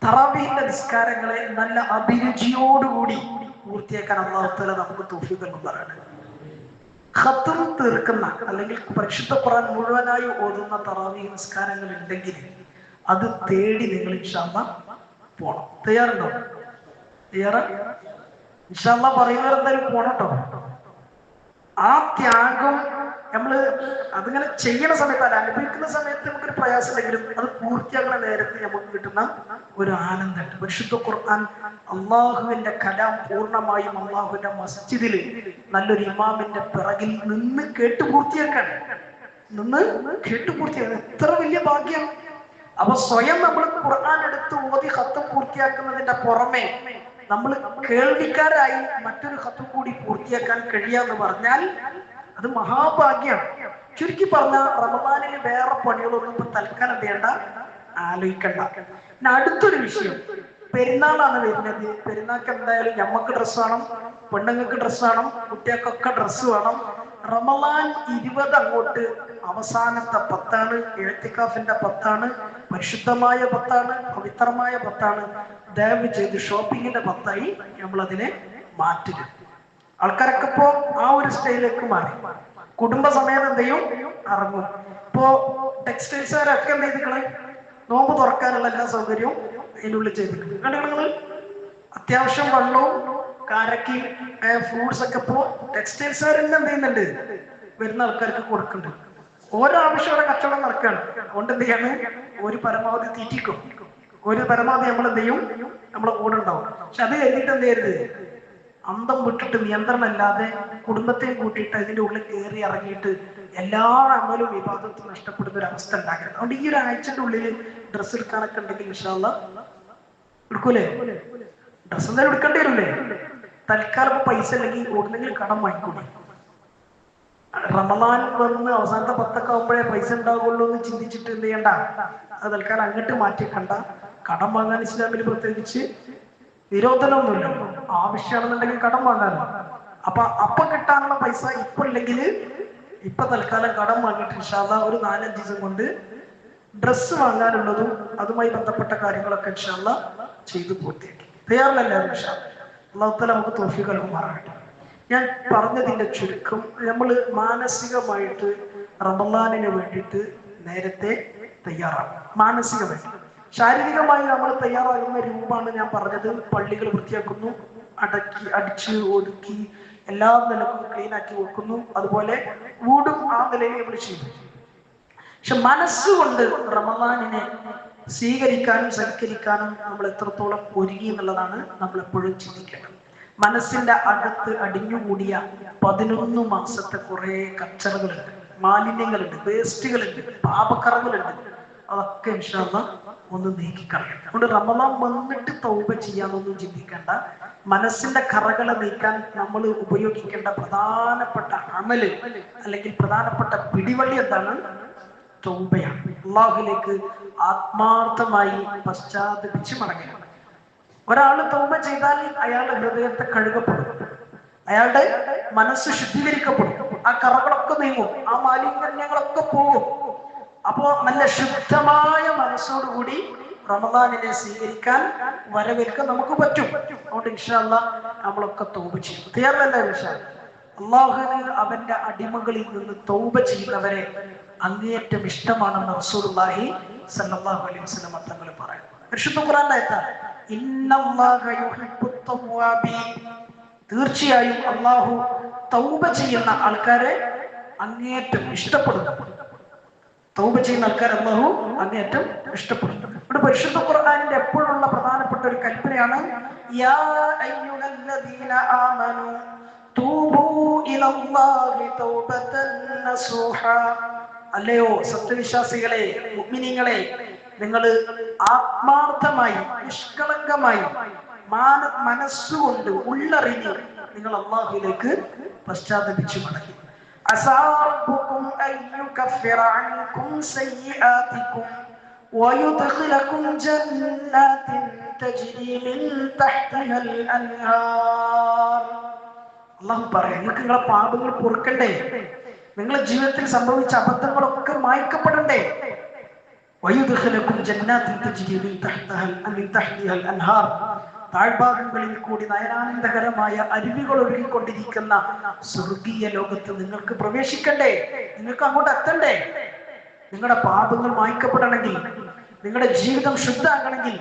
തറാവീഹിന്റെ നിസ്കാരങ്ങളെ നല്ല അഭിരുചിയോടുകൂടി പൂർത്തിയാക്കാൻ അല്ലാഹു തആല നമുക്ക് തൗഫീഖ് നൽകുമാറാകട്ടെ. ഖത്ം തീർക്കുന്ന അല്ലെങ്കിൽ പരിശുദ്ധ ഖുർആൻ മുഴുവനായി ഓതുന്ന തറാവീഹ് നിസ്കാരങ്ങൾ ഉണ്ടെങ്കിൽ അത് തേടി നിങ്ങൾ ഇൻഷാ അല്ലാഹ് പോണം. തയ്യാറുണ്ടോ? ഇൻഷാ അല്ലാഹ് പറയുന്നവരെന്തായാലും പോണം കേട്ടോ. ആ ത്യാഗം നമ്മള് അതിങ്ങനെ ചെയ്യണ സമയത്ത്, അത് അനുഭവിക്കുന്ന സമയത്ത് നമുക്കൊരു പ്രയാസമില്ലെങ്കിലും അത് പൂർത്തിയാക്കുന്ന നേരത്തെ നമുക്ക് കിട്ടുന്ന ഒരു ആനന്ദമുണ്ട്. പരിശുദ്ധ ഖുർആൻ അള്ളാഹുവിന്റെ കലാം പൂർണ്ണമായും അള്ളാഹുവിന്റെ മസ്ജിദില് നല്ലൊരു ഇമാമിന്റെ പിറകിൽ നിന്ന് കേട്ടു പൂർത്തിയാക്കാൻ എത്ര വലിയ ഭാഗ്യം. അപ്പൊ സ്വയം നമ്മൾ ഖുർആൻ എടുത്ത് ഓതി ഖത്ം പൂർത്തിയാക്കുന്നതിന്റെ പുറമെ നമ്മൾ കേൾവിക്കാരായി മറ്റൊരു ഖത്ം കൂടി പൂർത്തിയാക്കാൻ കഴിയാന്ന് പറഞ്ഞാൽ അത് മഹാഭാഗ്യമാണ്. ചുരുക്കി പറഞ്ഞ റമദാനിൽ വേറെ പണികളൊന്നും ഇപ്പൊ തൽക്കാലം വേണ്ട, ആലോചിക്കണ്ട. പിന്നെ അടുത്തൊരു വിഷയം, പെരുന്നാളാണ് വരുന്നത്. പെരുന്നാൾക്ക് എന്തായാലും ഞമ്മക്ക് ഡ്രസ്സ് വേണം, പെണ്ണുങ്ങൾക്ക് ഡ്രസ്സ് വേണം, കുട്ടികൾക്കൊക്കെ ഡ്രസ്സ് വേണം. റമദാൻ 20 അങ്ങോട്ട് അവസാനത്തെ 10ആണ്, എഴുത്തിക്കാഫിന്റെ 10ആണ്, പരിശുദ്ധമായ 10ആണ്, പവിത്രമായ 10ആണ്. ദയവ് ചെയ്ത് ഷോപ്പിങ്ങിന്റെ 10ആയി നമ്മളതിനെ മാറ്റുക. ആൾക്കാരൊക്കെ ഇപ്പോ ആ ഒരു സ്റ്റൈലിലേക്ക് മാറി, കുടുംബസമേതം എന്ത് ചെയ്യും, ഇറങ്ങും. ഇപ്പോ ടെക്സ്റ്റൈൽസുകാരൊക്കെ എന്ത് ചെയ്തിക്കളെ, നോമ്പ് തുറക്കാനുള്ള എല്ലാ സൗകര്യവും അതിനുള്ളിൽ ചെയ്തിട്ടുണ്ട്. കണ്ടിട്ടുണ്ടെങ്കിൽ അത്യാവശ്യം വെള്ളവും കാരക്കി ഫ്രൂട്ട്സ് ഒക്കെ ഇപ്പോ ടെക്സ്റ്റൈൽസുകാർ തന്നെ എന്ത് ചെയ്യുന്നുണ്ട്, വരുന്ന ആൾക്കാർക്ക് കൊടുക്കുന്നുണ്ട്. ഓരോ ആവശ്യമുള്ള കച്ചവടം നടക്കുകയാണ്. അതുകൊണ്ട് എന്ത് ചെയ്യാണ്, ഒരു പരമാവധി തീറ്റിക്കും, ഒരു പരമാവധി നമ്മൾ എന്ത് ചെയ്യും, നമ്മളെ കൂടെ ഉണ്ടാവും. പക്ഷെ അത് കഴിഞ്ഞിട്ട് എന്ത് ചെയ്യരുത്, അന്തം വിട്ടിട്ട് നിയന്ത്രണമില്ലാതെ കുടുംബത്തെയും കൂട്ടിയിട്ട് അതിന്റെ ഉള്ളിൽ കയറി ഇറങ്ങിയിട്ട് എല്ലാ അമലും വിവാദത്തും നഷ്ടപ്പെടുന്ന ഒരു അവസ്ഥ ഉണ്ടാക്കരുത്. അതുകൊണ്ട് ഈ ഒരു ആഴ്ചന്റെ ഉള്ളിൽ ഡ്രസ്സ് എടുക്കാനൊക്കെ ഉണ്ടെങ്കിൽ ഇൻഷാ അല്ലാഹ് എടുക്കൂലേ, ഡ്രസ്സ് എന്തായാലും എടുക്കേണ്ടി വരില്ലേ. തൽക്കാലം പൈസ അല്ലെങ്കിൽ കൂടുന്നെങ്കിലും കടം വാങ്ങിക്കൂടെ. റമദാൻ വന്ന് അവസാനത്തെ 10 ആകുമ്പോഴേ പൈസ ഉണ്ടാവുള്ളൂ എന്ന് ചിന്തിച്ചിട്ട് എന്ത് ചെയ്യണ്ട, അത് തൽക്കാലം അങ്ങോട്ട് മാറ്റിക്കണ്ട. കടം വാങ്ങാൻ ഇസ്ലാമിൽ പ്രത്യേകിച്ച് നിരോധനമൊന്നുമില്ല. ആവശ്യമാണെന്നുണ്ടെങ്കിൽ കടം വാങ്ങാനോ. അപ്പൊ കിട്ടാനുള്ള പൈസ ഇപ്പൊ ഇല്ലെങ്കിൽ ഇപ്പൊ തൽക്കാലം കടം വാങ്ങിയിട്ട് ഇൻഷാ അല്ലാഹ് ഒരു 4-5 ദിവസം കൊണ്ട് ഡ്രസ്സ് വാങ്ങാനുള്ളതും അതുമായി ബന്ധപ്പെട്ട കാര്യങ്ങളൊക്കെ ഇൻഷാ അല്ലാഹ് ചെയ്തു പൂർത്തിയാക്കി. തയ്യാറല്ല ഇൻഷാ അല്ലാഹ്. അല്ലാഹു തആല നമുക്ക് തൗഫീഖ് നൽകുമാറാകട്ടെ. ഞാൻ പറഞ്ഞതിന്റെ ചുരുക്കം, നമ്മൾ മാനസികമായിട്ട് റമദാനിന് വേണ്ടിയിട്ട് നേരത്തെ തയ്യാറാകും. മാനസികമായിട്ട്, ശാരീരികമായി നമ്മൾ തയ്യാറാകുന്ന രൂപമാണ് ഞാൻ പറഞ്ഞത്. പള്ളികൾ വൃത്തിയാക്കുന്നു, അടിച്ച് ഒതുക്കി എല്ലാ നിലക്കും ക്ലീൻ ആക്കി വെക്കുന്നു. അതുപോലെ വീടും ആ നിലയിൽ നമ്മൾ ചെയ്യും. പക്ഷെ മനസ്സുകൊണ്ട് റമദാനിനെ സ്വീകരിക്കാനും സൽക്കരിക്കാനും നമ്മൾ എത്രത്തോളം ഒരുങ്ങി എന്നുള്ളതാണ് നമ്മൾ എപ്പോഴും ചിന്തിക്കേണ്ടത്. മനസ്സിന്റെ അകത്ത് അടിഞ്ഞുകൂടിയ 11 മാസത്തെ കുറെ കച്ചറകളുണ്ട്, മാലിന്യങ്ങളുണ്ട്, വേസ്റ്റുകളുണ്ട്, പാപക്കറകളുണ്ട്. അതൊക്കെ ഇൻഷാ അല്ലാഹ് ഒന്ന് നീക്കിക്കളയാം. അതുകൊണ്ട് റമദാൻ വന്നിട്ട് തൗബ ചെയ്യാനൊന്നും ചിന്തിക്കേണ്ട. മനസ്സിന്റെ കറകളെ നീക്കാൻ നമ്മൾ ഉപയോഗിക്കേണ്ട പ്രധാനപ്പെട്ട അമല് അല്ലെങ്കിൽ പ്രധാനപ്പെട്ട പിടിവള്ളി എന്താണ്? തൗബയാണ്. അല്ലാഹുവിലേക്ക് ആത്മാർത്ഥമായി പശ്ചാത്തപിച്ച് മടങ്ങുക. ഒരാൾ തൗബ ചെയ്താൽ അയാളുടെ ഹൃദയത്തെ കഴുകപ്പെടും, അയാളുടെ മനസ്സ് ശുദ്ധീകരിക്കപ്പെടും, ആ കറകളൊക്കെ നീങ്ങും, ആ മാലിന്യങ്ങളൊക്കെ പോകും. അപ്പോ നല്ല ശുദ്ധമായ മനസ്സോടുകൂടി റമദാനിനെ സ്വീകരിക്കാൻ വരവേൽക്കാൻ നമുക്ക് പറ്റും. അതുകൊണ്ട് ഇൻഷാ അല്ലാഹ് നമ്മളൊക്കെ തൗബ ചെയ്യും. തീർന്നല്ലേ ഇൻഷാ അല്ലാഹ്. അല്ലാഹുവിന് അവന്റെ അടിമകളിൽ നിന്ന് തൗബ ചെയ്യുന്നവരെ അങ്ങേയറ്റം ഇഷ്ടമാണെന്ന് റസൂലുള്ളാഹി സ്വല്ലല്ലാഹു അലൈഹി വസല്ലം തങ്ങൾ പറയുന്നു. പരിശുദ്ധ ഖുർആനിലെ ആയത്താണ്, ഇന്നല്ലാഹ യുഹിബ്ബുത് തവ്വാബീൻ. തീർച്ചയായും അല്ലാഹു തൗബ ചെയ്യുന്ന ആൾക്കാരെ അങ്ങേയറ്റം ഇഷ്ടപ്പെടുന്നു. തൗബ ചെയ്യുന്ന ആൾക്കാർ അല്ലാഹു അങ്ങേയറ്റം ഇഷ്ടപ്പെടുന്നു. ഇവിടെ പരിശുദ്ധ ഖുർആനിന്റെ എപ്പോഴുള്ള പ്രധാനപ്പെട്ട ഒരു കൽപ്പനയാണ്, യാ അയ്യുഹല്ലദീന ആമനൂ തൂബൂ ഇലല്ലാഹി തൗബതൻ നസൂഹാ. അല്ലയോ സത്യവിശ്വാസികളെ, മുഅ്മിനീങ്ങളെ, നിങ്ങൾ ആത്മാർത്ഥമായി നിഷ്കളങ്കമായി മനസ്സുകൊണ്ട് ഉള്ളറിഞ്ഞ് നിങ്ങൾ അല്ലാഹുവിലേക്ക് പശ്ചാത്തപിച്ചു മടങ്ങി. അസാ റബ്ബുക്കും അൻ യുകഫിറ അൻകും സയ്യിആതികും വയുദ്ഖിലകും ജന്നാത്തിൻ തജ്രി മിൻ തഹ്തിഹൽ അൻഹാർ. അല്ലാഹു പറയും, നിങ്ങൾക്ക് നിങ്ങളെ പാപങ്ങൾ പൊറുക്കണ്ടേ, നിങ്ങളുടെ ജീവിതത്തിൽ സംഭവിച്ച അബദ്ധങ്ങളൊക്കെ മായ്ക്കപ്പെടണ്ടേ. വയുദ്ഖിലകും ജന്നാത്തിൻ തജ്രി മിൻ തഹ്തിഹൽ അൻഹാർ. താഴ്ഭാഗങ്ങളിൽ കൂടി നയനാനന്ദകരമായ അരുവികൾ ഒഴുകിക്കൊണ്ടിരിക്കുന്ന സ്വർഗീയ ലോകത്ത് നിങ്ങൾക്ക് പ്രവേശിക്കണ്ടേ, നിങ്ങൾക്ക് അങ്ങോട്ട് എത്തണ്ടേ. നിങ്ങളുടെ പാപങ്ങൾ മായ്ക്കപ്പെടണമെങ്കിൽ, നിങ്ങളുടെ ജീവിതം ശുദ്ധമാകണമെങ്കിൽ,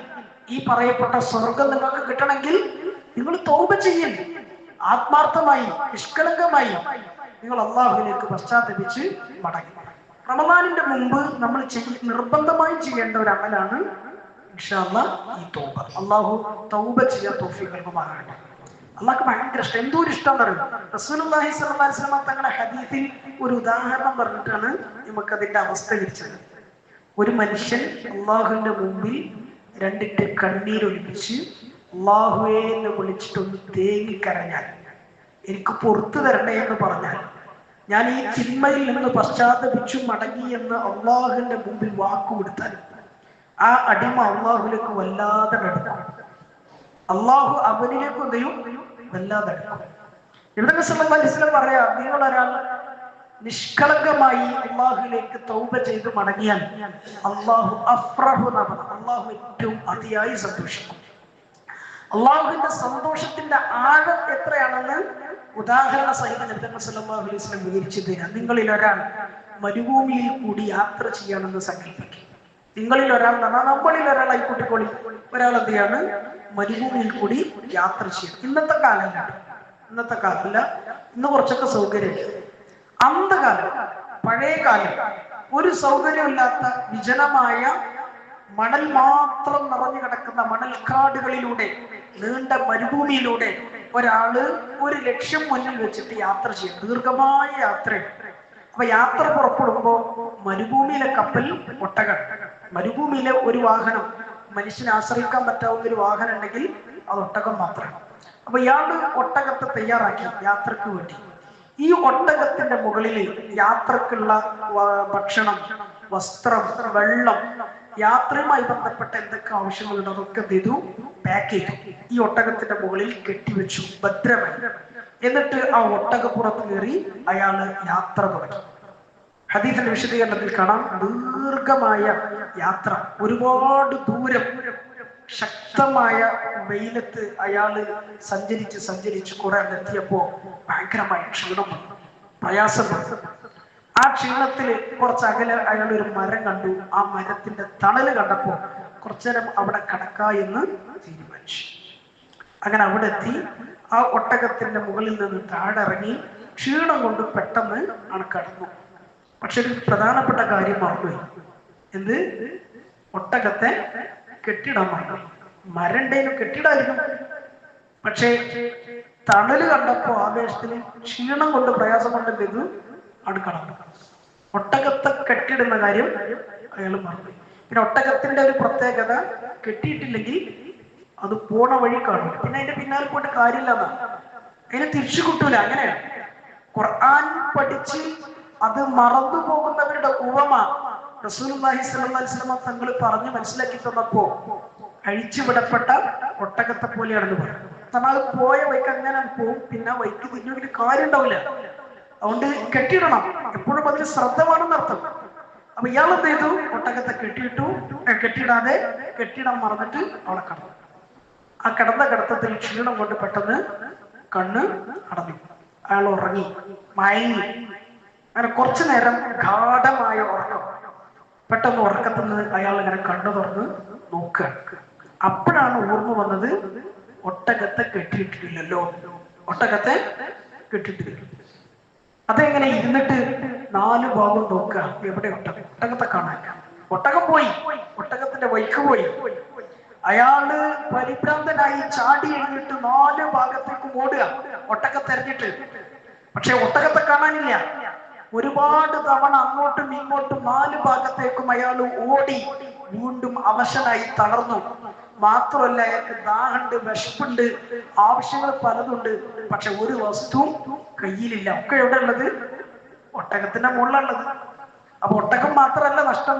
ഈ പറയപ്പെട്ട സ്വർഗം നിങ്ങൾക്ക് കിട്ടണമെങ്കിൽ നിങ്ങൾ തൗബ ചെയ്യും. ആത്മാർത്ഥമായി നിഷ്കളങ്കമായി നിങ്ങൾ അല്ലാഹുവിലേക്ക് പശ്ചാത്തപിച്ച് മടങ്ങി. റമദാനിന്റെ മുമ്പ് നമ്മൾ നിർബന്ധമായി ചെയ്യേണ്ട ഒരു അമലാണ് ഇൻഷാ അല്ലാഹ് ഈ തൗബ. അല്ലാഹു തൗബ ചെയ്യാൻ തൗഫീഖ് നൽകുമാറാകട്ടെ. അല്ലാഹുക്ക് ഭയങ്കര ഇഷ്ടം, എന്തോരം ഇഷ്ടം പറയും. റസൂലുള്ളാഹി സ്വല്ലല്ലാഹു അലൈഹി വസല്ലം തങ്ങളുടെ ഹദീസിൽ ഒരു ഉദാഹരണം പറഞ്ഞിട്ടാണ് നമുക്കതിന്റെ അവസ്ഥ വിരിച്ചത്. ഒരു മനുഷ്യൻ അല്ലാഹുവിന്റെ മുമ്പിൽ 2 കണ്ണീരൊലിപ്പിച്ച് അള്ളാഹുവേ എന്ന് വിളിച്ചിട്ടൊന്ന് തേങ്ങിക്കരഞ്ഞാൽ, എനിക്ക് പുറത്തു തരണേ എന്ന് പറഞ്ഞാൽ, ഞാൻ ഈ തിന്മയിൽ നിന്ന് പശ്ചാത്തപിച്ചു മടങ്ങി എന്ന് അള്ളാഹുവിന്റെ മുമ്പിൽ വാക്കുകൊടുത്താൽ, ആ അടിമ അള്ളാഹുലേക്ക് വല്ലാതെ അടുക്കും. അള്ളാഹു അവനിലേക്ക് എന്തെയും വല്ലാതെ അടുക്കും. ഇവിടെ സല്ലല്ലാഹു അലൈഹി വസല്ലം പറയാ, നിങ്ങളൊരാൾ നിഷ്കളങ്കമായി അള്ളാഹുലേക്ക് തൗബ ചെയ്ത് മടങ്ങിയാൽ അള്ളാഹു അഫ്റഹു നബ, അള്ളാഹു ഏറ്റവും അതിയായി സന്തോഷിക്കും. അള്ളാഹുവിന്റെ സന്തോഷത്തിന്റെ ആഴം എത്രയാണെന്ന് ഉദാഹരണ സഹിതം നബി സല്ലല്ലാഹു അലൈഹി വസല്ലം വിവരിച്ചു തരാം. നിങ്ങളിൽ ഒരാൾ മരുഭൂമിയിൽ കൂടി യാത്ര ചെയ്യണമെന്ന് സങ്കല്പിക്കും. നിങ്ങളിൽ ഒരാൾ നമ്മളിൽ ഒരാൾ ആയിക്കൂട്ടിക്കോളി, ഒരാൾ എന്ത് ചെയ്യാണ്, മരുഭൂമിയിൽ കൂടി യാത്ര ചെയ്യണം. ഇന്നത്തെ കാലമല്ല, ഇന്ന് കുറച്ചൊക്കെ സൗകര്യമില്ല. അന്ധകാലം, പഴയ കാലം, ഒരു സൗകര്യമില്ലാത്ത വിജനമായ മണൽ മാത്രം നിറഞ്ഞു കിടക്കുന്ന മണൽക്കാടുകളിലൂടെ, നീണ്ട മരുഭൂമിയിലൂടെ ഒരാള് ഒരു ലക്ഷ്യം മുന്നിൽ വെച്ചിട്ട് യാത്ര ചെയ്യും. ദീർഘമായ യാത്രയാണ്. അപ്പൊ യാത്ര പുറപ്പെടുമ്പോ മരുഭൂമിയിലെ കപ്പൽ ഒട്ടകം, മരുഭൂമിയിലെ ഒരു വാഹനം, മനുഷ്യനെ ആശ്രയിക്കാൻ പറ്റാവുന്ന ഒരു വാഹനം ഉണ്ടെങ്കിൽ അത് ഒട്ടകം മാത്രമാണ്. അപ്പൊ ഇയാള് ഒട്ടകത്തെ തയ്യാറാക്കി യാത്രക്ക് വേണ്ടി. ഈ ഒട്ടകത്തിന്റെ മുകളിൽ യാത്രക്കുള്ള ഭക്ഷണം, വസ്ത്രം, വെള്ളം, യാത്രയുമായി ബന്ധപ്പെട്ട എന്തൊക്കെ ആവശ്യങ്ങളുണ്ട് അതൊക്കെ എന്ത് ചെയ്തു, പാക്ക് ചെയ്തു ഈ ഒട്ടകത്തിന്റെ മുകളിൽ കെട്ടിവെച്ചു ഭദ്രമായി. എന്നിട്ട് ആ ഒട്ടകപ്പുറത്ത് കയറി അയാള് യാത്ര തുടങ്ങി. ഹദീസിന്റെ വിശദീകരണത്തിൽ കാണാം, ദീർഘമായ യാത്ര, ഒരുപാട് ദൂരം, ശക്തമായ വെയിലത്ത് അയാള് സഞ്ചരിച്ച് കുറെ എത്തിയപ്പോ ഭയങ്കരമായ ക്ഷീണം വന്നു, പ്രയാസം വന്നു. ആ ക്ഷീണത്തില് കുറച്ച് അകലെ അയാൾ ഒരു മരം കണ്ടു. ആ മരത്തിന്റെ തണല് കണ്ടപ്പോ കുറച്ചേരം അവിടെ കിടക്ക എന്ന് തീരുമാനിച്ചു. അങ്ങനെ അവിടെ എത്തി ആ ഒട്ടകത്തിന്റെ മുകളിൽ നിന്ന് താഴെ ഇറങ്ങി ക്ഷീണം കൊണ്ട് പെട്ടെന്ന് ആണ് കടന്നു. പക്ഷെ ഒരു പ്രധാനപ്പെട്ട കാര്യം മറന്നുപോയി. എന്ത്? ഒട്ടകത്തെ കെട്ടിടാൻ മറന്നു. മരണ്ടേനും കെട്ടിടായിരുന്നു. പക്ഷേ തണല് കണ്ടപ്പോ ആവേശത്തിന് ക്ഷീണം കൊണ്ട്, പ്രയാസം കൊണ്ട് എന്ത് ചെയ്തു, ആണ് കടന്നു. ഒട്ടകത്തെ കെട്ടിടുന്ന കാര്യം അയാൾ മറന്നു. പിന്നെ ഒട്ടകത്തിന്റെ ഒരു പ്രത്യേകത, കെട്ടിയിട്ടില്ലെങ്കിൽ അത് പോണ വഴി കാണും. പിന്നെ അതിന്റെ പിന്നാലെ പോയിട്ട് കാര്യമില്ലെന്നാ, അതിനെ തിരിച്ചു കിട്ടൂല. അങ്ങനെയാണ് ഖുർആൻ പഠിച്ച് അത് മറന്നു പോകുന്നവരുടെ ഉപമ റസൂലുള്ളാഹി സ്വല്ലല്ലാഹു അലൈഹി വസല്ലം തങ്ങൾ പറഞ്ഞ് മനസ്സിലാക്കി തന്നപ്പോ അഴിച്ചുവിടപ്പെട്ട ഒട്ടകത്തെ പോലെയാണെന്ന് പറയും. കാരണം അത് പോയ വഴിക്ക് അങ്ങനെ പോവും, പിന്നെ വഴിക്ക് തിരിഞ്ഞൊരു കാര്യം ഉണ്ടാവില്ല. അതുകൊണ്ട് കെട്ടിയിടണം, എപ്പോഴും അതിന് ശ്രദ്ധ വേണമെന്നർത്ഥം. അപ്പൊ ഇയാൾ എന്ത് ചെയ്തു, ഒട്ടകത്തെ കെട്ടിയിടാതെ കെട്ടിയിടാൻ മറന്നിട്ട് അവളെ കടന്നു. ആ കിടന്ന കിടത്തത്തിൽ ക്ഷീണം കൊണ്ട് പെട്ടെന്ന് കണ്ണ് അടഞ്ഞു. അയാൾ ഉറങ്ങി, മയങ്ങി. അങ്ങനെ കുറച്ചു നേരം ഗാഢമായ ഉറക്കം. പെട്ടെന്ന് ഉറക്കത്തിൽ നിന്ന് അയാൾ ഇങ്ങനെ കണ്ണു തുറന്ന് നോക്കുക. അപ്പോഴാണ് ഓർമ്മ വന്നത്, ഒട്ടകത്തെ കെട്ടിയിട്ടില്ലല്ലോ, ഒട്ടകത്തെ കെട്ടിയിട്ടില്ല. അതെങ്ങനെ ഇരുന്നിട്ട് 4 ഭാഗം നോക്കുക, എവിടെ ഒട്ടകം, ഒട്ടകത്തെ കാണാൻ. ഒട്ടകം പോയി, ഒട്ടകത്തിന്റെ വൈക്ക് പോയി. അയാള് പരിഭ്രാന്തനായി ചാടി എഴുന്നിട്ട് 4 ഭാഗത്തേക്കും ഓടുക, ഒട്ടകത്തെ എറിഞ്ഞിട്ട്. പക്ഷെ ഒട്ടകത്തെ കാണാനില്ല. ഒരുപാട് തവണ അങ്ങോട്ടും ഇങ്ങോട്ടും 4 ഭാഗത്തേക്കും അയാൾ ഓടി വീണ്ടും അവശനായി തളർന്നു. മാത്രമല്ല അയാൾക്ക് ദാഹമുണ്ട്, വിശപ്പുണ്ട്, ആവശ്യങ്ങൾ പലതുണ്ട്. പക്ഷെ ഒരു വസ്തുവും കയ്യിലില്ല. ഒക്കെ എവിടെ ഉള്ളത്? ഒട്ടകത്തിന്റെ മുകളിലുള്ളത്. അപ്പൊ ഒട്ടകം മാത്രമല്ല നഷ്ടം,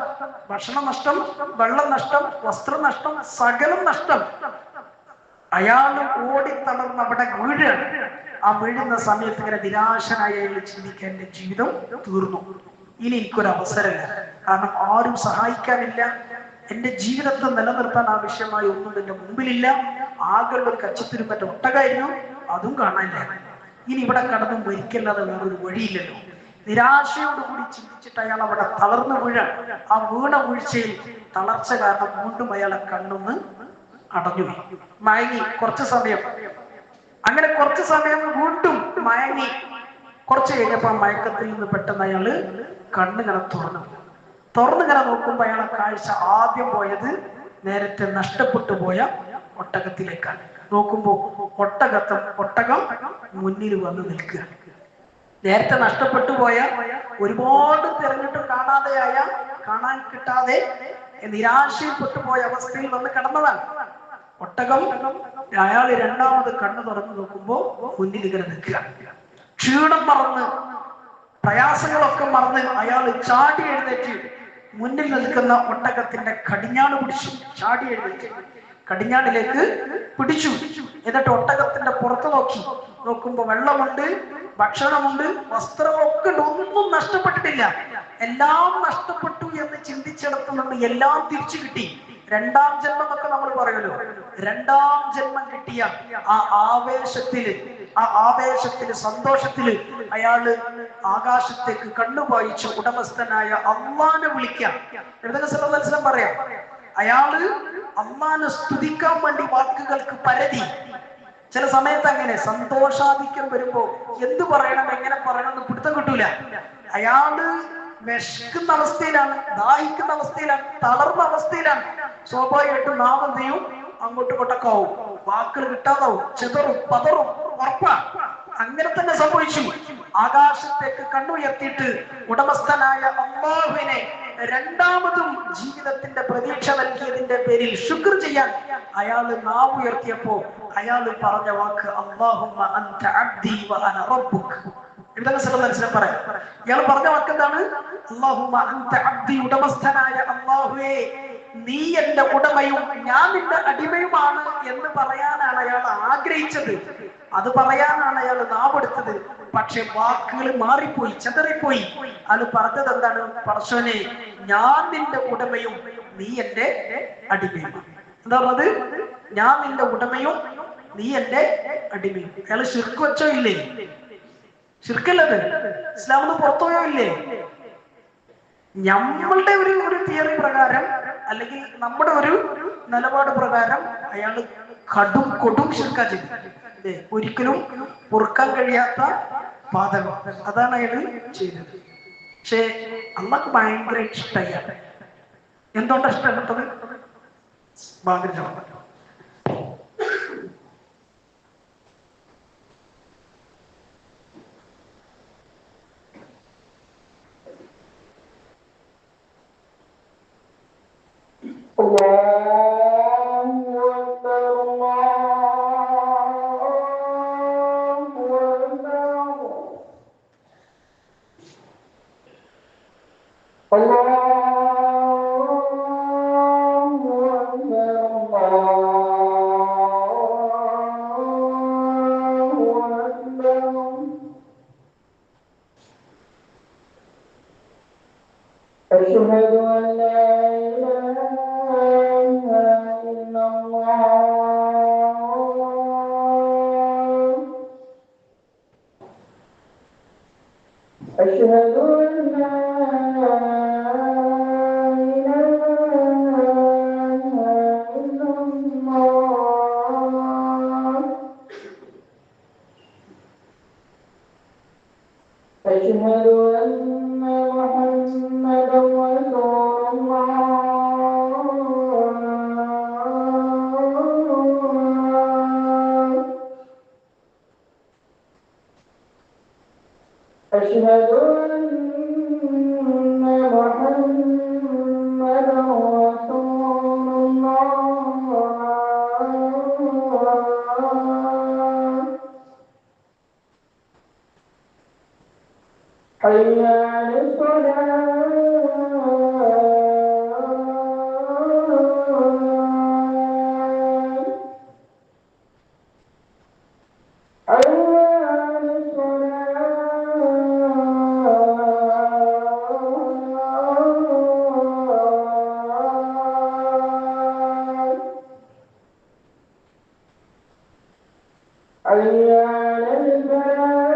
ഭക്ഷണം നഷ്ടം, വെള്ളം നഷ്ടം, വസ്ത്രം നഷ്ടം, സകലം നഷ്ടം. അയാൾ ഓടി തളർന്ന് അവിടെ വീഴാണ്. ആ വീഴുന്ന സമയത്ത് ഇങ്ങനെ നിരാശനായ അയാൾ ചിന്തിക്കാൻ, എന്റെ ജീവിതം തീർന്നു, ഇനി എനിക്കൊരു അവസരമില്ല. കാരണം ആരും സഹായിക്കാനില്ല, എന്റെ ജീവിതത്തെ നിലനിർത്താൻ ആവശ്യമായ ഒന്നും എന്റെ മുമ്പിലില്ല. ആകെയുള്ള ഒരു കച്ചത്തിരുമ്പറ്റ ഒട്ടകായിരുന്നു, അതും കാണാനില്ല. ഇനി ഇവിടെ കടന്നും മരിക്കല്ലാതെ വേറൊരു വഴിയില്ലല്ലോ. നിരാശയോടുകൂടി ചിന്തിച്ചിട്ട് അയാൾ അവിടെ തളർന്നു വീഴാൻ. ആ വീണ വീഴ്ചയിൽ തളർച്ച കാരണം വീണ്ടും അയാളെ കണ്ണൊന്ന് അടഞ്ഞു, മയങ്ങി. കുറച്ചു സമയം അങ്ങനെ, കുറച്ചു സമയം വീണ്ടും മയങ്ങി. കുറച്ച് കഴിഞ്ഞപ്പോ ആ മയക്കത്തിൽ നിന്ന് പെട്ടെന്ന് അയാള് കണ്ണിങ്ങനെ തുറന്നിങ്ങനെ നോക്കുമ്പോ അയാളെ കാഴ്ച ആദ്യം പോയത് നേരത്തെ നഷ്ടപ്പെട്ടു പോയ ഒട്ടകത്തിലേക്കാണ്. നോക്കുമ്പോ ഒട്ടകം മുന്നിൽ വന്ന് നിൽക്കുക. നേരത്തെ നഷ്ടപ്പെട്ടു പോയ, ഒരുപാട് തിരഞ്ഞിട്ടും കാണാൻ കിട്ടാതെ നിരാശയിൽപ്പെട്ടു പോയ അവസ്ഥയിൽ വന്ന് കിടന്നതാണ്. ഒട്ടകം അയാൾ രണ്ടാമത് കണ്ണു തുറന്നു നോക്കുമ്പോ മുന്നിൽ ഇങ്ങനെ നിൽക്കുക. ക്ഷീണം മറന്ന് പ്രയാസങ്ങളൊക്കെ മറന്ന് അയാൾ ചാടി എഴുന്നേറ്റ് മുന്നിൽ നിൽക്കുന്ന ഒട്ടകത്തിന്റെ കടിഞ്ഞാണ് പിടിച്ചു. ചാടി എഴുന്നേറ്റ് കടിഞ്ഞാണിലേക്ക് പിടിച്ചു. എന്നിട്ട് ഒട്ടകത്തിന്റെ പുറത്ത് നോക്കുമ്പോ വെള്ളമുണ്ട്, ഭക്ഷണമുണ്ട്, വസ്ത്രങ്ങളൊക്കെ ഉണ്ട്. ഒന്നും നഷ്ടപ്പെട്ടിട്ടില്ല. എല്ലാം നഷ്ടപ്പെട്ടു എന്ന് ചിന്തിച്ചിടത്തു നിന്ന് എല്ലാം തിരിച്ചു കിട്ടി. രണ്ടാം ജന്മം എന്നൊക്കെ നമ്മൾ പറയുമല്ലോ. രണ്ടാം ജന്മം കിട്ടിയ ആ ആവേശത്തില് സന്തോഷത്തില് അയാള് ആകാശത്തേക്ക് കണ്ണുപായിച്ചു ഉടമസ്ഥനായ അള്ളാനെ വിളിക്കാം. പറയാം, അയാള് അള്ളാനെ സ്തുതിക്കാൻ വേണ്ടി വാക്കുകൾക്ക് പരതി. ചില സമയത്ത് അങ്ങനെ സന്തോഷാധിക്യം വരുമ്പോ എന്ത് പറയണം, എങ്ങനെ പറയണം എന്ന് പിടുത്തം കിട്ടൂല. അയാള് വിശക്കുന്ന അവസ്ഥയിലാണ്, ദാഹിക്കുന്ന അവസ്ഥയിലാണ്, തളർന്ന അവസ്ഥയിലാണ്. സ്വാഭാവികമായിട്ടും നാമതയും അങ്ങോട്ട് കൊട്ടക്കാവും, വാക്കുകൾ കിട്ടാതാവും, ചെതറും പതറും, ഉറപ്പാ. അങ്ങനെ തന്നെ സംഭവിച്ചു. ആകാശത്തേക്ക് കണ്ണുയർത്തിയിട്ട് ഉടമസ്ഥനായ അല്ലാഹുവിനെ രണ്ടാമതും ജീവിതത്തിന്റെ പ്രതീക്ഷ നൽകിയതിന്റെ പേരിൽ ശുക്ർ ചെയ്യാൻ അയാള് നാവ് ഉയർത്തിയപ്പോ അയാൾ പറഞ്ഞ വാക്ക് അല്ലാഹുമ്മ അൻത അബ്ദി വ അന റബ്ബുക. പറയാം, ഇയാൾ പറഞ്ഞ വാക്ക് എന്താണ്? അല്ലാഹുമ്മ അൻത അബ്ദി, ഉടമസ്ഥനായ അല്ലാഹുവേ നീ എന്റെ ഉടമയും ഞാൻ നിന്റെ അടിമയുമാണ് എന്ന് പറയാനാണ് അയാൾ ആഗ്രഹിച്ചത്. അത് പറയാനാണ് അയാൾ നാവെടുത്തത്. പക്ഷെ വാക്കുകൾ മാറിപ്പോയി, ചെതറിപ്പോയി. അത് പറഞ്ഞത് എന്താണ്? പടച്ചോനെ, ഞാൻ നിന്റെ ഉടമയും നീ എന്റെ അടിമയും. എന്താ പറഞ്ഞത്? ഞാൻ നിന്റെ ഉടമയും നീ എന്റെ അടിമയും. അയാൾ ശിർക്ക് വെച്ചോ ഇല്ലേ? ശിർക്കല്ലത്. ഇസ്ലാമിന് പുറത്തുപോയോ ഇല്ലേ? നമ്മളുടെ ഒരു തിയറി പ്രകാരം അല്ലെങ്കിൽ നമ്മുടെ ഒരു നിലപാട് പ്രകാരം അയാൾ കൊടും ശിർക്കാ ചെയ്തത്. ഒരിക്കലും പൊറുക്കാൻ കഴിയാത്ത പാതകം. അതാണ് അയാൾ ചെയ്തത്. പക്ഷേ അമ്മക്ക് ഭയങ്കര ഇഷ്ടമായി. എന്തുകൊണ്ടാ ഇഷ്ടപ്പെട്ടത്? ബാങ്കിന്റെ أشهد أن لا إله إلا الله أشهد أن لا إله إلا الله أشهد أن محمدا رسول الله أشهد أن محمدا رسول الله حي على الصلاة حي على الصلاة حي على الفلاح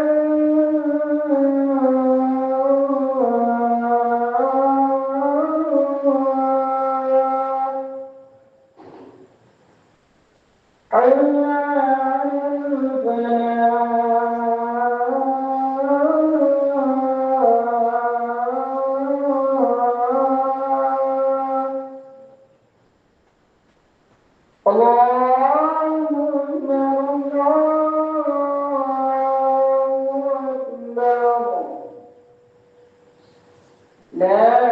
لا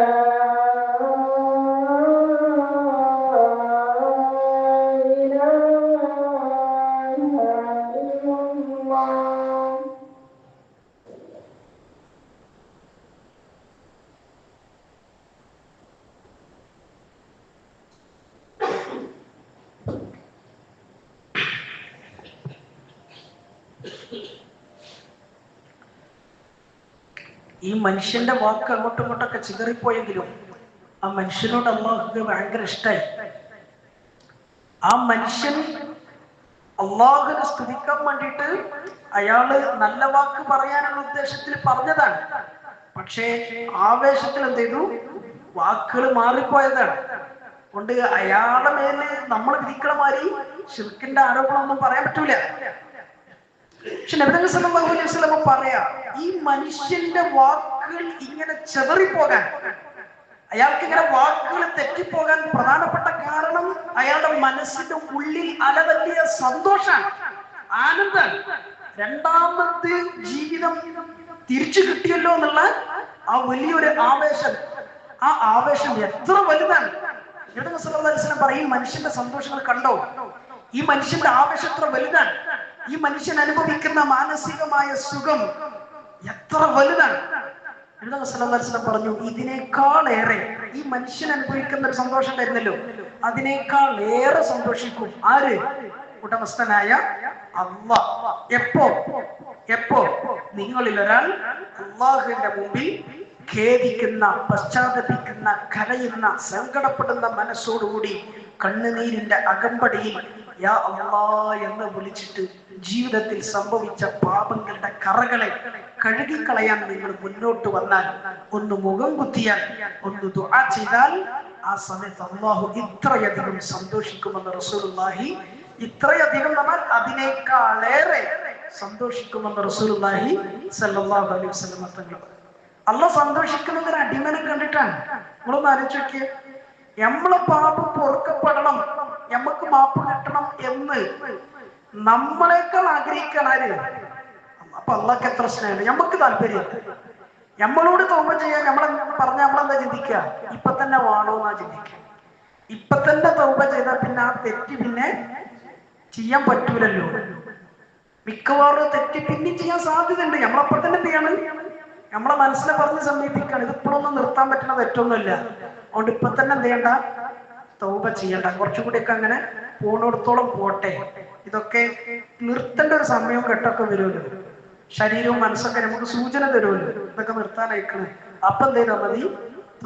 ഈ മനുഷ്യന്റെ വാക്ക് അങ്ങോട്ടും ഇങ്ങോട്ടൊക്കെ ചിതറിപ്പോയെങ്കിലും ആ മനുഷ്യനോട് അള്ളാഹുക്ക് ഭയങ്കര ഇഷ്ടായി. ആ മനുഷ്യൻ അള്ളാഹുവിനെ സ്തുതിക്കാൻ വേണ്ടിയിട്ട് അയാള് നല്ല വാക്ക് പറയാനുള്ള ഉദ്ദേശത്തിൽ പറഞ്ഞതാണ്. പക്ഷേ ആവേശത്തിൽ എന്ത് ചെയ്തു, വാക്കുകൾ മാറിപ്പോയതാണ്. കൊണ്ട് അയാളുടെ മേല് നമ്മൾ വിധിക്കണ മാതിരി ശിർക്കിന്റെ ആരോപണമൊന്നും പറയാൻ പറ്റൂല. പക്ഷെ നബി സല്ലല്ലാഹു അലൈഹി വസല്ലം പറയാ, ഈ മനുഷ്യന്റെ വാക്കുകൾ ഇങ്ങനെ ചെതറിപ്പോകാൻ, അയാൾക്ക് ഇങ്ങനെ വാക്കുകൾ തെറ്റിപ്പോകാൻ പ്രധാനപ്പെട്ട കാരണം അയാളുടെ മനസ്സിന്റെ ഉള്ളിൽ അലതല്ലിയ സന്തോഷാണ്, ആനന്ദാണ്. രണ്ടാമത് ജീവിതം തിരിച്ചു കിട്ടിയല്ലോ എന്നുള്ള ആ വലിയൊരു ആവേശം, ആ ആവേശം എത്ര വലുതാണ്. നബി സല്ലല്ലാഹു അലൈഹി വസല്ലം പറയും, മനുഷ്യന്റെ സന്തോഷങ്ങൾ കണ്ടോ, ഈ മനുഷ്യന്റെ ആവേശം എത്ര വലുതാണ്, ഈ മനുഷ്യൻ അനുഭവിക്കുന്ന മാനസികമായ സുഖം എത്ര വലുതാണ്. നബി സല്ലല്ലാഹു അലൈഹി വസല്ലം പറഞ്ഞു, ഇതിനേക്കാൾ ഏറെ ഈ മനുഷ്യൻ അനുഭവിക്കുന്ന ഒരു സന്തോഷം വരുന്നല്ലോ, അതിനേക്കാൾ ഏറെ സന്തോഷിക്കും ആര്? ഉടമസ്ഥനായ അല്ലാഹ്. എപ്പോ നിങ്ങളിൽ ഒരാൾ അല്ലാഹുവിന്റെ മുമ്പിൽ ഖേദിക്കുന്ന, പശ്ചാത്തപിക്കുന്ന, കരയുന്ന, സങ്കടപ്പെടുന്ന മനസ്സോടുകൂടി കണ്ണുനീരിന്റെ അകമ്പടിയിൽ യാ അല്ലാഹ് എന്ന് വിളിച്ചിട്ട് ജീവിതത്തിൽ സംഭവിച്ച പാപങ്ങളുടെ കറകളെ കഴുകിക്കളയാൻ നിങ്ങൾ മുന്നോട്ട് വന്നാൽ, ഒന്ന് മുഖം കുത്തിയാൽ, ഒന്ന് ദുആ ചെയ്താൽ, ആ സമയത്ത് അല്ലാഹു ഇത്രയധികം സന്തോഷിക്കുമെന്ന് റസൂലുള്ളാഹി, ഇത്രയധികം നമ്മൾ അതിനേക്കാളേറെ സന്തോഷിക്കുമെന്ന് റസൂലുള്ളാഹി സ്വല്ലല്ലാഹു അലൈഹി വസല്ലം തങ്ങൾ. അല്ലാഹ് സന്തോഷിക്കുന്നത് ഒരു അടിമനെ കണ്ടിട്ടാണ്. നമ്മളൊന്ന് ആലോചിച്ച് നോക്കിയേ, നമ്മളെ പാപം പൊറുക്കപ്പെടണം, നമുക്ക് മാപ്പ് കിട്ടണം എന്ന് നമ്മളെക്കാൾ ആഗ്രഹിക്കാൻ ആര്? അപ്പൊ അള്ളാഹ്ക്ക് എത്ര സ്നേഹം, നമുക്ക് താല്പര്യം. നമ്മളോട് തൗബ ചെയ്യാൻ നമ്മളെന്താ ചിന്തിക്കുക? ഇപ്പൊ തന്നെ വേണോ എന്നാ ചിന്തിക്കുക. ഇപ്പൊ തന്നെ തൗബ ചെയ്താൽ പിന്നെ ആ തെറ്റ് പിന്നെ ചെയ്യാൻ പറ്റൂലല്ലോ. മിക്കവാറും തെറ്റ് പിന്നെ ചെയ്യാൻ സാധ്യതയുണ്ട്. നമ്മളപ്പോ തന്നെ എന്ത് ചെയ്യാണ്? നമ്മളെ മനസ്സിനെ പറഞ്ഞ് സമീപിക്കാണ്. ഇതിപ്പോഴൊന്നും നിർത്താൻ പറ്റുന്ന തെറ്റൊന്നുമില്ല, അതുകൊണ്ട് ഇപ്പൊ തന്നെ എന്ത് ചെയ്യണ്ട, തൗബ ചെയ്യണ്ട, കുറച്ചുകൂടിയൊക്കെ അങ്ങനെ പോണിടത്തോളം പോട്ടെ. ഇതൊക്കെ നിർത്തേണ്ട ഒരു സമയവും ഘട്ടമൊക്കെ വരുമല്ലോ. ശരീരവും മനസ്സൊക്കെ നമുക്ക് സൂചന തരുമല്ലോ, ഇതൊക്കെ നിർത്താൻ അയക്കണം. അപ്പൊ എന്ത് ചെയ്താൽ മതി?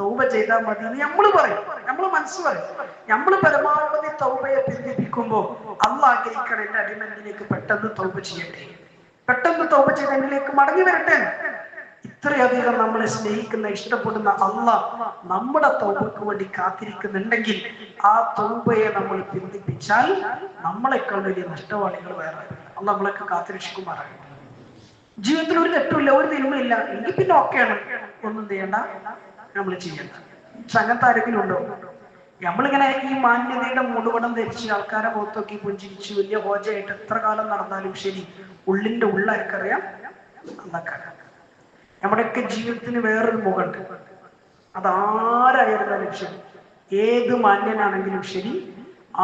തൗബ ചെയ്താൽ മതി എന്ന് നമ്മൾ പറയും, നമ്മൾ മനസ്സ് പറയും. നമ്മൾ പരമാവധി തൗബയെ പിന്തിപ്പിക്കുമ്പോൾ അള്ളാഹ് ആഗ്രഹിക്കണം, എന്റെ അടിമനിലേക്ക് പെട്ടെന്ന് തൗബ ചെയ്യട്ടെ, പെട്ടെന്ന് തൗബ ചെയ്ത് എന്നിലേക്ക് മടങ്ങി വരട്ടെ. ഇത്രയധികം നമ്മളെ സ്നേഹിക്കുന്ന, ഇഷ്ടപ്പെടുന്ന അള്ളാഹ് നമ്മുടെ തൗബക്ക് വേണ്ടി കാത്തിരിക്കുന്നുണ്ടെങ്കിൽ ആ തൗബയെ നമ്മൾ പിന്തിപ്പിച്ചാൽ നമ്മളെക്കാൾ വലിയ നഷ്ടവാളികൾ വേറെ. അള്ളാഹ് നമ്മളൊക്കെ കാത്തിരക്ഷിക്കുമാറാണ്. ജീവിതത്തിൽ ഒരു തെറ്റുമില്ല, ഒരു തിന്മയില്ല എങ്കിൽ പിന്നെ ഒക്കെയാണ്, ഒന്നും ചെയ്യണ്ട, നമ്മൾ ചെയ്യണ്ട. പക്ഷെ അങ്ങനത്തെ ആരെങ്കിലും ഉണ്ടോ? നമ്മളിങ്ങനെ ഈ മാന്യതയുടെ മുഴുവനും ധരിച്ച് ആൾക്കാരെ മുഖത്തൊക്കെ പുഞ്ചിരിച്ച് വലിയ ഹോജയായിട്ട് എത്ര കാലം നടന്നാലും ശരി, ഉള്ളിന്റെ ഉള്ളാർക്കറിയാം, അന്നക്കറിയാം. നമ്മുടെയൊക്കെ ജീവിതത്തിന് വേറൊരു മുഖമുണ്ട്. അതാരായിരുന്നാലും ശരി, ഏത് മാന്യനാണെങ്കിലും ശരി,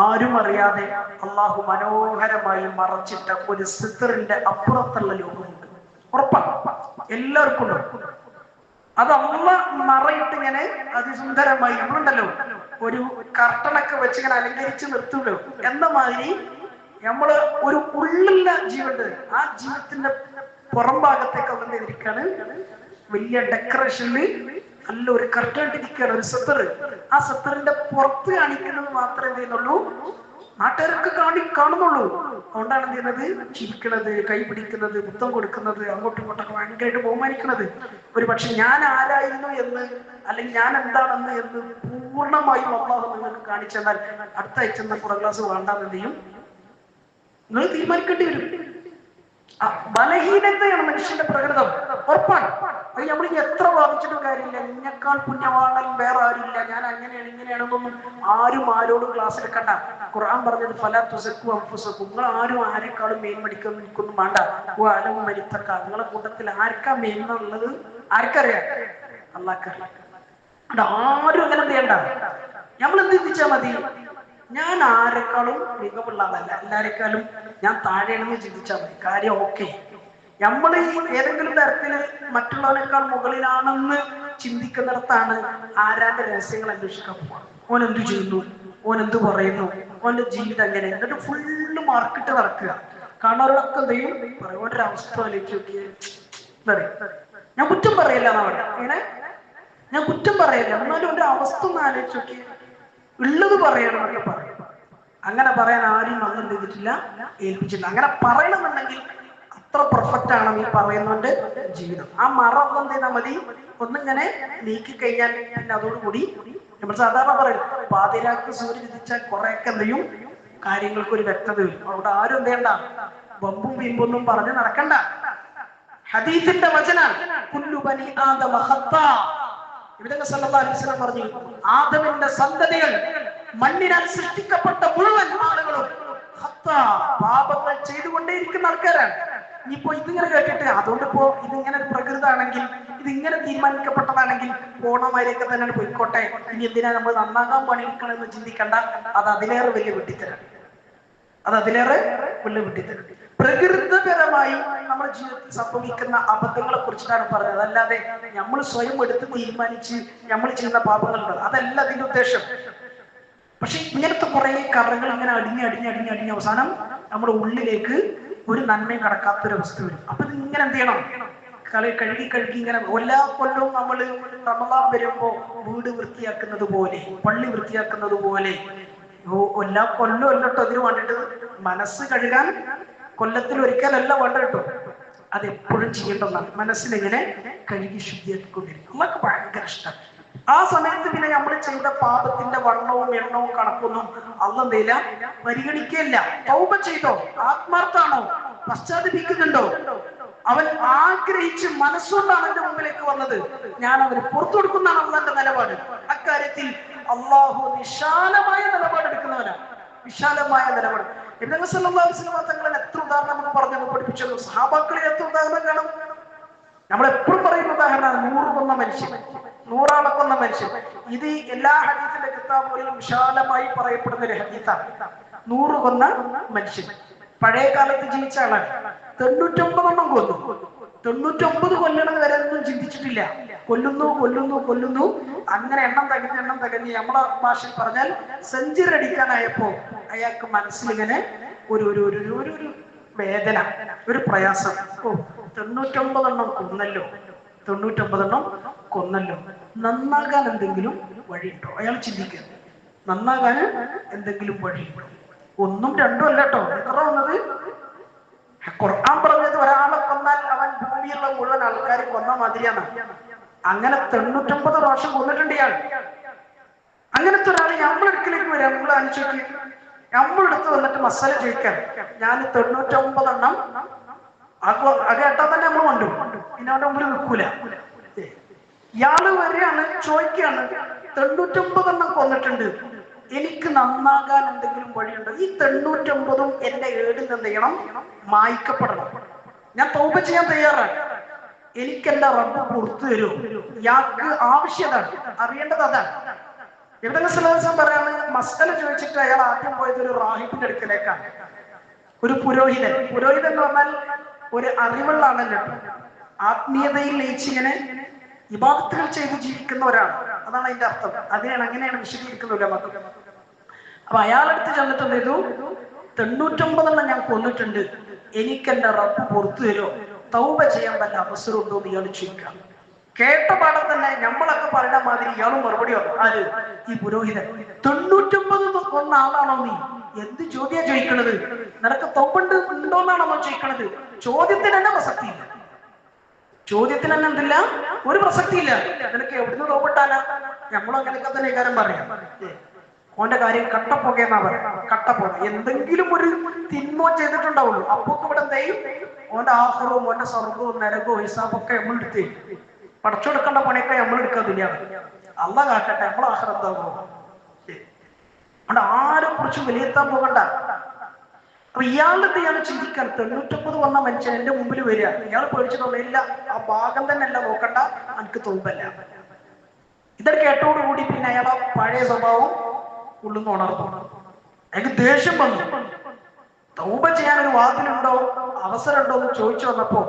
ആരും അറിയാതെ അള്ളാഹു മനോഹരമായി മറച്ചിട്ട ഒരു സിത്തറിന്റെ അപ്പുറത്തുള്ള ലോകമുണ്ട്. ഉറപ്പാണ്, എല്ലാവർക്കും ഉണ്ട്. അത് അള്ളാഹ് മറയിട്ട് ഇങ്ങനെ അതിസുന്ദരമായി, നമ്മളുണ്ടല്ലോ ഒരു കർട്ടനൊക്കെ വെച്ച് ഇങ്ങനെ അലങ്കരിച്ച് നിർത്തുമല്ലോ എന്ന മാതിരി നമ്മള് ഒരു ഉള്ളിലുള്ള ജീവനുണ്ട്. ആ ജീവത്തിന്റെ പുറം ഭാഗത്തേക്ക് അവിടെ ഇരിക്കാണ് വലിയ ഡെക്കറേഷനിൽ നല്ല ഒരു കർട്ടൻ ഇട്ടിരിക്കുകയാണ്, ഒരു സത്തർ. ആ സത്തറിന്റെ പുറത്ത് കാണിക്കുന്നത് മാത്രമേ എന്ത് ചെയ്യുന്നുള്ളൂ, നാട്ടുകാരൊക്കെ കാണുന്നുള്ളൂ. അതുകൊണ്ടാണ് എന്ത് ചെയ്യുന്നത്, ചിരിക്കുന്നത്, കൈ പിടിക്കുന്നത്, മുത്തം കൊടുക്കുന്നത്, അങ്ങോട്ടും ഇങ്ങോട്ടൊക്കെ ഭയങ്കരമായിട്ട് ബഹുമാനിക്കുന്നത്. ഒരു പക്ഷെ ഞാൻ ആരായിരുന്നു എന്ന്, അല്ലെങ്കിൽ ഞാൻ എന്താണെന്ന് എന്ന് പൂർണ്ണമായും അള്ളാഹു നിങ്ങൾക്ക് കാണിച്ചെന്നാൽ അടുത്ത ആഴ്ച കുറെ ക്ലാസ് വേണ്ടാന്ന് എന്ത് ചെയ്യും, നിങ്ങൾ തീരുമാനിക്കേണ്ടി വരും. ബലഹീനതയാണ് മനുഷ്യന്റെ പ്രകൃതം, ഉറപ്പാണ്. അത് നമ്മൾ എത്ര വാദിച്ചിട്ടും കാര്യമില്ല. എന്നെക്കാൾ പുണ്യവാളൻ വേറെ ആരുമില്ല, ഞാൻ അങ്ങനെയാണ് ഇങ്ങനെയാണെന്നൊന്നും ആരും ആരോടും ക്ലാസ് എടുക്കണ്ട. ഖുർആൻ പറഞ്ഞത് ഫലാ തുസക്കു അൻഫുസക്കും, നിങ്ങൾ ആരും ആരെക്കാളും മേന്മടിക്കൊന്നും എനിക്കൊന്നും വേണ്ട. അലം മരിത്തക്ക, നിങ്ങളെ കൂട്ടത്തിൽ ആർക്കാ മേന്മ ഉള്ളത് ആർക്കറിയാം? അള്ളാഹ്ക്കറിയാം. അത് ആരും അങ്ങനെ എന്ത് ചെയ്യണ്ട. നമ്മൾ എന്ത് ചിന്തിച്ചാൽ മതി, ഞാൻ ആരെക്കാളും മികവുള്ളതല്ല, എല്ലാരെക്കാളും ഞാൻ താഴെയാണെന്ന് ചിന്തിച്ചാൽ മതി, കാര്യം ഓക്കെ. നമ്മൾ ഏതെങ്കിലും തരത്തില് മറ്റുള്ളവരെക്കാൾ മുകളിലാണെന്ന് ചിന്തിക്കുന്നിടത്താണ് ആരാന്റെ രഹസ്യങ്ങൾ അന്വേഷിക്കാൻ പോവാ. ഓൻ എന്ത് ചെയ്യുന്നു, ഓൻ എന്ത് പറയുന്നു, ഓന്റെ ജീവിതം എങ്ങനെ, എന്നിട്ട് ഫുള്ള് മാർക്കിട്ട് നടക്കുക. കാണാറുള്ളൊക്കെ എന്തെയും പറയും, ഓൻ്റെ അവസ്ഥ ആലോചിച്ച് നോക്കിയേ, ഞാൻ കുറ്റം പറയില്ല എന്നാ പറയാം. അങ്ങനെ ഞാൻ കുറ്റം പറയില്ല, എന്നാലും ഒരു അവസ്ഥ ഒന്ന് ആലോചിച്ച് നോക്കി, ഉള്ളത് പറയണം എന്നൊക്കെ പറയും. അങ്ങനെ പറയാൻ ആരും അന്ന് എന്ത് ചെയ്തിട്ടില്ല, ഏൽപ്പിച്ചില്ല. അങ്ങനെ പറയണമെന്നുണ്ടെങ്കിൽ അത്ര പെർഫെക്റ്റ് ആണ് ഈ പറയുന്നവന്റെ ജീവിതം. ആ മറ ഒന്നും എന്ത് ചെയ്താൽ മതി, ഒന്നിങ്ങനെ നീക്കി കഴിഞ്ഞാൽ പിന്നെ അതോടുകൂടി നമ്മൾ സാധാരണ പറയും, പാതിരാക്ക് സൂര്യൻ ഉദിച്ചാൽ കുറെയൊക്കെ എന്ത് ചെയ്യും, കാര്യങ്ങൾക്ക് ഒരു വ്യക്തത വരും. അവിടെ ആരും എന്ത് ചെയ്യണ്ട, ബമ്പും ബിമ്പൊന്നും പറഞ്ഞ് നടക്കണ്ട. ഹദീസിന്റെ വചനം കുല്ലു ബനി ആദമ ഖത്താ. നബി സല്ലല്ലാഹു അലൈഹി വസല്ലം പറഞ്ഞു, ആദമിന്റെ സന്തതികൾ, മണ്ണിനാൽ സൃഷ്ടിക്കപ്പെട്ട മുഴുവൻ ആളുകളും ഖത്താ, പാപങ്ങൾ ചെയ്തുകൊണ്ടേയിരിക്കുന്ന ആൾക്കാരാണ്. ഇനിയിപ്പോ ഇതിങ്ങനെ കേട്ടിട്ട് അതുകൊണ്ട് ഇപ്പോ ഇതിങ്ങനെ ഒരു പ്രകൃതാണെങ്കിൽ, ഇതിങ്ങനെ തീരുമാനിക്കപ്പെട്ടതാണെങ്കിൽ പോണമാരിയൊക്കെ തന്നെ പോയിക്കോട്ടെ, ഇനി എന്തിനാ നമ്മൾ നന്നാകാൻ പണിയെടുക്കണമെന്ന് ചിന്തിക്കണ്ട. അത് അതിലേറെ വലിയ വെട്ടിത്തരാണ്. പ്രകൃതിപരമായി നമ്മുടെ ജീവിതത്തിൽ സംഭവിക്കുന്ന അബദ്ധങ്ങളെ കുറിച്ചിട്ടാണ് പറഞ്ഞത്. അല്ലാതെ നമ്മൾ സ്വയം എടുത്ത് തീരുമാനിച്ച് നമ്മൾ ചെയ്യുന്ന പാപങ്ങളുണ്ട്, അതല്ല അതിന്റെ ഉദ്ദേശം. പക്ഷെ ഇങ്ങനത്തെ കുറെ കറകൾ ഇങ്ങനെ അടിഞ്ഞ് അവസാനം നമ്മുടെ ഉള്ളിലേക്ക് ഒരു നന്മയും കടക്കാത്തൊരവസ്ഥ വരും. അപ്പൊ ഇത് ഇങ്ങനെ എന്ത് ചെയ്യണം, കഴുകി ഇങ്ങനെ എല്ലാ കൊല്ലവും നമ്മൾ റമളാൻ വരുമ്പോ വീട് വൃത്തിയാക്കുന്നത് പോലെ, പള്ളി വൃത്തിയാക്കുന്നത് പോലെ, എല്ലാ കൊല്ലം അല്ലട്ടോ അതിന് വേണ്ടിട്ട്. മനസ്സ് കഴുകാൻ കൊല്ലത്തിൽ ഒരിക്കലല്ല വേണ്ട കേട്ടോ, അതെപ്പോഴും ചെയ്യേണ്ടതാണ്. മനസ്സിലിങ്ങനെ കഴുകി ശുദ്ധിയാക്കിക്കൊണ്ടിരിക്കും. നമുക്ക് ഭയങ്കര ഇഷ്ടം. ആ സമയത്ത് പിന്നെ നമ്മൾ ചെയ്ത പാപത്തിന്റെ വണ്ണവും എണ്ണവും കണക്കൊന്നും അല്ലെന്തേല പരിഗണിക്കുകയില്ല. തൗബ ചെയ്തോ, ആത്മാർത്ഥാണോ, പശ്ചാത്തപിക്കുന്നുണ്ടോ, അവൻ ആഗ്രഹിച്ച് മനസ്സുകൊണ്ടാണ് എന്റെ മുമ്പിലേക്ക് വന്നത്, ഞാൻ അവന് പുറത്തു കൊടുക്കുന്നതാണ് അള്ളാന്റെ നിലപാട്. അക്കാര്യത്തിൽ അള്ളാഹു വിശാലമായ നിലപാടെടുക്കുന്നവനാണ്, വിശാലമായ നിലപാട്. നബി സല്ലല്ലാഹു അലൈഹി വസല്ലം തങ്ങൾ എത്ര ഉദാഹരണം നമുക്ക് പറഞ്ഞു പഠിപ്പിച്ചു. സഹാബാക്കളിൽ എത്ര ഉദാഹരണം കാണും. നമ്മളെപ്പോഴും പറയുന്ന ഉദാഹരണമാണ് 100 കൊന്ന മനുഷ്യൻ, 100 ആളെ കൊന്ന മനുഷ്യൻ. ഇത് എല്ലാ ഹദീസിന്റെ കിതാബുകളിലും വിശാലമായി പറയപ്പെടുന്ന ഒരു ഹദീസാണ്. 100 കൊന്ന മനുഷ്യൻ പഴയ കാലത്ത് ജീവിച്ച ആളാണ്. 99 എണ്ണം കൊന്നു. 99 കൊല്ലണത് വരെ ഒന്നും ചിന്തിച്ചിട്ടില്ല. കൊല്ലുന്നു. അങ്ങനെ എണ്ണം തകഞ്ഞ് നമ്മളെ ഭാഷയിൽ പറഞ്ഞാൽ സെഞ്ചുറി അടിക്കാനായപ്പോ അയാൾക്ക് മനസ്സിലിങ്ങനെ ഒരു വേദന, ഒരു പ്രയാസം. 99 എണ്ണം കൊന്നല്ലോ, 99 എണ്ണം കൊന്നല്ലോ, നന്നാകാൻ എന്തെങ്കിലും വഴിയുണ്ടോ? അയാൾ ചിന്തിക്കുക, നന്നാകാൻ എന്തെങ്കിലും വഴിയുണ്ടോ? 1ഉം 2ഉം അല്ല കേട്ടോ, എത്ര വന്നത്? ഖുർആൻ പറഞ്ഞത് ഒരാളെ കൊന്നാൽ അവൻ ഭൂമിയുള്ള മുഴുവൻ ആൾക്കാരെ കൊന്ന മാതിരിയാണ്. അങ്ങനെ 99 പ്രാവശ്യം കൊന്നിട്ടുണ്ട് ഇയാൾ. അങ്ങനത്തെ ഒരാൾ നമ്മളെടുക്കലേക്ക് വരാം. നമ്മൾ അനുസരിച്ച് നമ്മളെടുത്ത് വന്നിട്ട് മസാല ചോദിക്കാൻ, ഞാൻ 99 എണ്ണം അത് കേട്ടാൽ തന്നെ നമ്മൾ കണ്ടു, പിന്നെ അവന്റെ മുമ്പിൽ നിൽക്കൂല. ഇയാള് വരെയാണ് ചോദിക്കാണ്, 99 എണ്ണം കൊന്നിട്ടുണ്ട്, എനിക്ക് നന്നാകാൻ എന്തെങ്കിലും വഴിയുണ്ടോ? ഈ 99ഉം എന്റെ ഏടിൽ നിന്ന് ചെയ്യണം, മായ്ക്കപ്പെടണം. ഞാൻ തൗബ ചെയ്യാൻ തയ്യാറാണ്. എനിക്ക് എന്റെ റബ്ബ് പുറത്തു തരൂ. ഇയാൾക്ക് ആവശ്യതാണ്, അറിയേണ്ടത് അതാണ്. ഇവിടെ സല്ലല്ലാഹു പറയാണ്, മസ്അല ചോദിച്ചിട്ട് അയാൾ ആദ്യം പോയത് ഒരു റാഹിബിന്റെ അടുക്കലേക്കാണ്, ഒരു പുരോഹിതൻ. പുരോഹിതൻ എന്ന് പറഞ്ഞാൽ ഒരു അറിവുള്ള ആളല്ലോ, ആത്മീയതയിൽ ലയിച്ചിങ്ങനെ ഇബാദത്തുകൾ ചെയ്ത് ജീവിക്കുന്ന ഒരാൾ, അതാണ് അതിന്റെ അർത്ഥം. അങ്ങനെയാണ് വിശദീകരിക്കുന്നത് മക്കൾ. അപ്പൊ അയാളടുത്ത് ചെന്നിട്ട് എന്ത് ചെയ്തു, 99 എണ്ണം ഞാൻ കൊന്നിട്ടുണ്ട്, എനിക്ക് എന്റെ റബ്ബ് പുറത്തു തരുമോ, തൗബ ചെയ്യാൻ വല്ല അവസരം ഉണ്ടോ എന്ന് ഇയാൾ ചോദിക്കാം. കേട്ട പാടം തന്നെ നമ്മളൊക്കെ പറയുന്ന മാതിരി ഇയാളും മറുപടി പറഞ്ഞു. ആര്? ഈ പുരോഹിതൻ. 99 കൊന്ന ആളാണോ നീ? എന്ത് ചോദ്യാ ചോദിക്കണത്? നിനക്ക് തൗബണ്ട് ഉണ്ടോന്നാണോ ചോദിക്കണത്? ചോദ്യത്തിന് തന്നെ പ്രസക്തിയില്ല. ചോദ്യത്തിന് തന്നെ എന്തില്ല, ഒരു പ്രസക്തിയില്ല. നിനക്ക് എവിടുന്ന് തൗബട്ടാലാ? നമ്മളും അങ്ങനെയൊക്കെ തന്നെ കാര്യം പറയാം. ഓന്റെ കാര്യം കട്ടപ്പോകെന്നാ പറയാം. കട്ടപ്പോക എന്തെങ്കിലും ഒരു തിന്മോ ചെയ്തിട്ടുണ്ടാവുള്ളൂ. അപ്പൊ ഇവിടെ എന്തെയും ഓന്റെ ആഹ്റവും ഓന്റെ സ്വർഗവും നരകവും ഹിസാബൊക്കെ നമ്മളെടുത്ത് പടച്ചെടുക്കേണ്ട പണിയൊക്കെ നമ്മളെടുക്കാതില്ല. അള്ള കാക്കട്ടെ, നമ്മളെ ആഹ്റം എന്താകുമോ? അവിടെ ആരെ കുറിച്ചും വിലയിരുത്താൻ പോകണ്ട. അപ്പൊ ഇയാളുടെ ഇയാൾ ചിന്തിക്കാൻ, 99 വന്ന മനുഷ്യൻ എന്റെ മുമ്പിൽ വരിക, ഇയാൾ പേടിച്ചിട്ടൊന്നുമില്ല, ആ ഭാഗം തന്നെ അല്ല നോക്കണ്ട, എനിക്ക് തോമ്പല്ല. ഇതൊക്കെ കേട്ടോടുകൂടി പിന്നെ അയാളെ പഴയ സ്വഭാവം ഉള്ളുന്ന് ഉണർന്നു. അയാൾക്ക് ദേഷ്യം വന്നു. തൗബ ചെയ്യാനൊരു വാതിലുണ്ടോ, അവസരമുണ്ടോ എന്ന് ചോദിച്ചു വന്നപ്പോ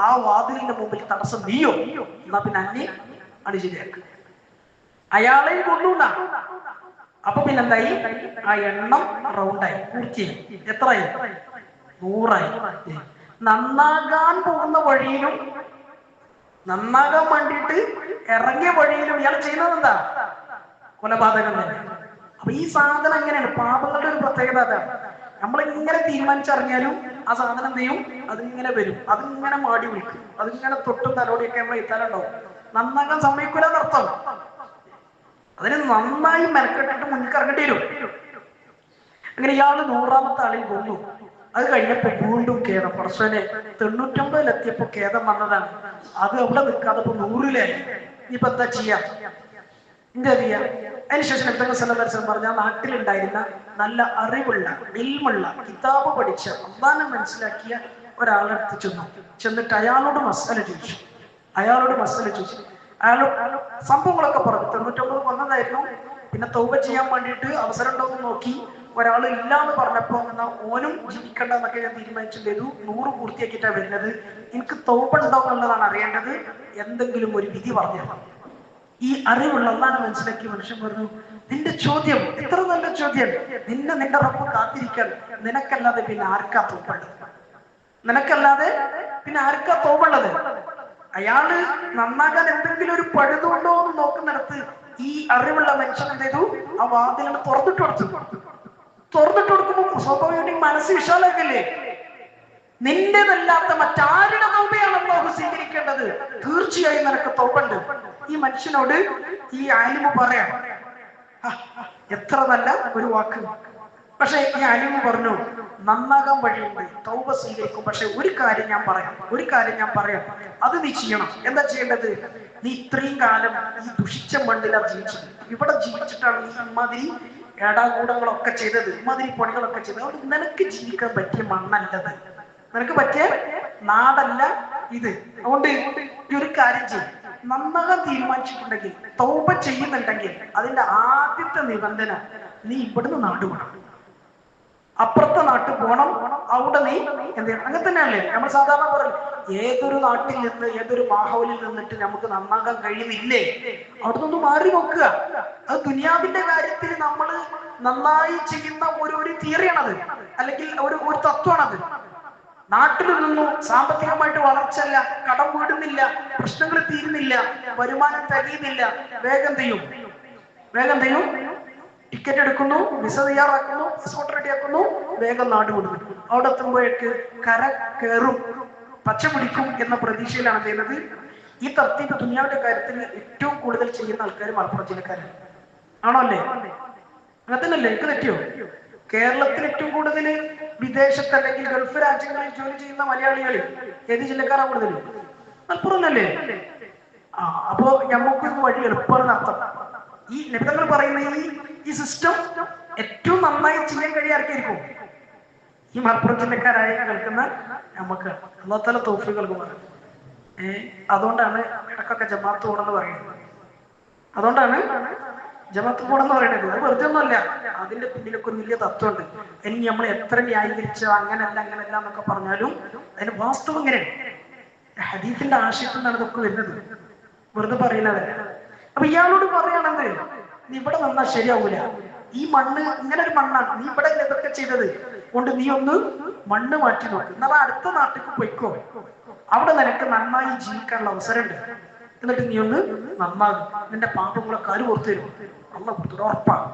ആ വാതിലിന്റെ മുമ്പിൽ തടസ്സം നീയോ, എന്നാ പിന്നെ അന്യ അണിശരിയാക്ക്. അയാളെയും കൊണ്ടുണ്ട. അപ്പൊ പിന്നെന്തായി, ആ എണ്ണം റൗണ്ടായി, പൂർത്തിയായി. എത്രയായി? 100 ആയി. നന്നാകാൻ പോകുന്ന വഴിയിലും നന്നാകാൻ വേണ്ടിയിട്ട് ഇറങ്ങിയ വഴിയിലും ഇയാൾ ചെയ്യുന്നത് എന്താ? കൊലപാതകം തന്നെ. അപ്പൊ ഈ സാധനം എങ്ങനെയാണ്? പാപങ്ങളുടെ ഒരു പ്രത്യേകത അതാണ്. നമ്മളിങ്ങനെ തീരുമാനിച്ചറിഞ്ഞാലും ആ സാധനം എന്ത് ചെയ്യും? അതിങ്ങനെ വരും, അതിങ്ങനെ മാടി വിളിക്കും, അതിങ്ങനെ തൊട്ടും തലോടിയൊക്കെ നമ്മൾ എത്താനുണ്ടാവും. നന്നാകാൻ സമ്മതിക്കൂല എന്നർത്ഥം. അതിന് നന്നായി മെനക്കെട്ടിട്ട് മുന്നിൽ ഇറങ്ങേണ്ടി വരും. അങ്ങനെ ഇയാള് 100ാമത്തെ ആളിൽ കൊന്നു. അത് കഴിഞ്ഞപ്പോ വീണ്ടും ഖേദം. പടച്ചോനെ 99-ലെത്തിയപ്പോ ഖേദം വന്നതാണ്. അത് അവിടെ നിൽക്കാതെ ഇപ്പൊ 100-ലായി. ഇനിയിപ്പോ എന്താ ചെയ്യാം? എന്താ ചെയ്യാ? അതിനുശേഷം നബി പറഞ്ഞ നാട്ടിലുണ്ടായിരുന്ന നല്ല അറിവുള്ള, ഇൽമുള്ള, കിതാബ് പഠിച്ച, അള്ളാനെ മനസ്സിലാക്കിയ ഒരാളെടുത്ത് ചെന്നിട്ട് അയാളോട് മസല ചോദിച്ചു. അയാൾ സംഭവങ്ങളൊക്കെ പറഞ്ഞു. 99 കൊന്നതായിരുന്നു. പിന്നെ തൗബ ചെയ്യാൻ വേണ്ടിയിട്ട് അവസരം ഉണ്ടോ എന്ന് നോക്കി. ഒരാൾ ഇല്ല എന്ന് പറഞ്ഞപ്പോ എന്നാ ഓനും ജീവിക്കണ്ട എന്നൊക്കെ ഞാൻ തീരുമാനിച്ചു ചെയ്തു. 100 പൂർത്തിയാക്കിയിട്ടാണ് വരുന്നത്. എനിക്ക് തൗബ ഉണ്ടോ എന്നുള്ളതാണ് അറിയേണ്ടത്. എന്തെങ്കിലും ഒരു വിധി പറഞ്ഞു. ഈ അറിവുള്ള അള്ളാനെ മനസ്സിലാക്കിയ മനുഷ്യൻ പറഞ്ഞു, നിന്റെ ചോദ്യം എത്ര നല്ല ചോദ്യം. നിന്റെ റബ്ബ് കാത്തിരിക്കാൻ. നിനക്കല്ലാതെ പിന്നെ ആർക്കാ തൗബുള്ളത്? അയാള് നന്നാകാൻ എന്തെങ്കിലും ഒരു പഴുതുണ്ടോ എന്ന് നോക്കുന്നിടത്ത് ഈ അറിവുള്ള മനുഷ്യൻ എന്ത് ചെയ്തു? ആ വാതിലാണ് തുറന്നിട്ട് കൊടുക്കുമ്പോ സ്വാഭാവികമായിട്ടും മനസ്സ് വിശാലാക്കല്ലേ? നിന്റേതല്ലാത്ത മറ്റാരുടെ തൗബയാണ് അല്ലാഹു സ്വീകരിക്കേണ്ടത്. തീർച്ചയായും നിനക്ക് തൗബുണ്ട്. ഈ മനുഷ്യനോട് ഈ ആലിമ് പറയാം, എത്ര നല്ല ഒരു വാക്ക്. പക്ഷെ ഈ ആലിമ് പറഞ്ഞു, നന്നാകാൻ വഴിയുണ്ട്, തൗബ സ്വീകരിക്കും. പക്ഷെ ഒരു കാര്യം ഞാൻ പറയാം, അത് നീ ചെയ്യണം. എന്താ ചെയ്യേണ്ടത്? നീ ഇത്രയും കാലം ഈ ദുഷിച്ച മണ്ണിലാണ് ജീവിച്ചത്. ഇവിടെ ജീവിച്ചിട്ടാണ് നീ ഇമാതിരി ഏടാകൂടങ്ങളൊക്കെ ചെയ്തത്, ഇമാതിരി പണികളൊക്കെ ചെയ്തത്. അതുകൊണ്ട് നിനക്ക് ജീവിക്കാൻ പറ്റിയ മണ്ണല്ലത്, നിനക്ക് പറ്റിയ നാടല്ല ഇത്. അതുകൊണ്ട് ഈ ഒരു കാര്യം ചെയ്യും. നന്നാകാൻ തീരുമാനിച്ചിട്ടുണ്ടെങ്കിൽ, തൗബ ചെയ്യുന്നുണ്ടെങ്കിൽ, അതിന്റെ ആദ്യത്തെ നിബന്ധന നീ ഇവിടുന്ന് നാട് പോകണം, അപ്പുറത്തെ നാട്ടിൽ പോകണം. അവിടെ നീ എന്ത് ചെയ്യണം? അങ്ങനെ തന്നെയല്ലേ നമ്മൾ സാധാരണ പറയും. ഏതൊരു നാട്ടിൽ നിന്ന്, ഏതൊരു മാഹോലിൽ നിന്നിട്ട് നമുക്ക് നന്നാകാൻ കഴിയുന്നില്ലേ? അവിടെ നിന്ന് മാറി നോക്കുക. അത് ദുനിയാവിന്റെ കാര്യത്തിൽ നമ്മൾ നന്നായി ചെയ്യുന്ന ഒരു തിയറിയാണത്, അല്ലെങ്കിൽ ഒരു തത്വമാണത്. നാട്ടിൽ നിന്നു സാമ്പത്തികമായിട്ട് വളർച്ചല്ല, കടം വീടുന്നില്ല, പ്രശ്നങ്ങൾ തീരുന്നില്ല, വരുമാനം തികയുന്നില്ല, വേഗം ചെയ്യും, ടിക്കറ്റ് എടുക്കുന്നു, വിസ തയ്യാറാക്കുന്നു, പാസ്പോർട്ട് റെഡിയാക്കുന്നു, വേഗം നാട് വിടുന്നു. അവിടെ എത്തുമ്പോഴേക്ക് കര കയറും, പച്ച പിടിക്കും എന്ന പ്രതീക്ഷയിലാണ് ചെയ്യുന്നത്. ഈ തർത്തീബ് ദുനിയാവിന്റെ കാര്യത്തിൽ ഏറ്റവും കൂടുതൽ ചെയ്യുന്ന ആൾക്കാർ മലപ്പുറം ജില്ലക്കാരാണ്. ആണോ അല്ലേ? അങ്ങനെ തന്നെയല്ലേ? എനിക്ക് തെറ്റിയോ? കേരളത്തിൽ ഏറ്റവും കൂടുതൽ വിദേശത്ത് അല്ലെങ്കിൽ ഗൾഫ് രാജ്യങ്ങളിൽ ജോലി ചെയ്യുന്ന മലയാളികൾ ഏത് ജില്ലക്കാരാണ് കൂടുതൽ? മലപ്പുറം അല്ലേ? അപ്പോ നമുക്ക് ഇത് വഴി എളുപ്പമാണ് അർത്ഥം. ഈ നിബന്ധനകൾ പറയുന്ന ഈ സിസ്റ്റം ഏറ്റവും നന്നായി ചെയ്യാൻ കഴിയാർക്കായിരിക്കും? ഈ മലപ്പുറം ജില്ലക്കാരായി കേൾക്കുന്ന നമുക്ക്. അല്ലാഹു തആല തൗഫീഖ് നൽകുമാറാകട്ടെ. അതുകൊണ്ടാണ് ഇടക്കൊക്കെ ജമാഅത്ത് പോകണമെന്ന് പറയുന്നത്. അത് വെറുതെ ഒന്നുമല്ല. അതിന്റെ പിന്നിലൊക്കെ ഒരു വലിയ തത്വമുണ്ട്. ഇനി നമ്മൾ എത്ര ന്യായീകരിച്ച അങ്ങനല്ല എന്നൊക്കെ പറഞ്ഞാലും അതിന് വാസ്തവം ഇങ്ങനെയാണ്. ഹദീസിന്റെ ആശയത്തിൽ നിന്നാണ് ഇതൊക്കെ വരുന്നത്, വെറുതെ പറയുന്നതല്ല. അപ്പൊ ഇയാളോട് പറയണത്, നീ ഇവിടെ വന്നാൽ ശരിയാവൂല, ഈ മണ്ണ് ഇങ്ങനെ ഒരു മണ്ണാണ്, നീ ഇവിടെ ഇതൊക്കെ ചെയ്തത് കൊണ്ട് നീ ഒന്ന് മണ്ണ് മാറ്റി നോക്ക്, എന്നാൽ അടുത്ത നാട്ടിലേക്ക് പോയിക്കോ, അവിടെ നിനക്ക് നന്നായി ജീവിക്കാനുള്ള അവസരമുണ്ട്, എന്നിട്ട് നീ ഒന്ന് നന്നാകും, നിന്റെ പാപങ്ങളൊക്കെ ആര് ഓർത്തു തരും? അള്ളാഹ് കൊടുത്തു, ഉറപ്പാണ്.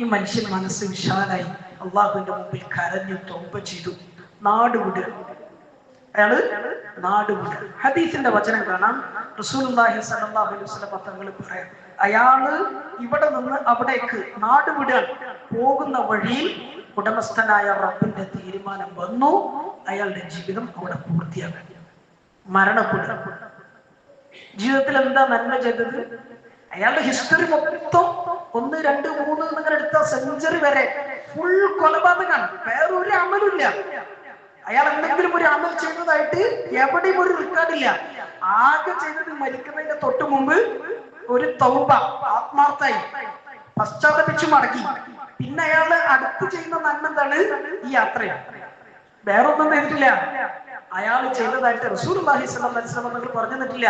ഈ മനുഷ്യൻ മനസ്സ് വിശാലായി അള്ളാഹുവിന്റെ മുമ്പിൽ കരഞ്ഞു തൗബ ചെയ്തു, നാട് വിടുക. അയാള് നാട് വിടുക. ഹദീസിന്റെ വചനം കാണാം. റസൂലുള്ളാഹി സ്വല്ലല്ലാഹു അലൈഹി വസല്ലം തങ്ങൾ പറയാം, അയാള് ഇവിടെ നിന്ന് അവിടേക്ക് നാട് വിടാൻ പോകുന്ന വഴിയിൽ ഉടമസ്ഥനായ റബ്ബിന്റെ തീരുമാനം വന്നു, അയാളുടെ ജീവിതം അവിടെ പൂർത്തിയാക്കാൻ, മരണപ്പെടുക. ജീവിതത്തിൽ എന്താ നന്മ ചെയ്തത്? അയാളുടെ ഹിസ്റ്ററി മൊത്തം 1, 2, 3 എന്നിങ്ങനെ എടുത്ത സെഞ്ചുറി വരെ ഫുൾ കൊലപാതകമാണ്. വേറൊരു അമലില്ല. അയാൾ എന്തെങ്കിലും ഒരു അമൽ ചെയ്തതായിട്ട് എവിടെയും ഒരു റെക്കോർഡില്ല. ആകെ ചെയ്തത് മരിക്കുന്നതിന്റെ തൊട്ട് മുമ്പ് ഒരു തൗബ, ആത്മാർത്ഥായി പശ്ചാത്തപിച്ചു മടങ്ങി. പിന്നെ അയാള് അടുത്ത് ചെയ്യുന്ന നന്മ എന്താണ്? ഈ യാത്രയാണ്. വേറൊന്നും ചെയ്തിട്ടില്ല. അയാൾ ചെയ്തതായിട്ട് റസൂലുള്ളാഹി സ്വല്ലല്ലാഹു അലൈഹി വസല്ലം തങ്ങൾ പറഞ്ഞു തന്നിട്ടില്ല.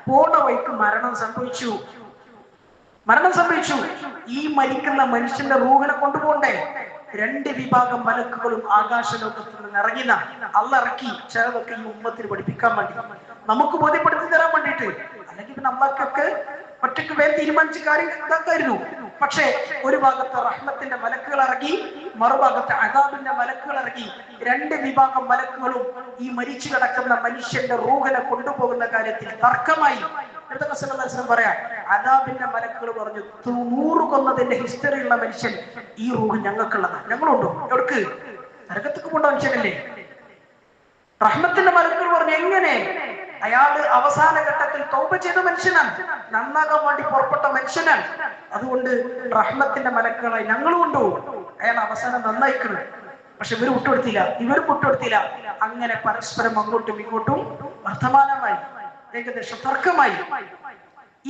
പോണ വഴിക്ക് മരണം സംഭവിച്ചു. ഈ മരിക്കുന്ന മനുഷ്യന്റെ റൂഹിനെ കൊണ്ടുപോകണ്ടേ? 2 വിഭാഗം മലക്കുകളും ആകാശലോകത്തിൽ നിന്ന് ഇറങ്ങിന അള്ള ഇറക്കി. ചിലതൊക്കെ ഈ ഉമ്മത്തിന് പഠിപ്പിക്കാൻ വേണ്ടി, നമുക്ക് ബോധ്യപ്പെടുത്തി തരാൻ വേണ്ടിയിട്ട്. അല്ലെങ്കിൽ പിന്നെ അള്ളാഹ്ക്കൊക്കെ ഒറ്റയ്ക്ക് വേഗം തീരുമാനിച്ച കാര്യം ഇതാക്കായിരുന്നു. പക്ഷേ ഒരു ഭാഗത്ത് റഹ്മത്തിന്റെ മലക്കുകൾ ഇറങ്ങി, മറുഭാഗത്ത് അദാബിന്റെ മലക്കുകൾ ഇറങ്ങി. രണ്ട് വിഭാഗം മലക്കുകളും ഈ മരിച്ചു കിടക്കുന്ന മനുഷ്യന്റെ റൂഹിനെ കൊണ്ടുപോകുന്ന കാര്യത്തിൽ തർക്കമായി. പറയാ, അദാബിന്റെ മലക്കുകൾ പറഞ്ഞു, 100 കൊന്നതിന്റെ ഹിസ്റ്ററി ഉള്ള മനുഷ്യൻ ഈ റൂഹ് ഞങ്ങൾക്കുള്ളതാണ്, ഞങ്ങളുണ്ടോ? എവിടേക്ക്? നരകത്തേക്ക് പോണ്ട മനുഷ്യനല്ലേ. റഹ്മത്തിന്റെ മലക്കുകൾ പറഞ്ഞു, എങ്ങനെ? അയാള് അവസാന ഘട്ടത്തിൽ തൗബ ചെയ്ത മനുഷ്യനാണ്, നന്നാകാൻ വേണ്ടി പുറപ്പെട്ട മനുഷ്യനാണ്. അതുകൊണ്ട് റഹ്മത്തിന്റെ മലക്കുകളായി ഞങ്ങളും ഉണ്ടോ? അയാൾ അവസാനം നന്നായിക്കണം. പക്ഷെ ഇവര് വിട്ടുകൊടുത്തില്ല, ഇവരും വിട്ടുകൊടുത്തില്ല. അങ്ങനെ പരസ്പരം അങ്ങോട്ടും ഇങ്ങോട്ടും വർത്തമാനമായി, ഏകദേശം തർക്കമായി.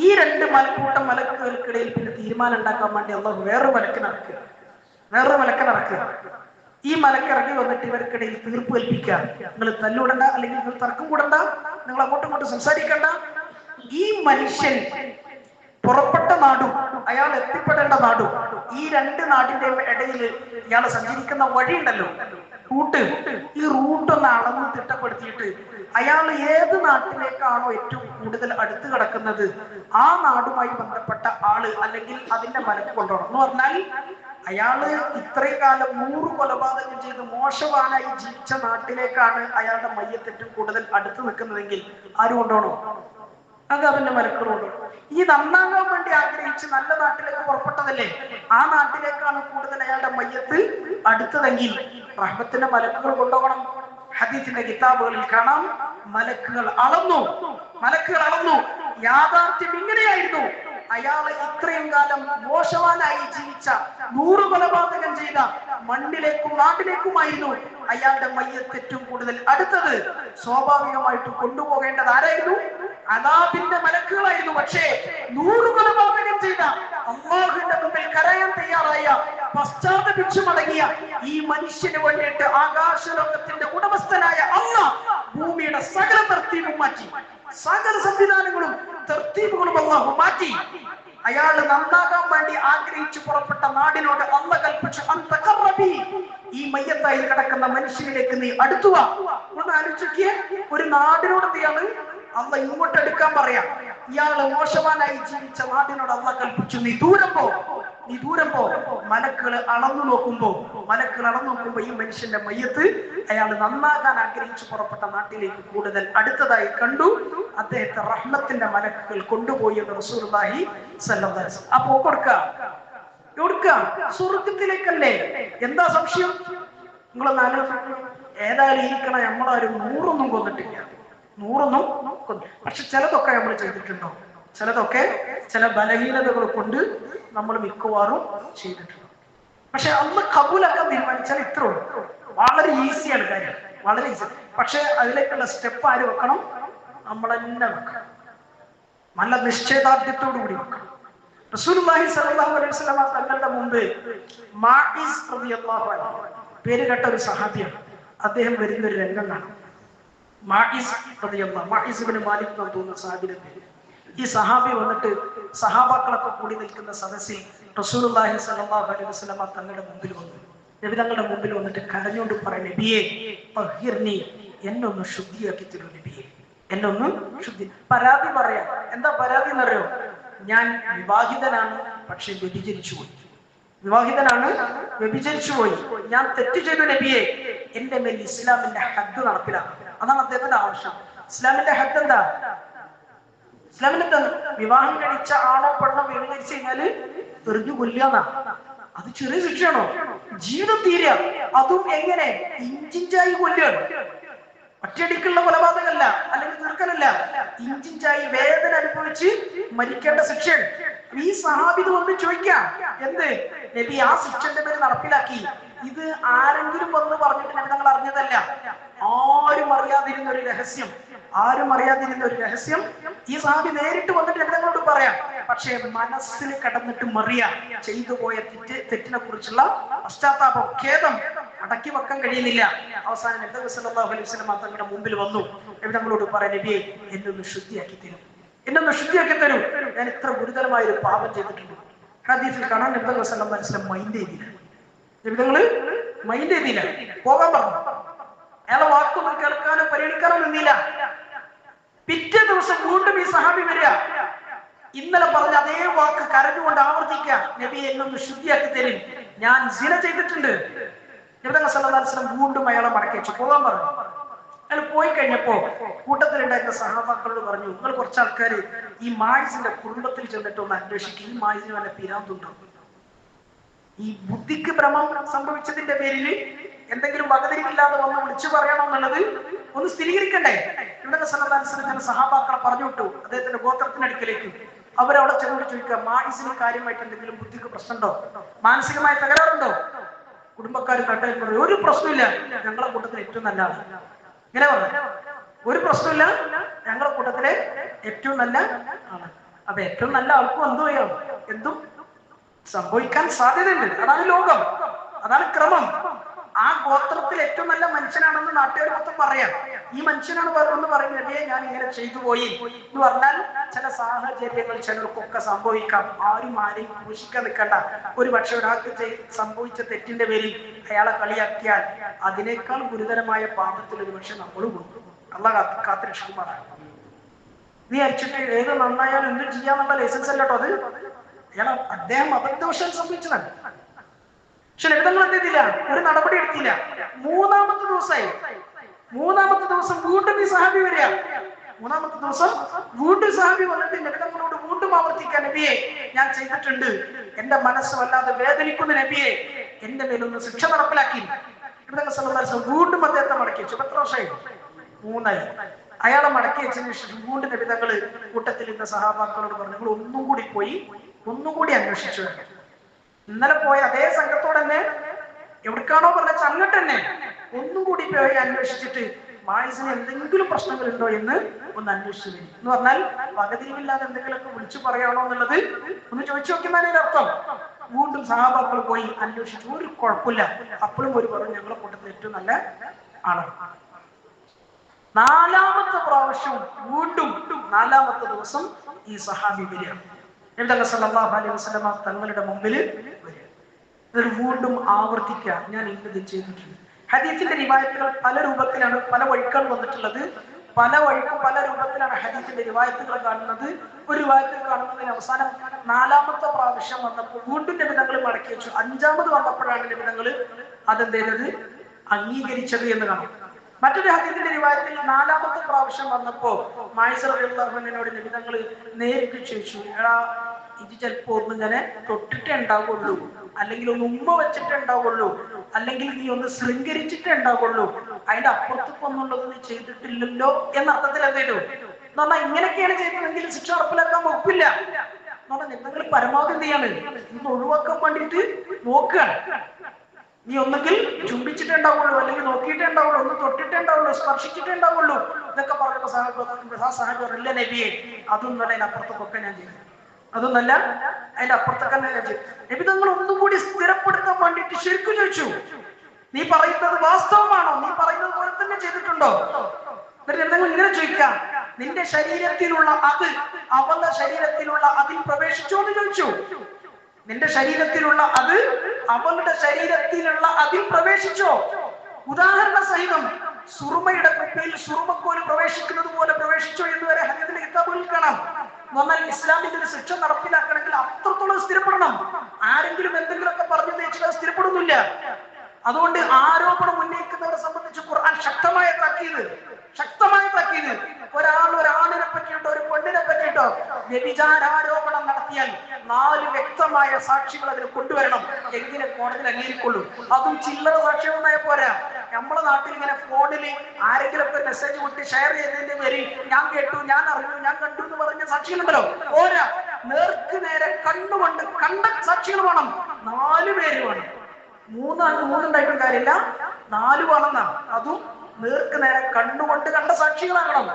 ഈ രണ്ട് മലക്കൂട്ടം മലക്കുകൾക്കിടയിൽ പിന്നെ തീരുമാനം ഉണ്ടാക്കാൻ വേണ്ടി അള്ളാഹു വേറൊരു മലക്കിനിറക്കുക. ഈ മലക്കിറങ്ങി വന്നിട്ട് ഇവർക്കിടയിൽ തീർപ്പ് കൽപ്പിക്കുക. നിങ്ങൾ തല്ലൂടണ്ട, അല്ലെങ്കിൽ നിങ്ങൾ തർക്കം കൂടണ്ട, നിങ്ങൾ അങ്ങോട്ടും ഇങ്ങോട്ടും സംസാരിക്കണ്ട. ഈ മനുഷ്യൻ പുറപ്പെട്ട നാടും അയാൾ എത്തിപ്പെടേണ്ട നാടും, ഈ രണ്ട് നാടിന്റെയും ഇടയിൽ ഇയാൾ സഞ്ചരിക്കുന്ന വഴിയുണ്ടല്ലോ, റൂട്ട്, ഈ റൂട്ടൊന്ന് അളന്ന് തിട്ടപ്പെടുത്തിയിട്ട് അയാൾ ഏത് നാട്ടിലേക്കാണോ ഏറ്റവും കൂടുതൽ അടുത്ത് കിടക്കുന്നത് ആ നാടുമായി ബന്ധപ്പെട്ട ആള് അല്ലെങ്കിൽ അതിന്റെ മലക്ക് കൊണ്ടുപോകണം. എന്ന് പറഞ്ഞാൽ അയാള് ഇത്രയും കാലം 100 കൊലപാതകം ചെയ്ത് മോശവാനായി ജീവിച്ച നാട്ടിലേക്കാണ് അയാളുടെ മയ്യത്ത് ഏറ്റവും കൂടുതൽ അടുത്ത് നിൽക്കുന്നതെങ്കിൽ ആര് കൊണ്ടുപോകണോ? അത് അവന്റെ മലക്കുകൾ കൊണ്ടുപോകണം. ഈ നന്നാകാൻ വേണ്ടി ആഗ്രഹിച്ച് നല്ല നാട്ടിലേക്ക് പുറപ്പെട്ടതല്ലേ, ആ നാട്ടിലേക്കാണ് കൂടുതൽ അയാളുടെ മയ്യത്ത് അടുത്തതെങ്കിൽ റഹ്മത്തിന്റെ മലക്കുകൾ കൊണ്ടുപോകണം. ഹദീസിന്റെ കിതാബുകളിൽ കാണാം, മലക്കുകൾ അളന്നു. യാഥാർത്ഥ്യം ഇങ്ങനെയായിരുന്നു. അയാള് ഇത്രയും കാലം മോശവാനായി ജീവിച്ച 100 കൊലപാതകം ചെയ്ത മണ്ണിലേക്കും നാട്ടിലേക്കുമായിരുന്നു അയാളുടെ മയ്യത്ത് ഏറ്റവും കൂടുതൽ അടുത്തത്. സ്വാഭാവികമായിട്ടും കൊണ്ടുപോകേണ്ടത് ആരായിരുന്നു? അദാബിന്റെ മലക്കുകളായിരുന്നു. പക്ഷേ 100 കൊലപാതകം ചെയ്ത, അല്ലാഹുവിന്റെ മുമ്പിൽ കരയാൻ തയ്യാറായ, പശ്ചാത്തപിച്ചു മടങ്ങിയ ഈ മനുഷ്യന് വേണ്ടിയിട്ട് ആകാശലോകത്തിന്റെ ഉടമസ്ഥനായ അല്ലാഹ് ഭൂമിയുടെ സകല തർത്തീബും മാറ്റി, സകല സംവിധാനങ്ങളും തർത്തീബുകളും അല്ലാഹു മാറ്റി. അയാൾ നന്നാകാൻ വേണ്ടി ആഗ്രഹിച്ചു പുറപ്പെട്ട നാടിനോട് അല്ലാഹ് കൽപ്പിച്ചു, അന്തഖറബി, ഈ മയ്യത്തായി കിടക്കുന്ന മനുഷ്യനിലേക്ക് നീ അടുത്തുക. ഒന്ന് ആലോചിക്കേ, ഒരു നാടിനോട് എന്തെയാണ് അല്ലാഹ് ഇങ്ങോട്ട് എടുക്കാൻ പറയാം. ഇയാള് മോശവാനായി ജീവിച്ച നാടിനോട് അല്ലാഹ് കൽപ്പിച്ചു, നീ ദൂരം പോ. മലക്കുകൾ അളന്നു നോക്കുമ്പോ ഈ മനുഷ്യന്റെ മയ്യത്ത് അയാൾ നന്നാകാൻ ആഗ്രഹിച്ചു പുറപ്പെട്ട നാട്ടിലേക്ക് കൂടുതൽ അടുത്തതായി കണ്ടു. അദ്ദേഹത്തെ റഹ്മത്തിന്റെ മലക്കുകൾ കൊണ്ടുപോയി എന്ന് റസൂലുള്ളാഹി സ്വല്ലല്ലാഹു അലൈഹി വസല്ലം. അപ്പോ കൊടുക്കുക സ്വർഗത്തിലേക്കല്ലേ, എന്താ സംശയം? നിങ്ങളൊന്ന് ആലോചിക്കുക. ഏതായാലും ഇരിക്കണ നമ്മളാരും 100 കൊന്നിട്ടില്ല, 100 പക്ഷെ ചിലതൊക്കെ നമ്മൾ ചെയ്തിട്ടുണ്ടോ? ചില ബലഹീനതകൾ കൊണ്ട് നമ്മൾ മിക്കവാറും ചെയ്തിട്ടുണ്ട്. പക്ഷെ അന്ന് കബൂലാക്കാൻ തീരുമാനിച്ചാൽ ഇത്രേ ഉള്ളൂ. വളരെ ഈസിയാണ് കാര്യം, വളരെ ഈസി. പക്ഷെ അതിലേക്കുള്ള സ്റ്റെപ്പ് ആര് വെക്കണം? നമ്മൾ തന്നെ വെക്കണം. നല്ല നിശ്ചയദാർഢ്യത്തോടു കൂടി വെക്കണം. റസൂലുള്ളാഹി സ്വല്ലല്ലാഹു അലൈഹി വസല്ലം തങ്ങളുടെ മുമ്പ് മാഇസ് റളിയല്ലാഹു അൻഹു, പേര് കേട്ട ഒരു സഹാബിയാണ്. അദ്ദേഹം വരുന്ന ഒരു രംഗം കാണാം. മാഇസ് ഇബ്നു മാലിക് എന്ന് തോന്നുന്ന സഹാബിയുടെ പേര്. ഈ സഹാബി വന്നിട്ട് സഹാബാക്കളൊക്കെ കൂടി നിൽക്കുന്ന സദസ്സിൽ റസൂലുള്ളാഹി സ്വല്ലല്ലാഹു അലൈഹി വസല്ലം തങ്ങളുടെ മുമ്പിൽ വന്നു. നബി തങ്ങളുടെ മുമ്പിൽ വന്നിട്ട് കരഞ്ഞുകൊണ്ട് പറയും, നബിയെ തഹിർനി, എന്നെ ഒന്ന് ശുദ്ധിയാക്കി തരൂ നബിയെ, എന്നെ ഒന്ന് ശുദ്ധി. പരാതി പറയാം. എന്താ പരാതി എന്നറിയോ? ഞാൻ വിവാഹിതനാണ്, പക്ഷെ വ്യഭിചരിച്ചു പോയി. ഞാൻ തെറ്റ് ചെയ്തു നബിയെ, എന്റെ മേൽ ഇസ്ലാമിന്റെ ഹദ് നടപ്പിലാക്കും. അതാണ് അദ്ദേഹത്തിന്റെ ആവശ്യം. ഇസ്ലാമിന്റെ ഹദ് എന്താ? ഇസ്ലാമിന്റെ വിവാഹം കഴിച്ച ആണോ പെണ്ണോ വ്യഭിചരിച്ചു കഴിഞ്ഞാല് എറിഞ്ഞു കൊല്ലുക. അത് ചെറിയ ശിക്ഷയാണോ? ജീവിതം തീരുക. അതും എങ്ങനെ? ഇഞ്ചിഞ്ചായി കൊല്ലുകയാണ്. ഒറ്റയടിക്കുള്ള കൊലപാതകമല്ല, അല്ലെങ്കിൽ തീർക്കലല്ല, ഇഞ്ചിഞ്ചായി വേദന അനുഭവിച്ച് മരിക്കേണ്ട ശിക്ഷയാണ്. ഈ സഹാബി വന്ന് ചോദിക്കാം, എന്ത് നബി ആ ശിക്ഷന്റെ പേര് നടപ്പിലാക്കി? ഇത് ആരെങ്കിലും വന്ന് പറഞ്ഞിട്ട് നബി തങ്ങൾ അറിഞ്ഞതല്ല, ആരും അറിയാതിരുന്ന ഒരു രഹസ്യം ഈ സഹാബി നേരിട്ട് വന്നിട്ട് നബി തങ്ങളോട് പറയാം. പക്ഷേ മനസ്സിൽ കടന്നിട്ട് മറിയാം, ചെയ്തു പോയ തെറ്റിനെ കുറിച്ചുള്ള പശ്ചാത്താപം, ഖേദം അടക്കി വെക്കാൻ കഴിയുന്നില്ല. അവസാനം നബി സല്ലല്ലാഹു അലൈഹി വസല്ലം തങ്ങളുടെ മുമ്പിൽ വന്നു. നബി തങ്ങളോട് പറയാം, നബിയെ എന്നെ ഒന്ന് ശുദ്ധിയാക്കി തരൂ, ഞാൻ ഇത്ര ഗുരുതരമായ ഒരു പാപം ചെയ്തിട്ടുണ്ട്. ഹദീസിൽ കാണാൻ നബി സല്ലല്ലാഹു അലൈഹി വസല്ലം മൈൻഡ് ചെയ്തില്ല, പോകാൻ പറഞ്ഞു. അയാളെ വാക്കൊന്നും കേൾക്കാനോ പരിഗണിക്കാനോ നിന്നില്ല. പിറ്റേ ദിവസം വീണ്ടും ഈ സഹാബി വരിക. ഇന്നലെ പറഞ്ഞ അതേ വാക്ക് കരഞ്ഞുകൊണ്ട് ആവർത്തിക്കുക, നബിയെ എന്നൊന്ന് ശുദ്ധിയാക്കി തരും, ഞാൻ സിന ചെയ്തിട്ടുണ്ട്. നബി സല്ലല്ലാഹു അലൈഹി വസല്ലം വീണ്ടും അയാളെ മടക്കി വെച്ചു, പോകാൻ പറഞ്ഞു. അയാൾ പോയി കഴിഞ്ഞപ്പോ കൂട്ടത്തിലുണ്ടായിരുന്ന സഹാബാക്കളോട് പറഞ്ഞു, നിങ്ങൾ കുറച്ച് ആൾക്കാർ ഈ മായിസിന്റെ കുടുംബത്തിൽ ചെന്നിട്ട് ഒന്ന് അന്വേഷിക്കും, ഈ മായിസിന് വല്ല പിരാന്തുണ്ടോ, ഈ ബുദ്ധിക്ക് ഭ്രമം സംഭവിച്ചതിന്റെ പേരിൽ എന്തെങ്കിലും വകതിരിവില്ലാതെ വന്ന് വിളിച്ചു പറയണോ എന്നുള്ളത് ഒന്ന് സ്ഥിരീകരിക്കണ്ടേ. ഇവിടെ സല്ലല്ലാഹു സഹാബാക്കളെ പറഞ്ഞു വിട്ടു അദ്ദേഹത്തിന്റെ ഗോത്രത്തിനടുക്കലേക്ക്. അവരവിടെ ചെന്നിട്ട് ചോദിക്കുക, മായിസിന് കാര്യമായിട്ട് എന്തെങ്കിലും ബുദ്ധിക്ക് പ്രശ്നമുണ്ടോ, മാനസികമായ തകരാറുണ്ടോ? കുടുംബക്കാർ കണ്ടാൽ പറയും, ഒരു പ്രശ്നമില്ല, ഞങ്ങളെ കൂട്ടത്തിൽ ഏറ്റവും നല്ല ആള്. ഇങ്ങനെ പറഞ്ഞു, ഒരു പ്രശ്നമില്ല, ഞങ്ങളുടെ കൂട്ടത്തിലെ ഏറ്റവും നല്ല ആണ്. അപ്പൊ ഏറ്റവും നല്ല ആൾക്കും എന്തോ ചെയ്യണം, എന്തും സംഭവിക്കാൻ സാധ്യതയുണ്ട്. അതാണ് ലോകം, അതാണ് ക്രമം. ആ ഗോത്രത്തിൽ ഏറ്റവും നല്ല മനുഷ്യനാണെന്ന് നാട്ടുകാർ മൊത്തം പറയാം. ഈ മനുഷ്യനാണ് എന്ന് പറയുന്നത്, ഞാൻ ഇങ്ങനെ ചെയ്തു പോയി എന്ന് പറഞ്ഞാൽ ചില സാഹചര്യങ്ങൾ ചിലർക്കൊക്കെ സംഭവിക്കാം. ആരും ആരെയും ക്രൂശിക്കാൻ നിൽക്കണ്ട. ഒരു പക്ഷെ ഒരാൾക്ക് സംഭവിച്ച തെറ്റിന്റെ പേരിൽ അയാളെ കളിയാക്കിയാൽ അതിനേക്കാൾ ഗുരുതരമായ പാപത്തിൽ ഒരു പക്ഷെ നമ്മൾ കൊടുക്കും. അള്ളാഹ് കാത്തിരക്ഷിക്കുമാറാണ്. നീ അരിച്ചിട്ട് ഏത് നന്നായാലും എന്തും ചെയ്യാന്നുള്ള ലൈസൻസ് അല്ലട്ടോ അത്. അദ്ദേഹം അബദ്ധവശാൽ സംഭവിച്ചതാണ്. പക്ഷെ ലളിതങ്ങൾ എന്ത് ചെയ്തില്ല, ഒരു നടപടി എടുത്തില്ല. മൂന്നാമത്തെ ദിവസം വീണ്ടും ഈ സഹാബി വരിക. മൂന്നാമത്തെ ദിവസം വീണ്ടും സഹാബി വന്നിട്ട് ലളിതങ്ങളോട് വീണ്ടും ആവർത്തിക്കാൻ, നബിയെ ഞാൻ ചെയ്തിട്ടുണ്ട്, എന്റെ മനസ്സ് വല്ലാതെ വേദനിക്കുന്ന നബിയെ, എന്റെ മേലൊന്ന് ശിക്ഷ നടപ്പിലാക്കി. വീണ്ടും അദ്ദേഹത്തെ മടക്കി വെച്ചു. എത്ര വർഷമായി? 3 അയാളെ മടക്കി വെച്ചതിന് ശേഷം വീണ്ടും നബിതങ്ങള് കൂട്ടത്തിൽ ഇന്ന സഹാബാക്കളോട് പറഞ്ഞു, നിങ്ങൾ ഒന്നും കൂടി പോയി ഒന്നും കൂടി അന്വേഷിച്ചു. ഇന്നലെ പോയ അതേ സംഘത്തോടെ തന്നെ എവിടേക്കാണോ പറഞ്ഞ അങ്ങോട്ട് തന്നെ ഒന്നും കൂടി പോയി അന്വേഷിച്ചിട്ട് മായിസിന് എന്തെങ്കിലും പ്രശ്നങ്ങളുണ്ടോ എന്ന് ഒന്ന് അന്വേഷിച്ചു വരും എന്ന് പറഞ്ഞാൽ പകതിരിവില്ലാതെ എന്തെങ്കിലുമൊക്കെ വിളിച്ചു പറയാണോ എന്നുള്ളത് ഒന്ന് ചോദിച്ചു നോക്കുന്നതിന്റെ അർത്ഥം. വീണ്ടും സഹാബാക്കൾ പോയി അന്വേഷിച്ചു, ഒരു കുഴപ്പമില്ല. അപ്പോഴും ഒരു പറഞ്ഞു, ഞങ്ങളെ കൂട്ടത്തിൽ ഏറ്റവും നല്ല ആളാണ്. 4ാമത്തെ പ്രാവശ്യം വീണ്ടും 4ാമത്തെ ദിവസം ഈ സഹാബി വരിക. നബി സല്ലല്ലാഹു അലൈഹി വസല്ലം തങ്ങളുടെ മുമ്പിൽ വരിക. വീണ്ടും ആവർത്തിക്കുക, ഞാൻ ഇന്നത് ചെയ്തിട്ടുണ്ട്. ഹദീസിന്റെ റിവായത്തുകൾ പല രൂപത്തിലാണ്, പല വഴികൾ വന്നിട്ടുള്ളത്. പല വഴിക്കും പല രൂപത്തിലാണ് ഹദീസിന്റെ റിവായത്തുകൾ കാണുന്നത്. ഒരു റിവായത്തിൽ കാണുന്നതിന് അവസാനം 4ാമത്തെ പ്രാവശ്യം വന്നപ്പോൾ വീണ്ടും നബിതങ്ങൾ മടക്കി വെച്ചു. 5ാമത് വന്നപ്പോഴാണ് നബിതങ്ങൾ അതെന്ത് ചെയ്തത്, അംഗീകരിച്ചത് എന്ന് കാണാം. മറ്റൊരു ഹദീസിന്റെ റിവായത്തിൽ 4ാമത്തെ പ്രാവശ്യം വന്നപ്പോ മായിസ റളിയല്ലാഹു അൻഹയോട് നബിതങ്ങൾ നേരിട്ട് ചോദിച്ചു, എടാ ഇത് ചിലപ്പോ ഒന്നും ഇങ്ങനെ തൊട്ടിട്ടേ ഉണ്ടാവുള്ളൂ, അല്ലെങ്കിൽ ഒന്ന് ഉമ്മ വെച്ചിട്ടേ ഉണ്ടാവുള്ളൂ, അല്ലെങ്കിൽ നീ ഒന്ന് ശൃംഗരിച്ചിട്ടേ ഉണ്ടാവുള്ളൂ, അതിന്റെ അപ്പുറത്തേക്കൊന്നുള്ളത് നീ ചെയ്തിട്ടില്ലല്ലോ എന്ന അർത്ഥത്തിൽ എന്ത് ചെയ്തു എന്ന് പറഞ്ഞാൽ ഇങ്ങനെയൊക്കെയാണ് ചെയ്തതെങ്കിൽ ശിക്ഷ ഉറപ്പിലാക്കാൻ വകുപ്പില്ല എന്ന് പറഞ്ഞാൽ നിങ്ങൾ പരമാവധി എന്ത് ചെയ്യാണ്, ഇത് ഒഴിവാക്കാൻ വേണ്ടിയിട്ട് നോക്കുകയാണ്. നീ ഒന്നെങ്കിൽ ചുംബിച്ചിട്ടേ ഉണ്ടാവുള്ളൂ, അല്ലെങ്കിൽ നോക്കിയിട്ടേ ഉണ്ടാവുള്ളൂ, ഒന്ന് തൊട്ടിട്ടേ ഉണ്ടാവുള്ളൂ, സ്പർശിച്ചിട്ടേ ഉണ്ടാവുള്ളൂ ഇതൊക്കെ പറഞ്ഞപ്പോ സാഹിബ് ഇല്ല നബിയെ, അതൊന്നല്ല, അതിനപ്പുറത്തൊക്കെ ഞാൻ ചെയ്തു, അതൊന്നല്ല അതിന്റെ അപ്പുറത്തൊക്കെ ഞാൻ ചെയ്തു. നബി തങ്ങൾ ഒന്നും കൂടി സ്ഥിരപ്പെടുത്താൻ വേണ്ടിയിട്ട് ശരിക്കും ചോദിച്ചു, നീ പറയുന്നത് വാസ്തവമാണോ, നീ പറയുന്നത് പോലെ തന്നെ ചെയ്തിട്ടുണ്ടോ? എന്നിട്ട് എന്തെങ്കിലും ഇങ്ങനെ ചോദിക്കാം, നിന്റെ ശരീരത്തിലുള്ള അത് അവളുടെ ശരീരത്തിലുള്ള അതിൽ പ്രവേശിച്ചോ എന്ന് ചോദിച്ചു. നിന്റെ ശരീരത്തിലുള്ള അത് അവളുടെ ശരീരത്തിലുള്ള അതിൽ പ്രവേശിച്ചോ? ഉദാഹരണ സഹിതം സുറുമയുടെ കുപ്പിയിൽ സുറുമക്കോല് പ്രവേശിക്കുന്നത് പോലെ പ്രവേശിച്ചോ എന്ന് വരെ ഹദീസിന്റെ കിതാബുകളിൽ കാണാം. എന്നാൽ ഇസ്ലാമിന്റെ ഒരു ശിക്ഷ നടപ്പിലാക്കണമെങ്കിൽ അത്രത്തോളം സ്ഥിരപ്പെടണം. ആരെങ്കിലും എന്തെങ്കിലുമൊക്കെ പറഞ്ഞു തേച്ചാൽ സ്ഥിരപ്പെടുന്നില്ല. അതുകൊണ്ട് ആരോപണം ഉന്നയിക്കുന്നവരെ സംബന്ധിച്ച് ഖുർആൻ ശക്തമായ താക്കീത്. ഒരാണിനെ പറ്റിയിട്ടോ ഒരു പെണ്ണിനെ പറ്റിയിട്ടോ വ്യഭിചാരാരോപണം നടത്തിയാൽ 4 വ്യക്തമായ സാക്ഷികൾ അതിന് കൊണ്ടുവരണം, എങ്ങനെ കോടതിയിൽ അംഗീകരിക്കുള്ളൂ. അതും ചില്ലറ സാക്ഷികളായ പോരാ. നമ്മുടെ നാട്ടിൽ ഇങ്ങനെ ഫോണിൽ ആരെങ്കിലും ഒക്കെ മെസ്സേജ് വിട്ട് ഷെയർ ചെയ്തതിന്റെ പേരിൽ ഞാൻ കേട്ടു, ഞാൻ അറിഞ്ഞു, ഞാൻ കണ്ടു എന്ന് പറഞ്ഞ സാക്ഷികളുണ്ടല്ലോ, പോരാ. നേർക്ക് നേരെ കണ്ണുകൊണ്ട് കണ്ട സാക്ഷികൾ വേണം. 4 പേര് വേണം. 3 കാര്യമില്ല, 4 വേണമെന്നാണ്. അതും നേർക്ക് നേരെ കണ്ണുകൊണ്ട് കണ്ട സാക്ഷികളാകണം.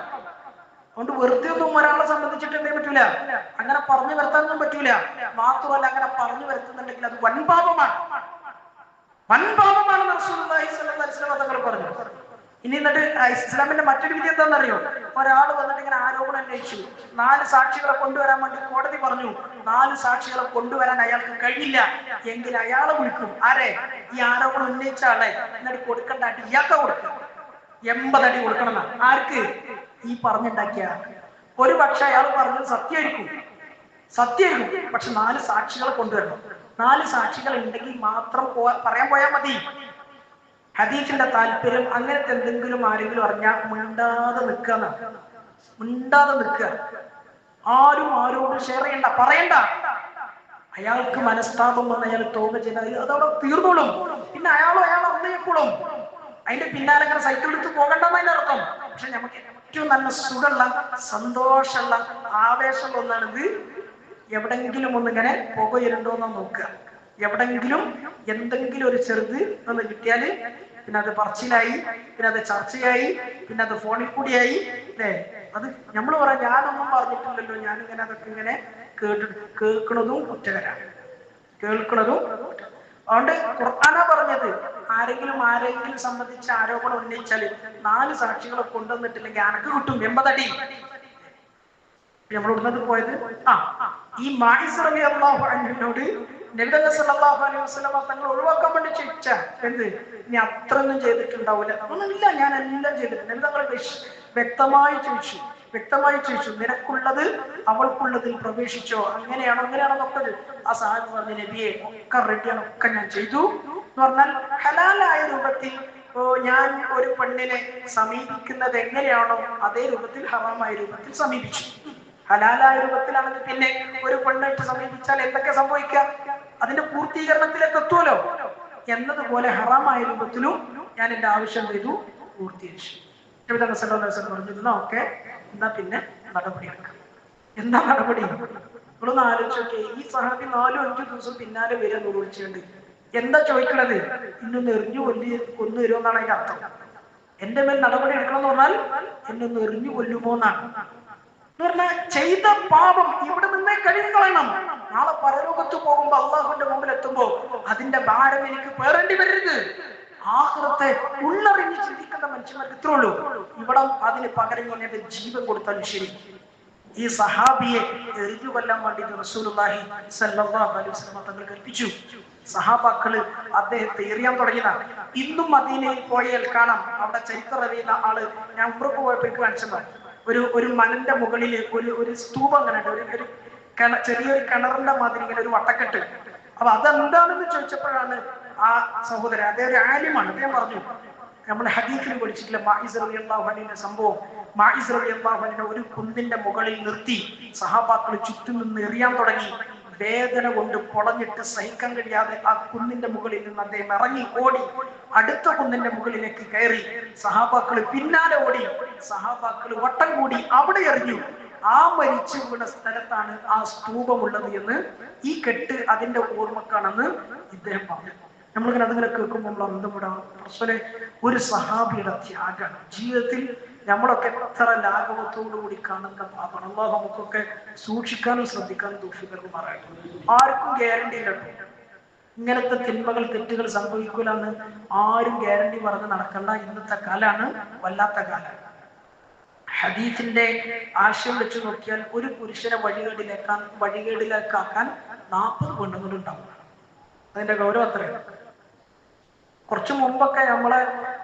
അതുകൊണ്ട് വെറുതെ ഒന്നും ഒരാളെ സംബന്ധിച്ചിട്ട് എന്തെങ്കിലും പറ്റൂല, അങ്ങനെ പറഞ്ഞു വരുത്താനൊന്നും പറ്റൂല. മാത്രമല്ല, അങ്ങനെ പറഞ്ഞു വരുത്തുന്നുണ്ടെങ്കിൽ അത് വൻപാപമാണ്. റസൂലുള്ളാഹി സ്വല്ലല്ലാഹു അലൈഹി വസല്ലം തങ്ങൾ പറഞ്ഞു. ഇനി എന്നിട്ട് ഇസ്ലാമിന്റെ മറ്റൊരു വിധി എന്താണെന്നറിയോ? ഒരാൾ വന്നിട്ട് ഇങ്ങനെ ആരോപണം ഉന്നയിച്ചു, 4 സാക്ഷികളെ കൊണ്ടുവരാൻ വേണ്ടി കോടതി പറഞ്ഞു. 4 സാക്ഷികളെ കൊണ്ടുവരാൻ അയാൾക്ക് കഴിഞ്ഞില്ല എങ്കിൽ അയാളെ വിളിക്കും. ആരെ? ഈ ആരോപണം ഉന്നയിച്ച ആളെ. എന്നിട്ട് കൊടുക്കേണ്ട അടി ഇയാൾക്ക് കൊടുക്കും. 80 അടി കൊടുക്കണം. ആർക്ക്? ഈ പറഞ്ഞുണ്ടാക്കിയ ഒരു പക്ഷെ അയാൾ പറഞ്ഞത് സത്യമായിരിക്കും, പക്ഷെ 4 സാക്ഷികളെ കൊണ്ടുവരണം. 4 സാക്ഷികൾ ഉണ്ടെങ്കിൽ മാത്രം പറയാൻ പോയാൽ മതി. ഹദീസിന്റെ താല്പര്യം അങ്ങനത്തെ എന്തെങ്കിലും ആരെങ്കിലും അറിഞ്ഞാൽ മിണ്ടാതെ നിൽക്കുക, ആരും ആരോടും ഷെയർ ചെയ്യണ്ട, പറയണ്ട. അയാൾക്ക് മനസ്താപം വന്ന് അയാൾ തോപ ചെയ്താൽ അതവിടെ തീർന്നോളും. പിന്നെ അയാൾ അന്നേപ്പോഴും അതിന്റെ പിന്നാലെ അങ്ങനെ സൈക്കിൾ എടുത്ത് പോകണ്ടെന്ന് അതിന്റെ അർത്ഥം. പക്ഷെ നമുക്ക് ഏറ്റവും നല്ല സുഖമുള്ള, സന്തോഷമുള്ള, ആവേശമുള്ള ഒന്നാണിത്. എവിടെങ്കിലും ഒന്നിങ്ങനെ പുകയിരുണ്ടോന്ന് നോക്കുക. എവിടെങ്കിലും എന്തെങ്കിലും ഒരു ചെറുത് ഒന്ന് കിട്ടിയാല് പിന്നെ അത് പറച്ചിലായി, പിന്നെ അത് ചർച്ചയായി, പിന്നെ അത് ഫോണിൽ കൂടിയായി, അല്ലേ? അത് നമ്മൾ പറയാം, ഞാനൊന്നും പറഞ്ഞിട്ടില്ലല്ലോ, ഞാനിങ്ങനെ അതൊക്കെ ഇങ്ങനെ കേൾക്കുന്നതും കുറ്റകരാണ്. അതുകൊണ്ട് ഖുർആനാ പറഞ്ഞത്, ആരെങ്കിലും സംബന്ധിച്ച് ആരോപണം ഉന്നയിച്ചാല് 4 സാക്ഷികളെ കൊണ്ടുവന്നിട്ടില്ലെങ്കിൽ അനക്ക് കിട്ടും 80 അടി. നമ്മൾ ഇവിടുന്നത് പോയത് ഈ മാഇസ് റളിയല്ലാഹു അൻഹുവിനോട് നബി സല്ലല്ലാഹു അലൈഹി വസല്ലം തങ്ങൾ ഒഴിവാക്കാൻ വേണ്ടി ചോദിച്ച എന്ത്, നീ അത്രയൊന്നും ചെയ്തിട്ടുണ്ടാവില്ല. ഒന്നുമില്ല, ഞാൻ എല്ലാം ചെയ്തിട്ടുണ്ട്. നബി തങ്ങൾ വ്യക്തമായി ചോദിച്ചു, നിനക്കുള്ളത് അവൾക്കുള്ളതിൽ പ്രവേശിച്ചോ, അങ്ങനെയാണോ നോക്കത്. ആ സഹാബി പറഞ്ഞു, നബിയെ ഒക്കെ റെഡിയാണ്, ഒക്കെ ഞാൻ ചെയ്തു എന്ന് പറഞ്ഞാൽ ഹലാലായ രൂപത്തിൽ ഞാൻ ഒരു പെണ്ണിനെ സമീപിക്കുന്നത് എങ്ങനെയാണോ അതേ രൂപത്തിൽ ഹറാമായ രൂപത്തിൽ സമീപിച്ചു. ഹലാലായ രൂപത്തിലാണെങ്കിൽ പിന്നെ ഒരു പെണ്ണായിട്ട് സമീപിച്ചാൽ എന്തൊക്കെ സംഭവിക്കാം, അതിന്റെ പൂർത്തീകരണത്തിലേക്ക് എത്തുമല്ലോ. എന്നതുപോലെ ഹറാമായ രൂപത്തിലും ഞാൻ എന്റെ ആവശ്യം ചെയ്തു, പൂർത്തീകരിച്ചു. നബി തങ്ങൾ സല്ലല്ലാഹു അലൈഹി വസല്ലം പറഞ്ഞു, ഓക്കെ, എന്നാ പിന്നെ നടപടിയെടുക്കാം. എന്താ നടപടി? നിങ്ങളൊന്ന് ആലോചിച്ചോക്കെ, ഈ സഹാബി 4-5 ദിവസം പിന്നാലെ വരെ വിളിച്ചുണ്ട്. എന്താ ചോദിക്കണത്? ഇന്നൊന്ന് എറിഞ്ഞു കൊന്നു തരുമോ എന്നാണ് അതിന്റെ അർത്ഥം. എന്റെ മേൽ നടപടി എടുക്കണം എന്ന് പറഞ്ഞാൽ എന്നൊന്ന് എറിഞ്ഞു കൊല്ലുമോ എന്നാണ്. എന്ന് പറഞ്ഞാൽ ചെയ്ത പാപം ഇവിടെ നിന്നേ കഴിയുകളയണം. നാളെ പരലോകത്ത് പോകുമ്പോ, അള്ളാഹുവിന്റെ മുമ്പിൽ എത്തുമ്പോ അതിന്റെ ഭാരം എനിക്ക് പേറേണ്ടി വരരുത്. ആഖിറത്തെ ഉള്ളറിഞ്ഞ് ചിന്തിക്കുന്ന മനുഷ്യന്മാർക്ക് ഇത്രേ ഉള്ളൂ. ഇവിടെ അതിന് പകരം എന്റെ ജീവൻ കൊടുത്താലും ശരി. ഈ സഹാബിയെ എറിഞ്ഞു കൊല്ലാൻ വേണ്ടി റസൂലുള്ളാഹി സ്വല്ലല്ലാഹു അലൈഹി വസല്ലം തങ്ങൾ കൽപ്പിച്ചു. സഹാബാക്കള് അദ്ദേഹത്തെ എറിയാൻ തുടങ്ങിയതാണ്. ഇന്നും മദീനയിൽ പോയാൽ കാണാം, അവിടെ ചരിത്രം അറിയുന്ന ആള്, ഞാൻ ഉംറക്ക് പോയപ്പോഴേക്ക് കാണിച്ചതാണ്. ഒരു മലന്റെ മുകളിൽ ഒരു സ്തൂപം അങ്ങനെ ഉണ്ട്, ഒരു ചെറിയൊരു കിണറിന്റെ മാതിരി ഇങ്ങനെ ഒരു വട്ടക്കെട്ട്. അപ്പൊ അതെന്താണെന്ന് ചോദിച്ചപ്പോഴാണ് ആ സഹോദരൻ, അദ്ദേഹം ഒരു ആലിമാണ്, അദ്ദേഹം പറഞ്ഞു, നമ്മൾ ഹദീസിൽ പഠിച്ചിട്ടില്ല മാഇസ് റളിയല്ലാഹു അൻഹുവിന്റെ സംഭവം. മാഇസ് റളിയല്ലാഹു അൻഹു ഒരു കുന്നിന്റെ മുകളിൽ നിർത്തി സഹാബാക്കൾ ചുറ്റും നിന്ന് എറിയാൻ തുടങ്ങി. വേദന കൊണ്ട് പൊളഞ്ഞിട്ട് സഹിക്കാൻ കഴിയാതെ ആ കുന്നിന്റെ മുകളിൽ നിന്ന് അദ്ദേഹം ഇറങ്ങി ഓടി അടുത്ത കുന്നിന്റെ മുകളിലേക്ക് കയറി. സഹാബാക്കൾ പിന്നാലെ ഓടി, സഹാബാക്കൾ വട്ടം കൂടി അവിടെ എറിഞ്ഞു. ആ മരിച്ചു വീണ സ്ഥലത്താണ് ആ സ്തൂപമുള്ളത് എന്ന്, ഈ കെട്ട് അതിന്റെ ഓർമ്മക്കാണെന്ന് ഇദ്ദേഹം പറഞ്ഞു. നമ്മളിങ്ങനെ അതിങ്ങനെ കേൾക്കുമ്പോൾ അന്തപ്പെടാം. പ്രശ്നം ഒരു സഹാബിയുടെ ത്യാഗമാണ്. ജീവിതത്തിൽ നമ്മളൊക്കെ എത്ര ലാഘവത്തോടു കൂടി കാണുന്ന പാപം. അല്ലാഹു നമുക്കൊക്കെ സൂക്ഷിക്കാനും ശ്രദ്ധിക്കാനും തൗഫീഖ്. ആർക്കും ഗ്യാരണ്ടി ഇല്ല ഇങ്ങനത്തെ തിന്മകൾ, തെറ്റുകൾ സംഭവിക്കൂലെന്ന് ആരും ഗ്യാരണ്ടി പറഞ്ഞ് നടക്കണ്ട. ഇന്നത്തെ കാലാണ് വല്ലാത്ത കാലം. ഹദീസിന്റെ ആശയം വെച്ച് നോക്കിയാൽ ഒരു പുരുഷനെ വഴികേടിലേക്കാക്കാൻ 40 പെണ്ണുങ്ങളുണ്ടാവും. അതിന്റെ ഗൗരവം അത്രയാണ്. കുറച്ചു മുമ്പൊക്കെ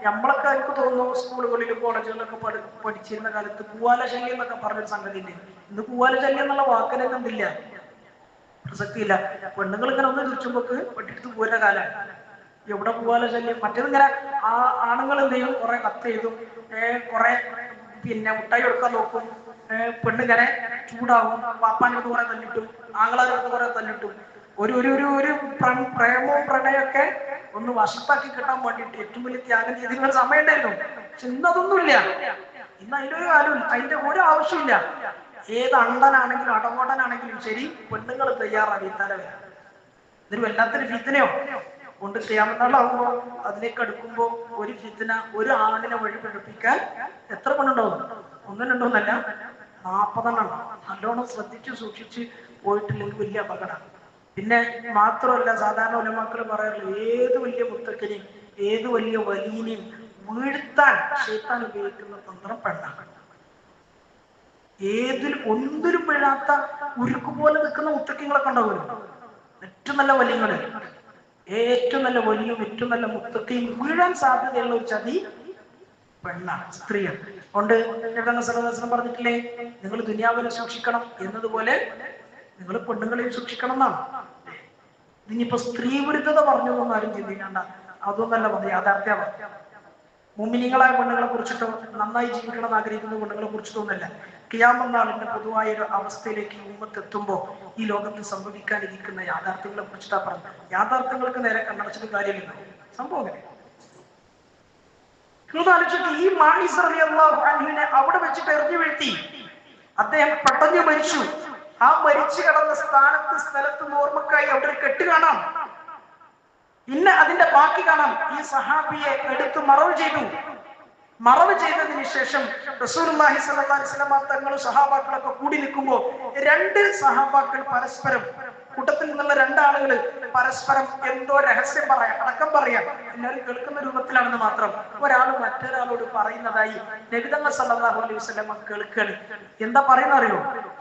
നമ്മളൊക്കെ എനിക്ക് തോന്നുന്നു സ്കൂളുകളിലും കോളേജുകളിലൊക്കെ പഠിച്ചിരുന്ന കാലത്ത് പൂവാല ശല്യം എന്നൊക്കെ പറഞ്ഞൊരു സംഗതി ഉണ്ട്. ഇന്ന് പൂവാല ശല്യം എന്നുള്ള വാക്കിനെ എന്തില്ല, പ്രസക്തിയില്ല. പെണ്ണുങ്ങൾ ഇങ്ങനെ ഒന്ന് തിരിച്ചുമ്പോക്ക് വെട്ടിയെടുത്ത് പോരുന്ന കാലമാണ്. എവിടെ പൂവാല ശല്യം? മറ്റേതിങ്ങനെ ആണുങ്ങൾ എന്ത് ചെയ്യും, കുറെ കത്ത് ചെയ്തും കുറെ പിന്നെ മുട്ടായി കൊടുക്കാൻ നോക്കും. പെണ്ണിങ്ങനെ ചൂടാവും, പാപ്പാനോട് കുറെ തല്ലിട്ടും ആങ്ങളാരോട് കുറെ തല്ലിട്ടും ഒരു പ്രേമവും പ്രണയമൊക്കെ ഒന്ന് വശത്താക്കി കിട്ടാൻ വേണ്ടിയിട്ട് ഏറ്റവും വലിയ ത്യാഗം ചെയ്തിരുന്ന സമയം ഉണ്ടായിരുന്നു. പക്ഷെ ഇന്നതൊന്നുമില്ല. ഇന്ന് അതിന്റെ ഒരു കാലമില്ല, അതിന്റെ ഒരു ആവശ്യമില്ല. ഏത് അണ്ടനാണെങ്കിലും അടവോടനാണെങ്കിലും ശരി, പെണ്ണുങ്ങൾ തയ്യാറാണ് ഇന്നലെ വരാൻ. ഇതൊരു വല്ലാത്തൊരു ഫിത്നയോ കൊണ്ട് ചെയ്യാമെന്നാളാവുമ്പോ അതിലേക്ക് അടുക്കുമ്പോ ഒരു ഫിത്ന, ഒരു ആണിനെ വഴി പഠിപ്പിക്കാൻ എത്ര പെണ്ണുണ്ടാവും? 1-2 എന്നല്ല, 40 ഉണ്ടാവും. നല്ലോണം ശ്രദ്ധിച്ച് സൂക്ഷിച്ച് പോയിട്ടില്ലെങ്കിൽ വലിയ അപകടമാണ്. പിന്നെ മാത്രമല്ല, സാധാരണ ഉലമാക്കൾ പറയാറുള്ളത്, ഏത് വലിയ മുത്തക്കിനെയും ഏത് വലിയ വലിയനെയും വീഴ്ത്താൻ ശൈത്താൻ ഉപയോഗിക്കുന്ന തന്ത്രം പെണ്ണാണ്. ഒന്നിലും വീഴാത്ത ഉരുക്കുപോലെ നിൽക്കുന്ന മുത്തക്കിങ്ങളൊക്കെ ഉണ്ടാവുമല്ലോ, ഏറ്റവും നല്ല വലിയങ്ങള്, ഏറ്റവും നല്ല വലിയും ഏറ്റവും നല്ല മുത്തക്കയും വീഴാൻ സാധ്യതയുള്ള ഒരു ചതി പെണ്ണാണ്, സ്ത്രീയാണ്. അതുകൊണ്ട് നബി സല്ലല്ലാഹു പറഞ്ഞിട്ടില്ലേ, നിങ്ങൾ ദുനിയാവിനെ സൂക്ഷിക്കണം എന്നതുപോലെ നിങ്ങൾ പെണ്ണുങ്ങളെയും സൂക്ഷിക്കണം എന്നാണ്. ഇതിനിപ്പോ സ്ത്രീ വിരുദ്ധത പറഞ്ഞതൊന്നും ആരും ചിന്തിക്കണ്ട, അതൊന്നല്ല പറഞ്ഞു, യാഥാർത്ഥ്യമാണ്. മുഅ്മിനീങ്ങളായ പെണ്ണുങ്ങളെ കുറിച്ചിട്ടോ നന്നായി ജീവിക്കണം എന്ന് ആഗ്രഹിക്കുന്ന പെണ്ണുങ്ങളെ കുറിച്ചിട്ടൊന്നുമല്ല. ഖിയാമത്ത് നാളിന്റെ പൊതുവായ ഒരു അവസ്ഥയിലേക്ക് ഈ ഉമ്മത്ത് എത്തുമ്പോൾ ഈ ലോകത്ത് സംഭവിക്കാനിരിക്കുന്ന യാഥാർത്ഥ്യങ്ങളെ കുറിച്ചിട്ടാ പറഞ്ഞത്. യാഥാർത്ഥ്യങ്ങൾക്ക് നേരെ കണ്ണടച്ചിട്ട് കാര്യമില്ല, സംഭവം ഈ മാഇസ് റളിയല്ലാഹു അൻഹുവിനെ അവിടെ വെച്ചിട്ട് എറിഞ്ഞു വീഴ്ത്തി. അദ്ദേഹം പെട്ടെന്ന് മരിച്ചു. ആ മരിച്ചു കിടന്ന സ്ഥലത്ത് ഓർമ്മക്കായി അവിടെ ഒരു കെട്ട് കാണാം. ഇന്ന് അതിന്റെ ബാക്കി കാണാം. ഈ സഹാബിയെ എടുത്ത് മറവ് ചെയ്തു. മറവ് ചെയ്തതിന് ശേഷം റസൂലുള്ളാഹി സ്വല്ലല്ലാഹു അലൈഹി വസല്ലം തങ്ങളും സഹാബാക്കളൊക്കെ കൂടി നിൽക്കുമ്പോൾ രണ്ട് സഹാബാക്കൾ പരസ്പരം, കൂട്ടത്തിൽ നിന്നുള്ള രണ്ടാളുകൾ പരസ്പരം എന്തോ രഹസ്യം പറയാം, അടക്കം പറയാം, എല്ലാവരും കേൾക്കുന്ന രൂപത്തിലാണെന്ന് മാത്രം. ഒരാൾ മറ്റൊരാളോട് പറയുന്നതായി നബി തങ്ങൾ സല്ലല്ലാഹു അലൈഹി വസല്ലം കേൾക്കുകയാണ്. എന്താ പറയുന്ന അറിയോ?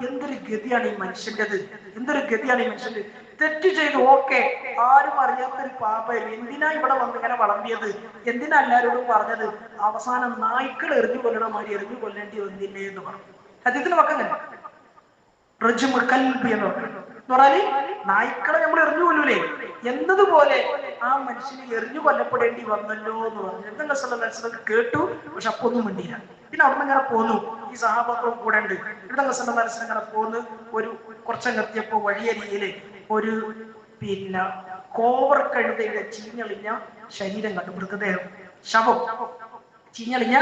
എന്തൊരു ഗതിയാണ് ഈ മനുഷ്യൻ്റെത്, എന്തൊരു ഗതിയാണ് ഈ മനുഷ്യന്റെ. തെറ്റ് ചെയ്തു, ഓക്കെ, ആരും അറിയാത്തൊരു പാപം, എന്തിനാ ഇവിടെ വന്ന് ഇങ്ങനെ വളർത്തിയത്, എന്തിനാ എല്ലാവരോടും പറഞ്ഞത്, അവസാനം നായ്ക്കൾ എറിഞ്ഞു കൊല്ലണ മാതിരി എറിഞ്ഞു കൊല്ലേണ്ടി വന്നില്ലേ എന്ന് പറഞ്ഞു. ഹദീസിൽ വെക്കങ്ങനെ എന്ന് പറഞ്ഞാല് നായ്ക്കളെ നമ്മൾ എറിഞ്ഞു കൊല്ലൂലേ എന്നതുപോലെ ആ മനുഷ്യന് എറിഞ്ഞു കൊല്ലപ്പെടേണ്ടി വന്നല്ലോ എന്ന് പറഞ്ഞു. നബി സല്ലല്ലാഹു അലൈഹി വസല്ലം കേട്ടു, പക്ഷെ അപ്പൊ ഒന്നും മിണ്ടിയില്ല. പിന്നെ അവിടെ നിന്ന് ഇങ്ങനെ പോന്നു, ഈ സഹാബാക്കളും കൂടെ ഉണ്ട്. നബി സല്ലല്ലാഹു അലൈഹി വസല്ലം ഇങ്ങനെ പോന്ന് ഒരു കുറച്ചെത്തിയപ്പോ വഴിയരിയില് ഒരു കോവർ കഴുതയുടെ ചീഞ്ഞളിഞ്ഞ ശരീരം കണ്ടു. മൃതദേഹം, ശവം, ചീഞ്ഞളിഞ്ഞ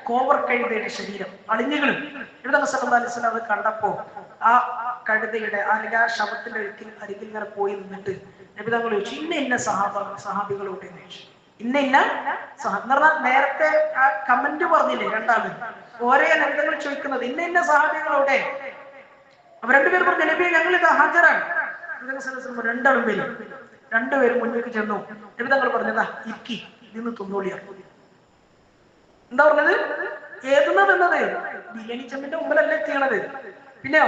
കോവർ കഴുതയുടെ ശരീരം, അളിഞ്ഞുകളും. നബി സല്ലല്ലാഹു അലൈഹി വസല്ലം അത് കണ്ടപ്പോ ആ കഴുതയുടെ അല്ലെങ്കിൽ ആ ശവത്തിന്റെ അരികിൽ ഇങ്ങനെ പോയി നിന്നിട്ട് നബി തങ്ങൾ ചോദിച്ചു, ഇന്ന സഹാബികളോട് ചോദിച്ചു. ഇന്ന പറഞ്ഞാൽ നേരത്തെ ആ കമന്റ് പറഞ്ഞില്ലേ രണ്ടാമത്, ഓരോ നബി തങ്ങൾ ചോദിക്കുന്നത് ഇന്ന സഹാബികളോടെ. അപ്പൊ രണ്ടുപേരും പറഞ്ഞു, നബിയെ ഞങ്ങൾ ഇത് ഹാജരാണ്. രണ്ടാളും പേരും രണ്ടുപേരും മുന്നിലേക്ക് ചെന്നു. നബി തങ്ങൾ പറഞ്ഞതാ, ഇരിക്കി, നിന്ന് തിന്നോളിയാണ്. എന്താ പറഞ്ഞത്? ഏതുന്ന തിന്നത്? ബിരിയാണി ചെമ്പിന്റെ മുമ്പിലല്ലേ എത്തിയണത്. പിന്നെയോ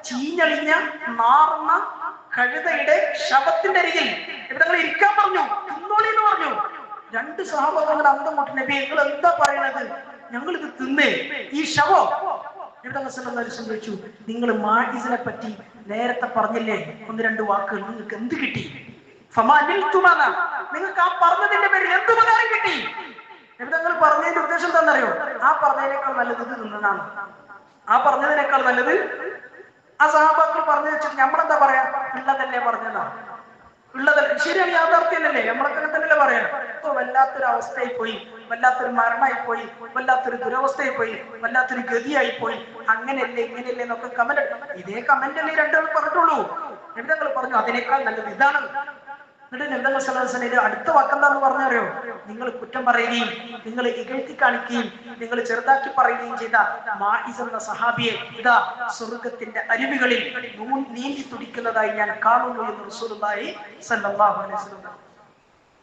ചീഞ്ഞളിഞ്ഞ നാർന്ന കഴുതയുടെ ശവത്തിന്റെ അരികിൽ നബി തങ്ങൾ ഇരിക്കാൻ പറഞ്ഞു, തിന്നോളി എന്ന് പറഞ്ഞു. രണ്ട് സഹാബാക്കൾ അന്തം കൊണ്ടു, നബി നിങ്ങൾ എന്താ പറയണത്, ഞങ്ങൾ ഇത് തിന്നേ, ഈ ശവം. നബി തങ്ങൾ സല്ലല്ലാഹു അലൈഹി വസല്ലം ചോദിച്ചു, നിങ്ങൾ മാഇസിനെ പറ്റി നേരത്തെ പറഞ്ഞില്ലേ ഒന്ന് രണ്ട് വാക്കുകൾ, നിങ്ങൾക്ക് എന്ത് കിട്ടി? നിങ്ങൾക്ക് ആ പറഞ്ഞതിന്റെ പേരിൽ എന്ത് ഉപകാരം കിട്ടി? നബി തങ്ങൾ പറഞ്ഞതിന്റെ ഉദ്ദേശം എന്താണെന്നറിയോ? ആ പറഞ്ഞതിനേക്കാൾ നല്ലത് ഇത് നിന്നതാണ്. ആ പറഞ്ഞതിനേക്കാൾ നല്ലത് ആ സഹാബാക്കൾ പറഞ്ഞു വെച്ചിട്ട് നമ്മളെന്താ പറയാ, ഉള്ളതല്ലേ പറഞ്ഞതാണ്, ഉള്ളതല്ലേ, ശരിയാണ്, യാഥാർത്ഥ്യമല്ലേ, നമ്മളൊക്കെ തന്നെയല്ലേ പറയാം. ഇപ്പൊ വല്ലാത്തൊരു അവസ്ഥയായി പോയി, വല്ലാത്തൊരു മരണമായി പോയി, വല്ലാത്തൊരു ദുരവസ്ഥയായി പോയി, വല്ലാത്തൊരു ഗതിയായി പോയി, അങ്ങനെയല്ലേ ഇങ്ങനെയല്ലേ എന്നൊക്കെ കമന്റ്. ഇതേ കമന്റ് അല്ലേ രണ്ടാളും പറഞ്ഞിട്ടുള്ളൂ. നബി തങ്ങൾ പറഞ്ഞു അതിനേക്കാൾ നല്ലത് ഇതാണ്. എന്നിട്ട് നബി തങ്ങൾ സല്ലല്ലാഹു അലൈഹി വസല്ലം അടുത്ത വാക്കെന്താന്ന് പറഞ്ഞറിയോ? നിങ്ങൾ കുറ്റം പറയുകയും നിങ്ങൾ ഇകഴ്ത്തി കാണിക്കുകയും നിങ്ങൾ ചെറുതാക്കി പറയുകയും ചെയ്ത മാഇസ് എന്ന സഹാബിയെ ഇതാ സ്വർഗത്തിന്റെ അരുവികളിൽ നീന്തി തുടിക്കുന്നതായി ഞാൻ കാണുന്നു എന്ന് റസൂലുള്ളാഹി സ്വല്ലല്ലാഹു അലൈഹി വസല്ലം.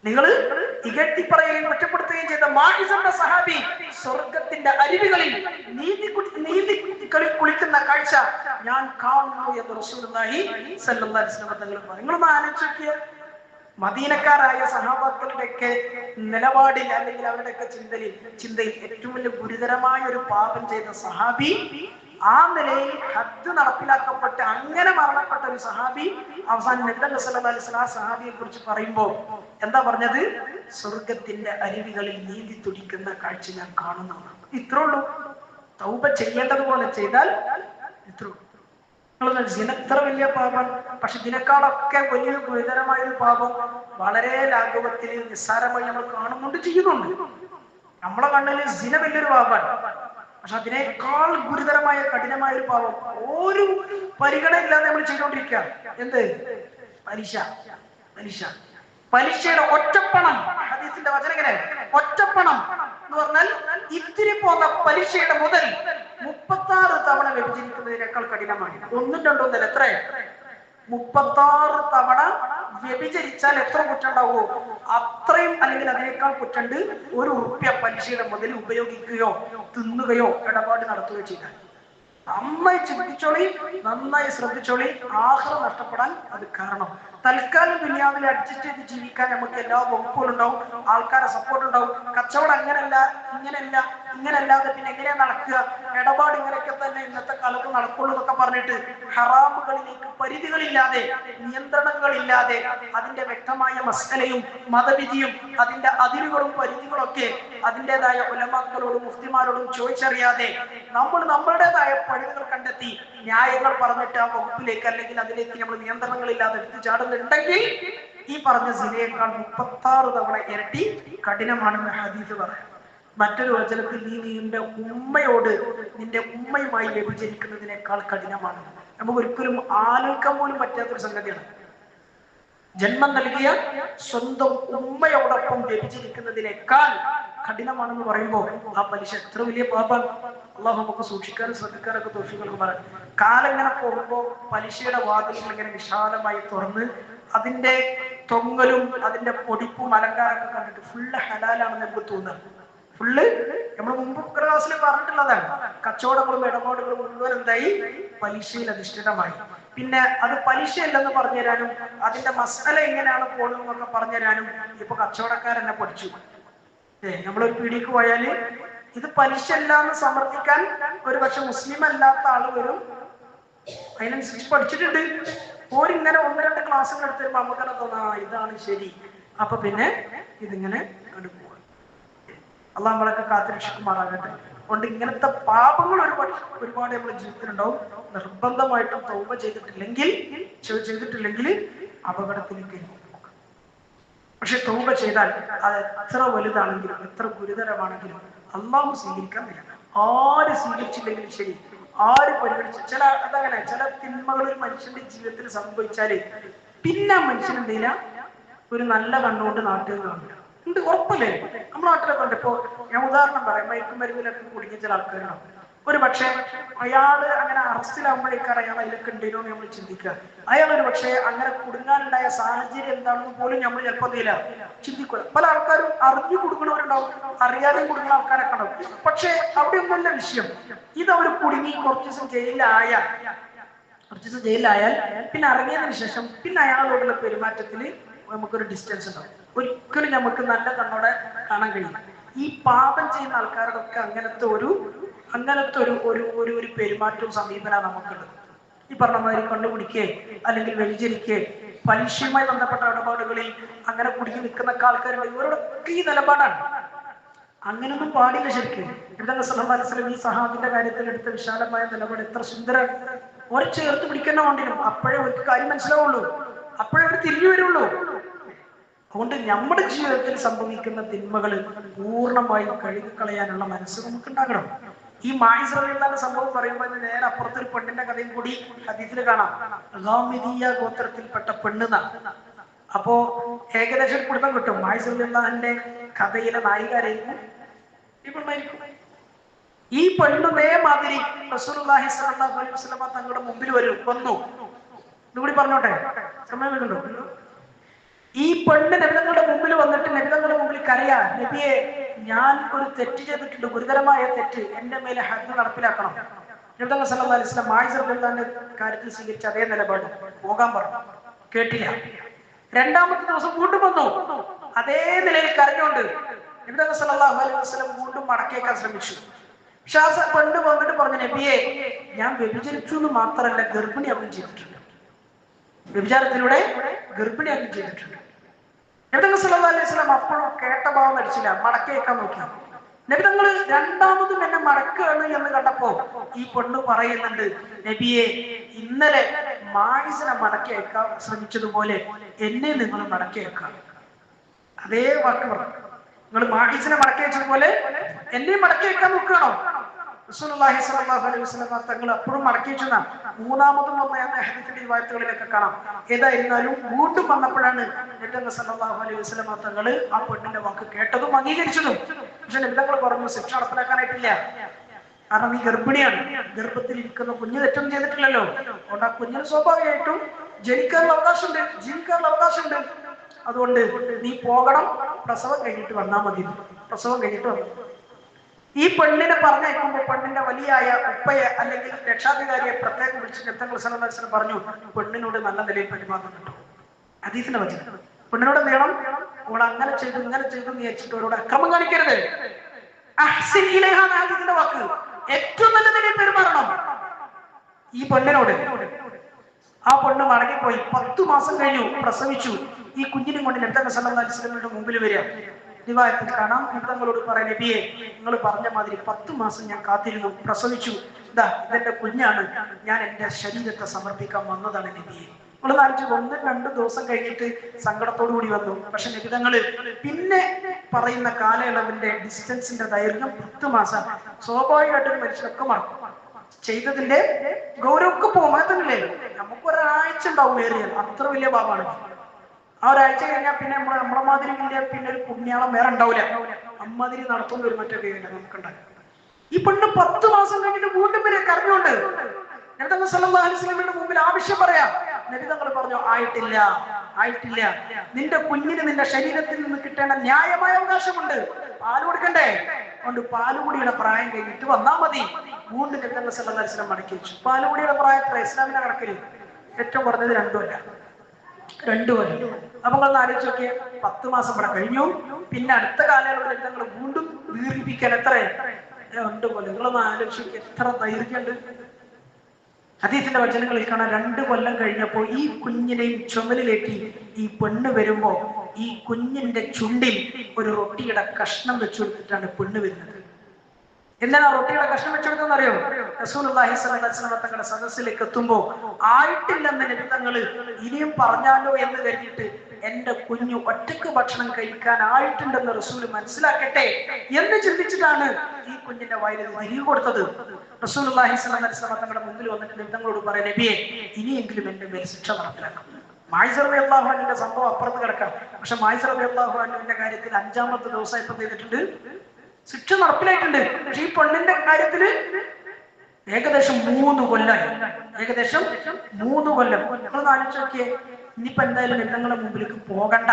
നിങ്ങൾ ഇകഴ്ത്തി പറയുകയും കുറ്റപ്പെടുത്തുകയും ചെയ്ത മാഇസ് എന്ന സഹാബി സ്വർഗത്തിന്റെ അരുവികളിൽ നീന്തി കുളിക്കുന്ന കാഴ്ച ഞാൻ കാണുന്നു എന്ന് റസൂലുള്ളാഹി സ്വല്ലല്ലാഹു അലൈഹി വസല്ലം തങ്ങൾ പറഞ്ഞു. നിങ്ങളൊന്ന് ആലോചിച്ച് നോക്കിയേ, മദീനക്കാരായ സഹാബാക്കളുടെയൊക്കെ നിലപാടിൽ അല്ലെങ്കിൽ അവരുടെയൊക്കെ ചിന്തയിൽ ഏറ്റവും വലിയ ഗുരുതരമായ ഒരു പാപം ചെയ്ത സഹാബി, ആ നിലയിൽ ഹദ് നടപ്പിലാക്കപ്പെട്ട് അങ്ങനെ മരണപ്പെട്ട ഒരു സഹാബി, അവസാനം നബി സല്ലല്ലാഹു അലൈഹി വസല്ലം ആ സഹാബിയെ കുറിച്ച് പറയുമ്പോൾ എന്താ പറഞ്ഞത്? സ്വർഗത്തിന്റെ അരുവികളിൽ നീന്തി തുടിക്കുന്ന കാഴ്ച ഞാൻ കാണുന്നു. ഇത്രേ ഉള്ളൂ. തൗബ ചെയ്യേണ്ടതുപോലെ ചെയ്താൽ ഇത്രേ ഉള്ളൂ. എത്ര വലിയ പാപം, പക്ഷെ ഇതിനേക്കാളൊക്കെ വലിയ ഗുരുതരമായ ഒരു പാപം വളരെ ലാഘവത്തിൽ നിസ്സാരമായി നമ്മൾ കാണുന്നുണ്ട്, ചെയ്യുന്നുണ്ട്. നമ്മളെ കണ്ണിൽ സിന വലിയൊരു പാപമാണ്, പക്ഷെ അതിനേക്കാൾ ഗുരുതരമായ കഠിനമായ ഒരു പാപം ഒരു പരിഗണന ഇല്ലാതെ നമ്മൾ ചെയ്തുകൊണ്ടിരിക്കുക. എന്ത്? പലിശയുടെ ഒറ്റപ്പണം. ഹദീസിന്റെ വചനം ഇങ്ങനെ, ഒറ്റപ്പണം എന്ന് പറഞ്ഞാൽ ഇത്തിരി പോകുന്ന പലിശയുടെ മുതൽ 36 തവണ വ്യഭിചരിക്കുന്നതിനേക്കാൾ കഠിനമാണ്. ഒന്നും രണ്ടൊന്നല്ല, എത്ര? 36 തവണ വ്യഭിചരിച്ചാൽ എത്ര കുറ്റം ഉണ്ടാവുമോ അത്രയും, അല്ലെങ്കിൽ അതിനേക്കാൾ കുറ്റുണ്ട് ഒരു ഉറുപ്യ പലിശയുടെ മുതൽ ഉപയോഗിക്കുകയോ തിന്നുകയോ ഇടപാട് നടത്തുകയോ ചെയ്താൽ. നന്നായി ചിന്തിച്ചോളി, നന്നായി ശ്രദ്ധിച്ചോളി, ആഖിറ നഷ്ടപ്പെടാൻ അത് കാരണം. തൽക്കാലം ദുനിയാവിൽ അഡ്ജസ്റ്റ് ചെയ്ത് ജീവിക്കാൻ നമുക്ക് എല്ലാ വകുപ്പുകളും ഉണ്ടാവും, ആൾക്കാരെ സപ്പോർട്ട് ഉണ്ടാവും. കച്ചവടം അങ്ങനല്ല, ഇങ്ങനെയല്ല, ഇങ്ങനല്ലാതെ പിന്നെ എങ്ങനെയാ നടക്കുക, ഇടപാട് ഇങ്ങനെയൊക്കെ തന്നെ ഇന്നത്തെ കാലത്ത് നടക്കുള്ളൂ എന്നൊക്കെ പറഞ്ഞിട്ട് ഹറാമുകളിലേക്ക് പരിധികളില്ലാതെ, നിയന്ത്രണങ്ങളില്ലാതെ, അതിന്റെ വ്യക്തമായ മസ്അലയും മതവിധിയും അതിന്റെ അതിരുകളും പരിധികളൊക്കെ അതിൻ്റെതായ ഉലമാക്കളോടും മുഫ്തിമാരോടും ചോദിച്ചറിയാതെ നമ്മൾ നമ്മളുടേതായ പഴുതുകൾ കണ്ടെത്തി ന്യായങ്ങൾ പറഞ്ഞിട്ട് ആ വകുപ്പിലേക്ക് അല്ലെങ്കിൽ അതിലേക്ക് നമ്മൾ നിയന്ത്രണങ്ങളില്ലാതെ എടുത്തു ചാടുന്നുണ്ടെങ്കിൽ ഈ പറഞ്ഞ സിനയേക്കാൾ 36 തവണ ഇരട്ടി കഠിനമാണെന്ന് ഹദീസ് പറയാം. മറ്റൊരു വചനത്തിൽ നീ നിന്റെ ഉമ്മയോട് നിന്റെ ഉമ്മയുമായി വ്യഭിചരിക്കുന്നതിനേക്കാൾ കഠിനമാണ്. നമുക്ക് ഒരിക്കലും ആലോചിക്കാൻ പോലും പറ്റാത്തൊരു സംഗതിയാണ്. ജന്മം നൽകിയ സ്വന്തം ഉമ്മയോടൊപ്പം വ്യഭിചരിക്കുന്നതിനേക്കാൾ കഠിനമാണെന്ന് പറയുമ്പോൾ ആ പലിശ എത്ര വലിയ പാപമാണ്. അള്ളാഹു നമുക്ക് സൂക്ഷിക്കാനും ശ്രദ്ധിക്കാനൊക്കെ തൗഫീഖ് പറയാം. കാലം ഇങ്ങനെ പോകുമ്പോൾ പലിശയുടെ വാതിലുകൾ ഇങ്ങനെ വിശാലമായി തുറന്ന് അതിന്റെ തൊങ്ങലും അതിന്റെ പൊടിപ്പും അലങ്കാരമൊക്കെ കണ്ടിട്ട് ഫുള്ള് ഹലാലാണെന്ന് നമുക്ക് തോന്നുക. ഫുള്ള് നമ്മൾ മുമ്പ് ക്ലാസ്സിൽ പറഞ്ഞിട്ടുള്ളതാണ്. കച്ചവടങ്ങളും ഇടപാടുകളും മുഴുവൻ എന്തായി പലിശയിൽ അധിഷ്ഠിതമായി. പിന്നെ അത് പലിശയല്ലെന്ന് പറഞ്ഞു തരാനും അതിന്റെ മസാല എങ്ങനെയാണ് പോകുന്നതെന്നൊക്കെ പറഞ്ഞു തരാനും ഇപ്പൊ കച്ചവടക്കാരെന്നെ പഠിച്ചു. നമ്മളൊരു പീടിക്ക് പോയാല് ഇത് പലിശ അല്ല എന്ന് സമർത്ഥിക്കാൻ ഒരു പക്ഷെ മുസ്ലിം അല്ലാത്ത ആള് വരും, അതിനനുസരിച്ച് പഠിച്ചിട്ടുണ്ട്. ഓരിങ്ങനെ 1-2 ക്ലാസ്സുകൾ എടുത്ത് വരുമ്പോ നമുക്കെന്നെ തോന്നാ ഇതാണ് ശരി, അപ്പൊ പിന്നെ ഇതിങ്ങനെ കണ്ടുപോകും. അള്ളാഹു നമ്മളൊക്കെ കാത്തുരക്ഷിക്കുമാറാകട്ടെ. അതുകൊണ്ട് ഇങ്ങനത്തെ പാപങ്ങൾ ഒരുപാട് നമ്മുടെ ജീവിതത്തിലുണ്ടാവും. നിർബന്ധമായിട്ടും തൗബ ചെയ്തിട്ടില്ലെങ്കിൽ അപകടത്തിലേക്ക് പോകും. പക്ഷെ തൗബ ചെയ്താൽ അത് എത്ര വലുതാണെങ്കിലും എത്ര ഗുരുതരമാണെങ്കിലും അള്ളാഹു സ്വീകരിക്കാൻ കഴിയും. ആര് സ്വീകരിച്ചില്ലെങ്കിലും ശരി, ആര് പരിഗണിച്ചു. അതങ്ങനെ ചില തിന്മകൾ ഒരു മനുഷ്യന്റെ ജീവിതത്തിൽ സംഭവിച്ചാല് പിന്നെ മനുഷ്യൻ എന്തില്ല ഒരു നല്ല കണ്ണുകൊണ്ട് നാട്ടുകാർ കാണില്ല. ഉണ്ട്, ഉറപ്പല്ലേ? നമ്മുടെ നാട്ടിലൊക്കെ ഉണ്ട്. ഇപ്പൊ ഞാൻ ഉദാഹരണം പറയാം, മയക്കുമരുന്നിലൊക്കെ കുടുങ്ങിയ ചില ആൾക്കാരുണ്ടാവും. ഒരു പക്ഷേ അയാള് അങ്ങനെ അറസ്റ്റിലാകുമ്പോഴേക്കാണ് അയാൾ അതിലൊക്കെ ഉണ്ടോ എന്ന് നമ്മൾ ചിന്തിക്കുക. അയാൾ ഒരു പക്ഷേ അങ്ങനെ കുടുങ്ങാനുണ്ടായ സാഹചര്യം എന്താണെന്ന് പോലും നമ്മൾ ചിലപ്പോൾ എന്തില്ല ചിന്തിക്കുക. പല ആൾക്കാരും അറിഞ്ഞു കൊടുക്കുന്നവരുണ്ടാവും, അറിയാതെ കൊടുക്കുന്ന ആൾക്കാരൊക്കെ ഉണ്ടാവും. പക്ഷെ അവിടെ ഒന്നല്ല വിഷയം. ഇതവർ കുടുങ്ങി കുറച്ച് ദിവസം ജയിലിലായാൽ പിന്നെ ഇറങ്ങിയതിനു ശേഷം പിന്നെ അയാളോടുള്ള പെരുമാറ്റത്തിൽ നമുക്കൊരു ഡിസ്റ്റൻസ് ഉണ്ടാവും. ഒരിക്കലും നമുക്ക് നല്ല കണ്ണോടെ കാണാൻ കഴിയും. ഈ പാപം ചെയ്യുന്ന ആൾക്കാരോടൊക്കെ അങ്ങനത്തെ ഒരു പെരുമാറ്റവും സമീപനമാണ് നമുക്കുള്ളത്. ഈ പറഞ്ഞ മാതിരി കണ്ടുപിടിക്കേ അല്ലെങ്കിൽ വ്യഭിചരിക്കേ പലിശയുമായി ബന്ധപ്പെട്ട ഇടപാടുകളിൽ അങ്ങനെ കുടുങ്ങി നിൽക്കുന്ന ആൾക്കാരുണ്ട്. ഇവരോടൊക്കെ ഈ നിലപാടാണ്. അങ്ങനൊന്നും പാടില്ല. ശരിക്കും നബി സല്ലല്ലാഹു അലൈഹി വസല്ലം ഈ സഹാബിന്റെ കാര്യത്തിൽ എടുത്ത വിശാലമായ നിലപാട് എത്ര സുന്ദരം. ഒരു ചേർത്ത് പിടിക്കുന്ന വേണ്ടിയും അപ്പോഴേ അവർക്ക് കാര്യം മനസ്സിലാവുള്ളൂ, അപ്പോഴേ അവർ തിരിഞ്ഞു വരുള്ളൂ. അതുകൊണ്ട് നമ്മുടെ ജീവിതത്തിൽ സംഭവിക്കുന്ന തിന്മകൾ പൂർണ്ണമായും കഴുകിക്കളയാനുള്ള മനസ്സ് നമുക്കുണ്ടാകണം. ഈ മായിസ് റളിയല്ലാഹു സംഭവം പറയുമ്പോൾ നേരെ അപ്പുറത്തൊരു പെണ്ണിന്റെ കഥയും കൂടി ഹദീസിൽ കാണാം. ഗാമിദിയ ഗോത്രത്തിൽപ്പെട്ട പെണ്ണെന്നാണ്. അപ്പോ ഏകദേശം ഒരു പിടുത്തം കിട്ടും. മായിസ് റളിയല്ലാഹുവിന്റെ കഥയിലെ നായികാരായിരിക്കും ഈ പെണ്ണായിരിക്കും. ഈ പെണ്ണുമേ മാതിരി റസൂലുള്ളാഹി സ്വല്ലല്ലാഹു അലൈഹി വസല്ലം തങ്ങളുടെ മുമ്പിൽ വന്നു. ഇതുകൂടി പറഞ്ഞോട്ടെ, സമയം വരുന്നുണ്ടോ? ഈ പെണ്ണ് നബിതങ്ങളുടെ മുമ്പിൽ വന്നിട്ട് നബിതങ്ങളുടെ മുമ്പിൽ കരയാ, നബിയെ ഞാൻ ഒരു തെറ്റ് ചെയ്തിട്ടുണ്ട്, ഗുരുതരമായ തെറ്റ്, എന്റെ മേലെ ഹദ് നടപ്പിലാക്കണം. നബിതങ്ങൾ സല്ലല്ലാഹു അലൈഹി വസല്ലം മായിസ് റളിയല്ലാഹുവിന്റെ കാര്യത്തിൽ സ്വീകരിച്ച അതേ നിലപാട് പോകാൻ പറഞ്ഞു. കേട്ടില്ല. രണ്ടാമത്തെ ദിവസം വീണ്ടും വന്നു, അതേ നിലയിൽ കരഞ്ഞുകൊണ്ട് നബിതങ്ങൾ സല്ലല്ലാഹു അലൈഹി വസല്ലം വീണ്ടും മടക്കിയേക്കാൻ ശ്രമിച്ചു. പക്ഷെ ആ പെണ്ണ് വന്നിട്ട് പറഞ്ഞു, നബിയെ ഞാൻ വ്യഭിചരിച്ചു എന്ന് മാത്രമല്ല ഗർഭിണിയാകും ചെയ്തിട്ടുണ്ട്, വ്യഭിചാരത്തിലൂടെ ഗർഭിണിയാകും ചെയ്തിട്ടുണ്ട്. നബിതങ്ങൾ സല്ലല്ലാഹു അലൈഹി വസല്ലം അപ്പോഴും കേട്ട ഭാവം നടിച്ചില്ല, മടക്കിയേക്കാൻ നോക്കി. നബിതങ്ങൾ രണ്ടാമതും എന്നെ മടക്കുകയാണ് എന്ന് കണ്ടപ്പോ ഈ പെണ്ണ് പറയുന്നുണ്ട്, നബിയെ ഇന്നലെ മായിസിനെ മടക്കി അയക്കാൻ ശ്രമിച്ചതുപോലെ എന്നെ നിങ്ങൾ മടക്കി അയക്കാം. അതേ വാക്ക് പറഞ്ഞു. നിങ്ങൾ മാഹിസിനെ മടക്കി അയച്ചതുപോലെ എന്നെ മടക്കി അയക്കാൻ നോക്കുകയാണോ? റസൂലുള്ളാഹി സ്വല്ലല്ലാഹു അലൈഹി വസല്ലം തങ്ങൾ അപ്പോഴും മടക്കി വെച്ചതാണ്. മൂന്നാമതും വന്ന ഹദീസിന്റെ റിവായത്തുകളിലൊക്കെ കാണാം. ഏതായിരുന്നാലും വീണ്ടും വന്നപ്പോഴാണ് നബി സല്ലല്ലാഹു അലൈഹി വസല്ലം തങ്ങൾ ആ പെണ്ണിന്റെ വാക്ക് കേട്ടതും അംഗീകരിച്ചതും. പക്ഷെ നബി തങ്ങൾ പറഞ്ഞു ശിക്ഷ നടപ്പിലാക്കാനായിട്ടില്ല, കാരണം ഈ ഗർഭിണിയാണ്, ഗർഭത്തിൽ ഇരിക്കുന്ന കുഞ്ഞ് തെറ്റൊന്നും ചെയ്തിട്ടില്ലല്ലോ. അതുകൊണ്ട് ആ കുഞ്ഞിന് സ്വാഭാവികമായിട്ടും ജനിക്കാനുള്ള അവകാശമുണ്ട്, ജീവിക്കാനുള്ള അവകാശമുണ്ട്. അതുകൊണ്ട് നീ പോകണം, പ്രസവം കഴിഞ്ഞിട്ട് വന്നാൽ മതി. പ്രസവം കഴിഞ്ഞിട്ട് വന്നു. ഈ പെണ്ണിനെ പറഞ്ഞയക്കുമ്പോൾ പെണ്ണിന്റെ വലിയായ ഉപ്പയെ അല്ലെങ്കിൽ രക്ഷാധികാരിയെ പ്രത്യേകം വിളിച്ച് നബി സല്ലല്ലാഹു അലൈഹി വസല്ലം പറഞ്ഞു, പെണ്ണിനോട് നല്ല നിലയിൽ പെരുമാറുന്നുണ്ടോ? ഹദീസിന്റെ വചനം. പെണ്ണിനോട് എന്ത് ചെയ്യണം? ഓൾ അങ്ങനെ ചെയ്തു ഇങ്ങനെ ചെയ്തു എന്ന് വിചാരിച്ചിട്ട് അവരോട് അക്രമം കാണിക്കരുത്. അഹ്സിൻ ഇലൈഹ എന്ന ഹദീസിന്റെ വാക്ക്. ഏറ്റവും നല്ല നിലയിൽ പെരുമാറണം ഈ പെണ്ണിനോട്. ആ പെണ്ണ് മടങ്ങിപ്പോയി. 10 മാസം കഴിഞ്ഞു, പ്രസവിച്ചു. ഈ കുഞ്ഞിനെ കൊണ്ട് നബി സല്ലല്ലാഹു അലൈഹി വസല്ലമയുടെ മുമ്പിൽ വരിക. റിവായത്തിൽ കാണാം, നബിതങ്ങളോട് പറയാം, നബിയെ നിങ്ങൾ പറഞ്ഞ മാതിരി 10 മാസം ഞാൻ കാത്തിരുന്നു, പ്രസവിച്ചു, ഇതാ ഇതെന്റെ കുഞ്ഞാണ്, ഞാൻ എന്റെ ശരീരത്തെ സമർപ്പിക്കാൻ വന്നതാണ് നബിയെ. നമ്മൾ നാലിച്ച് 1-2 ദിവസം കഴിഞ്ഞിട്ട് സങ്കടത്തോടു കൂടി വന്നു. പക്ഷെ നബിതങ്ങള് പിന്നെ പറയുന്ന കാലയളവിന്റെ ഡിസ്റ്റൻസിന്റെ ദൈർഘ്യം 10 മാസം. സ്വാഭാവികമായിട്ടും മനുഷ്യരൊക്കെ മറക്കും, ചെയ്തതിന്റെ ഗൗരവമൊക്കെ പോകും. അതല്ലേ, നമുക്ക് ഒരാഴ്ച ഉണ്ടാവും ഏറിയാൽ, അത്ര വലിയ ഭാഗമാണ്. ആ ഒരാഴ്ച കഴിഞ്ഞാൽ പിന്നെ നമ്മളെ മാതിരി വലിയ പിന്നെ ഒരു പുണ്യാളം വേറെ ഉണ്ടാവില്ല. അമ്മാതിരി നടത്തുന്ന ഒരു മറ്റൊക്കെ നമുക്കുണ്ടാകും. ഈ പെണ്ണ് 10 മാസം കഴിഞ്ഞിട്ട് വീണ്ടും വരെ കരഞ്ഞുകൊണ്ട് നബി സല്ലല്ലാഹു അലൈഹി വസല്ലമയുടെ മുമ്പിൽ ആവശ്യം പറയാം. നബി തങ്ങൾ പറഞ്ഞു, ആയിട്ടില്ല, ആയിട്ടില്ല, നിന്റെ കുഞ്ഞിന് നിന്റെ ശരീരത്തിൽ നിന്ന് കിട്ടേണ്ട ന്യായമായ അവകാശമുണ്ട്, പാല് കൊടുക്കണ്ടേ, അതുകൊണ്ട് പാലുകുടിയുടെ പ്രായം കഴിഞ്ഞിട്ട് വന്നാൽ മതി. വീണ്ടും നബി തങ്ങൾ സല്ലല്ലാഹു അലൈഹി വസല്ലം മടക്കി വെച്ചു. പാലുകുടിയുടെ പ്രായത്തിൽ ഇസ്ലാമിന്റെ കണക്കിൽ ഏറ്റവും കുറഞ്ഞത് 2 കൊല്ലം. 2 കൊല്ലം. അപ്പൊ നിങ്ങൾ ആലോചിച്ച് നോക്കിയേ, 10 മാസം ഇവിടെ കഴിഞ്ഞു, പിന്നെ അടുത്ത കാലയളവിൽ നിങ്ങൾ വീണ്ടും ദീർഘിപ്പിക്കാൻ എത്ര? 2 കൊല്ലം. നിങ്ങളൊന്ന് ആലോചിച്ച് നോക്കി, എത്ര ദൈർഘ്യമുണ്ട്. ഹദീസിന്റെ വചനങ്ങളിൽ കാണാൻ 2 കൊല്ലം കഴിഞ്ഞപ്പോൾ ഈ കുഞ്ഞിനെയും ചുമലിലേറ്റി ഈ പെണ്ണ് വരുമ്പോ ഈ കുഞ്ഞിന്റെ ചുണ്ടിൽ ഒരു റൊട്ടിയുടെ കഷ്ണം വെച്ചു കൊടുത്തിട്ടാണ് പെണ്ണ് വരുന്നത്. എന്താണ് റൊട്ടിയുടെ കഷ്ണം വെച്ചെടുത്തെന്ന് അറിയോ? റസൂലുള്ളാഹി സ്വല്ലല്ലാഹു അലൈഹി വസല്ലം തങ്ങളുടെ സദസ്സിലേക്ക് എത്തുമ്പോ ആയിട്ടില്ലെന്ന് നബി തങ്ങൾ ഇനിയും പറഞ്ഞാലോ എന്ന് കരുതിയിട്ട് എന്റെ കുഞ്ഞു ഒറ്റക്ക് ഭക്ഷണം കഴിക്കാൻ ആയിട്ടുണ്ടെന്ന് റസൂൽ മനസ്സിലാക്കട്ടെ എന്ന് ചിന്തിച്ചിട്ടാണ് ഈ കുഞ്ഞിന്റെ വായിൽ തിരികെ കൊടുത്തത്. റസൂലുള്ളാഹി സ്വല്ലല്ലാഹു അലൈഹി വസല്ലം തങ്ങളുടെ മുമ്പിൽ വന്നിട്ട് നബി തങ്ങളോട് പറയാം, നബിയെ ഇനിയെങ്കിലും എന്റെ മേൽ ശിക്ഷ നടപ്പിലാക്കണം. മായിസ റളിയല്ലാഹു അൻഹുവിന്റെ സംഭവം അപ്പുറത്ത് കിടക്കാം. പക്ഷെ മായിസ റളിയല്ലാഹു അൻഹുവിന്റെ കാര്യത്തിൽ 5-ാമത്തെ ദിവസം ഇപ്പം ചെയ്തിട്ടുണ്ട്, ശിക്ഷ നടപ്പിലായിട്ടുണ്ട്. പക്ഷെ ഈ പെണ്ണിന്റെ കാര്യത്തില് ഏകദേശം 3 കൊല്ലമായി. ഏകദേശം 3 കൊല്ലം. നിങ്ങൾ ആലോചിച്ച് നോക്കിയേ, ഇനിയിപ്പോ എന്തായാലും നിങ്ങളുടെ മുമ്പിലേക്ക് പോകണ്ട,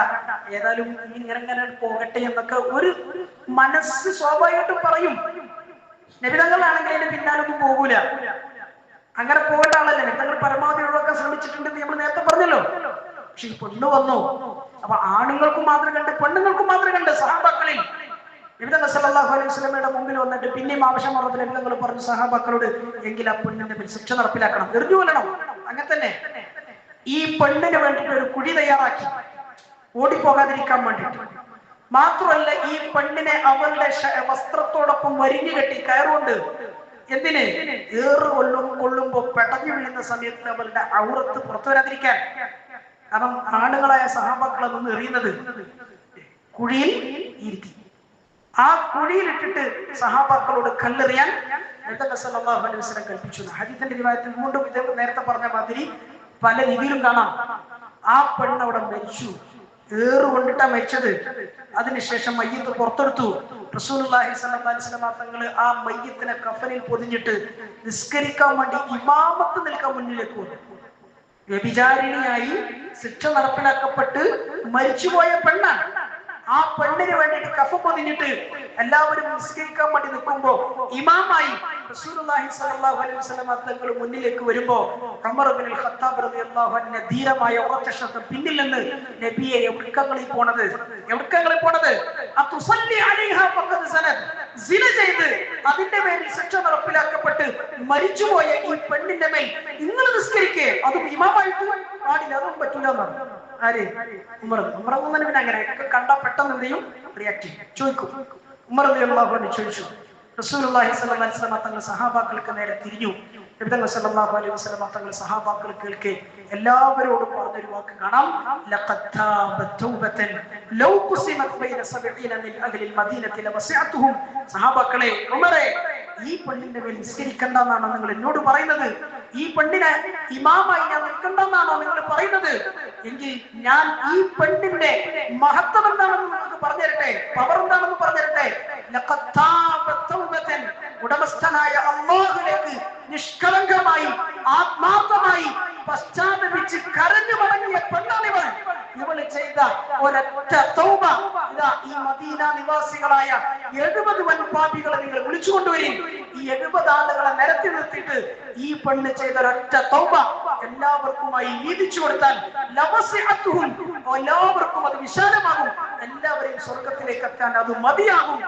ഏതായാലും ഇങ്ങനെ പോകട്ടെ എന്നൊക്കെ ഒരു മനസ്സ് സ്വാഭാവികമായിട്ടും പറയും. നബിതങ്ങളാണെങ്കിൽ അതിന്റെ പിന്നാലൊന്നും പോകൂല. അങ്ങനെ പോകേണ്ട ആളല്ലേ. നബിതങ്ങൾ പരമാവധി ഒഴിവാക്കാൻ ശ്രമിച്ചിട്ടുണ്ടെന്ന് നമ്മൾ നേരത്തെ പറഞ്ഞല്ലോ. പക്ഷെ ഈ പെണ്ണ് വന്നു. അപ്പൊ ആണുങ്ങൾക്കും മാതൃകയുണ്ട്, പെണ്ണുങ്ങൾക്കും മാതൃകയുണ്ട്. സഹാബാക്കളിൽ നബി സല്ലല്ലാഹു അലൈഹി വസല്ലമയുടെ മുമ്പിൽ വന്നിട്ട് പിന്നെയും ആവശ്യം പറഞ്ഞ നബി പറഞ്ഞു സഹാബാക്കളോട്, എങ്കിൽ ആ പെണ്ണിന്റെ മേൽ ശിക്ഷ നടപ്പിലാക്കണം, എറിഞ്ഞു കൊല്ലണം. അങ്ങനെ തന്നെ ഈ പെണ്ണിന് വേണ്ടിയിട്ട് ഒരു കുഴി തയ്യാറാക്കി, ഓടിപ്പോകാതിരിക്കാൻ വേണ്ടിയിട്ട്. മാത്രമല്ല, ഈ പെണ്ണിനെ അവളുടെ വസ്ത്രത്തോടൊപ്പം വരിഞ്ഞു കെട്ടി കയറുകൊണ്ട്, എന്തിന്? കൊള്ളുമ്പോ പെടഞ്ഞു വീഴുന്ന സമയത്ത് അവളുടെ ഔറത്ത് പുറത്തു വരാതിരിക്കാൻ. കാരണം ആണുങ്ങളായ സഹാബാക്കളെ നിന്ന് എറിയുന്നത് കുഴിയിൽ ഇരുത്തി. ആ കുഴിയിലിട്ടിട്ട് സഹാബാക്കളോട് കല്ലെറിയാൻ നബി സല്ലല്ലാഹു അലൈഹി വസല്ലം കൽപ്പിച്ചു. ഹദീസിന്റെ റിവായത്തിൽ വീണ്ടും ഇത് നേരത്തെ പറഞ്ഞ മാതിരി പല രീതിയിലും കാണാം. ആ പെണ്ണ് അവിടെ മരിച്ചു, ഏറുകൊണ്ടിട്ടാ മരിച്ചത്. അതിനുശേഷം മയ്യത്ത് പുറത്തെടുത്തു. റസൂലുള്ളാഹി സ്വല്ലല്ലാഹു അലൈഹി വസല്ലം തങ്ങൾ ആ മയ്യത്തിനെ കഫനിൽ പൊതിഞ്ഞിട്ട് നിസ്കരിക്കാൻ വേണ്ടി ഇമാമത്ത് നിൽക്കാൻ മുന്നിലേക്ക് വന്നു. വ്യഭിചാരിണിയായി ശിക്ഷ നടപ്പിലാക്കപ്പെട്ട് മരിച്ചുപോയ പെണ്ണാണ്. ആ പെണ്ണിന് വേണ്ടിയിട്ട് കഫ പൊതിഞ്ഞിട്ട് എല്ലാവരും നിസ്കരിക്കാൻ വേണ്ടി നിൽക്കുമ്പോ ഇമാമായി റസൂലുള്ളാഹി സ്വല്ലല്ലാഹു അലൈഹി വസല്ലം തങ്ങൾ മുന്നിലേക്ക് വരുമ്പോ ഉമർ ഇബ്നുൽ ഖത്താബ് റളിയല്ലാഹു അൻഹു ധീരമായ ഉറച്ച ശബ്ദം പിന്നിൽ നിന്ന്, നബിയെ എവിടേക്കാണ് പോണത്? എവിടേക്കാണ് പോണത്? അതുസല്ലി അലൈഹാ ഫഖദ് സനദ്, സിന ചെയ്ത് അതിന്റെ പേരിൽ ശിക്ഷ നടപ്പിലാക്കപ്പെട്ട് മരിച്ചുപോയ ഈ പെണ്ണിന്റെ മേൽ നിങ്ങൾ നിസ്കരിക്കേ? അതും ഇമാമായിട്ട് പാടില്ല, അതും പറ്റൂല എന്നാണ്. ആര്? ഉമർ. ഉമർ പിന്നെ അങ്ങനെ കണ്ടാ പെട്ടെന്ന് എന്ത് ചെയ്യും? റിയാക്ട് ചെയ്യും, ചോദിക്കും. ഉമർ റളിയല്ലാഹു അൻഹു ചോദിച്ചു. റസൂലുള്ളാഹി സ്വല്ലല്ലാഹു അലൈഹി വസല്ലം തങ്ങൾ സഹാബാക്കൾക്ക് നേരെ തിരിഞ്ഞു. നബി സല്ലല്ലാഹു അലൈഹി വസല്ലം തങ്ങൾ സഹാബാക്കൾ കേൾക്കെ എല്ലാവരോടും പറഞ്ഞൊരു വാക്ക് കാണാം, ലഖദ് താബത് തൗബതൻ ലൗ ഖുസിമത് ബൈന 70 മിൻ അഹ്ലിൽ മദീനത്തി ലവസിഅതുഹും. സഹാബാക്കളെ, ഉമറേ, ഈ പെണ്ണിന്റെ മേൽ നിസ്കരിക്കണ്ടെന്നാണോ നിങ്ങൾ എന്നോട് പറയുന്നത്? ഈ പെണ്ണിനെ ഇമാമായി ഞാൻ നിൽക്കണ്ടെന്നാണോ നിങ്ങൾ പറയുന്നത്? എങ്കിൽ ഞാൻ ഈ പെണ്ണിന്റെ മഹത്വം എന്താണെന്ന് നിങ്ങൾക്ക് പറഞ്ഞു തരട്ടെ, പവർ എന്താണെന്ന് പറഞ്ഞു തരട്ടെ. ലഖദ് താബത് തൗബതൻ, ഉടമസ്ഥനായ അല്ലാഹുവിലേക്ക് നിഷ്കളങ്കമായി ആത്മാർത്ഥമായി പശ്ചാത്തപിച്ച് കരഞ്ഞു മടങ്ങിയ പെണ്ണാണിവൾ. ഇവള് ചെയ്ത ഒരൊറ്റ തൗബ ഇതാ ഈ മദീന നിവാസികളായ 70 വൻപാപികളെ നിങ്ങൾ വിളിച്ചുകൊണ്ടുവരും. ഈ ഈ 70 ആളുകളെ നിരത്തി നിർത്തിയിട്ട് ഈ പെണ്ണ് ചെയ്ത ഒരൊറ്റ തൗബ എല്ലാവർക്കുമായി വീതിച്ചു കൊടുത്താൽ എല്ലാവർക്കും അത് വിശാലമാകും, എല്ലാവരെയും സ്വർഗത്തിലേക്ക് എത്താൻ അത് മതിയാകും.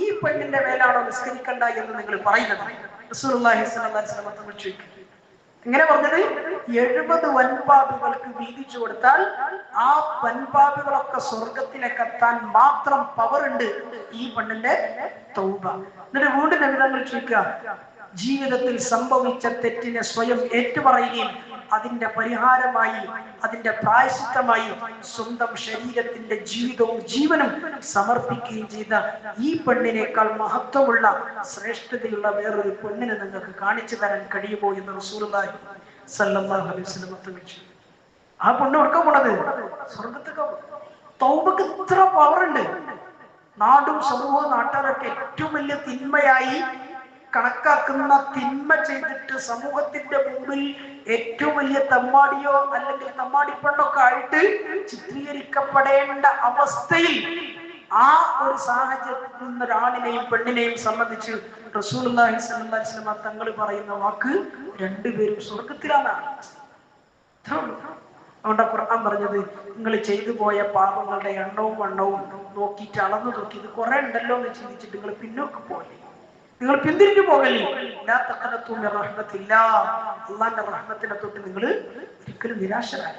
ഈ പെണ്ണിന്റെ മേലാണോ നിസ്കരിക്കണ്ട എന്ന് നിങ്ങൾ പറയുന്നത്? റസൂലുള്ളാഹി സ്വല്ലല്ലാഹു അലൈഹി വസല്ലം തങ്ങൾ ചോദിക്കും. ഇങ്ങനെ പറഞ്ഞത് 70 വൻപാപികൾക്ക് വീതിച്ചു കൊടുത്താൽ ആ വൻപാപികളൊക്കെ സ്വർഗത്തിലേക്ക് എത്താൻ മാത്രം പവർ ഉണ്ട് ഈ പെണ്ണിന്റെ തൗബ. എന്നിട്ട് വീണ്ടും നബി തങ്ങൾ ചോദിക്കുക, ജീവിതത്തിൽ സംഭവിച്ച തെറ്റിനെ സ്വയം ഏറ്റുപറയുകയും അതിന്റെ പരിഹാരമായി, അതിന്റെ പ്രായശ്ചിത്തമായി സ്വന്തം ശരീരത്തിന്റെ ജീവിതവും ജീവനും സമർപ്പിക്കുകയും ചെയ്ത ഈ പെണ്ണിനേക്കാൾ മഹത്വമുള്ള ശ്രേഷ്ഠതയുള്ള വേറൊരു പെണ്ണിനെ നിങ്ങൾക്ക് കാണിച്ചു തരാൻ കഴിയുമോ എന്ന് റസൂലുള്ളാഹി സ്വല്ലല്ലാഹു അലൈഹി വസല്ലം ചോദിച്ചു. ആ പെണ്ണ് എവിടെ പോണത്? സ്വർഗത്തേക്ക്. തൗബക്ക് ഇത്ര പവറുണ്ട്. നാടും സമൂഹവും നാട്ടുകാരൊക്കെ ഏറ്റവും വലിയ തിന്മയായി കണക്കാക്കുന്ന തിന്മ ചെയ്തിട്ട് സമൂഹത്തിന്റെ മുമ്പിൽ ഏറ്റവും വലിയ തമ്മാടിയോ അല്ലെങ്കിൽ തമ്മാടിപ്പെണ്ണൊക്കെ ആയിട്ട് ചിത്രീകരിക്കപ്പെടേണ്ട അവസ്ഥയിൽ ആ ഒരു സാഹചര്യത്തിൽ നിന്ന് ഒരാണിനെയും പെണ്ണിനെയും സംബന്ധിച്ച് റസൂലുള്ളാഹി സ്വല്ലല്ലാഹു അലൈഹി വസല്ലം തങ്ങൾ പറയുന്ന വാക്ക് രണ്ടുപേരും സ്വർഗത്തിലാണ്. അതുകൊണ്ട് ഖുർആൻ പറഞ്ഞത്, നിങ്ങൾ ചെയ്തു പോയ പാപങ്ങളുടെ എണ്ണവും വണ്ണവും നോക്കിയിട്ട് അളന്നു നോക്കി ഇത് കുറെ ഉണ്ടല്ലോ എന്ന് ചിന്തിച്ചിട്ട് നിങ്ങൾ പിന്നോട്ട് പോകല്ലേ, നിങ്ങൾ പിന്തിരിഞ്ഞു പോകല്ലേ. അള്ളാന്റെ റഹ്മത്തിനെ തൊട്ട് നിങ്ങൾ ഒരിക്കലും നിരാശരായി.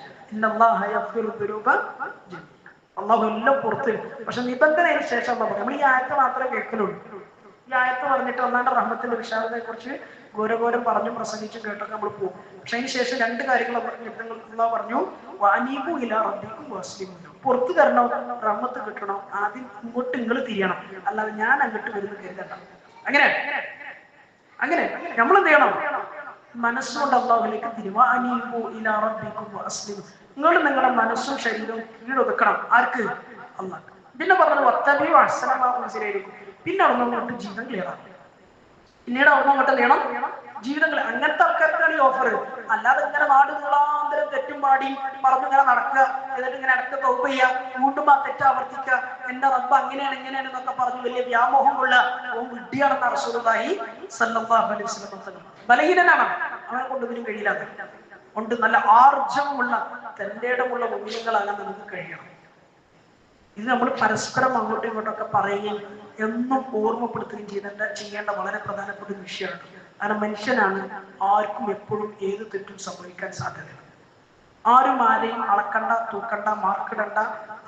അള്ളാഹു എല്ലാം പുറത്ത്. പക്ഷെ നിബന്ധനയ്ക്ക് ശേഷം നമ്മൾ ഈ ആയത്ത് മാത്രമേ കേൾക്കലുള്ളൂ. ഈ ആയത്ത് പറഞ്ഞിട്ട് അള്ളാന്റെ റഹ്മത്തിന്റെ വിശാലതയെ കുറിച്ച് ഘോരഘോരം പറഞ്ഞും പ്രസംഗിച്ചും കേട്ടൊക്കെ നമ്മൾ പോകും. പക്ഷെ അതിന് ശേഷം രണ്ട് കാര്യങ്ങൾ പറഞ്ഞു. വാനീബു ഇലാ റബ്ബിക്കും വസ്ലിമു, പുറത്തു തരണോ, റഹ്മത്ത് കിട്ടണോ, ആദ്യം ഇങ്ങോട്ട് നിങ്ങൾ തിരിയണം, അല്ലാതെ ഞാൻ അങ്ങോട്ട് വരുന്ന കരുതണ്ട. അങ്ങനെ അങ്ങനെ നമ്മൾ എന്ത് ചെയ്യണം? മനസ്സുകൊണ്ട് അള്ളാഹുലേക്ക് തിരിയുക. വാനീബു ഇലാ റബ്ബിക്കും വസ്ലിമു, നിങ്ങൾ നിങ്ങളുടെ മനസ്സും ശരീരവും കീഴൊതുക്കണം. ആർക്ക്? അള്ളാഹ്. പിന്നെ പറഞ്ഞത് വത്തബിഉ അഹ്സന ഉൻസിലൈക്കും, പിന്നെ അവിടെ അങ്ങോട്ട് ജീവിതം ക്ലിയറാണ്. പിന്നീട് അവിടെ അങ്ങോട്ട് ചെയ്യണം ജീവിതങ്ങൾ. അങ്ങനത്തെ ആൾക്കാർക്കാണ് ഈ ഓഫർ. അല്ലാതെ ഇങ്ങനെ നാട് നീളാന്തരം തെറ്റും പാടി പറഞ്ഞിങ്ങനെ നടക്കുക, എന്നിട്ട് ഇങ്ങനെ ഇടയ്ക്ക് തൗബ ചെയ്യുക, വീണ്ടും ആ തെറ്റ് ആവർത്തിക്കുക, എന്റെ റബ്ബ് അങ്ങനെയാണ് ഇങ്ങനെയാണ് എന്നൊക്കെ പറഞ്ഞ് വലിയ വ്യാമോഹമുള്ള വിഡ്ഢിയാണെന്ന റസൂലുള്ളാഹി സ്വല്ലല്ലാഹു അലൈഹി വസല്ലം. ബലഹീനനാണ്, അവനെ കൊണ്ട് ഇതിനും കഴിയില്ല. കൊണ്ട് നല്ല ആർജവമുള്ള തന്റെ ഇടമുള്ള മുഅ്മിനീങ്ങളാകാൻ നമുക്ക് കഴിയണം. ഇത് നമ്മൾ പരസ്പരം അങ്ങോട്ടും ഇങ്ങോട്ടൊക്കെ പറയുകയും എന്നും ഓർമ്മപ്പെടുത്തുകയും ചെയ്യേണ്ട വളരെ പ്രധാനപ്പെട്ട ഒരു വിഷയമാണ്. കാരണം മനുഷ്യനാണ്, ആർക്കും എപ്പോഴും ഏത് തെറ്റും സംഭവിക്കാൻ സാധ്യതയുണ്ട്. ആരും ആരെയും അളക്കണ്ട, തൂക്കണ്ട, മാർക്കിടണ്ട,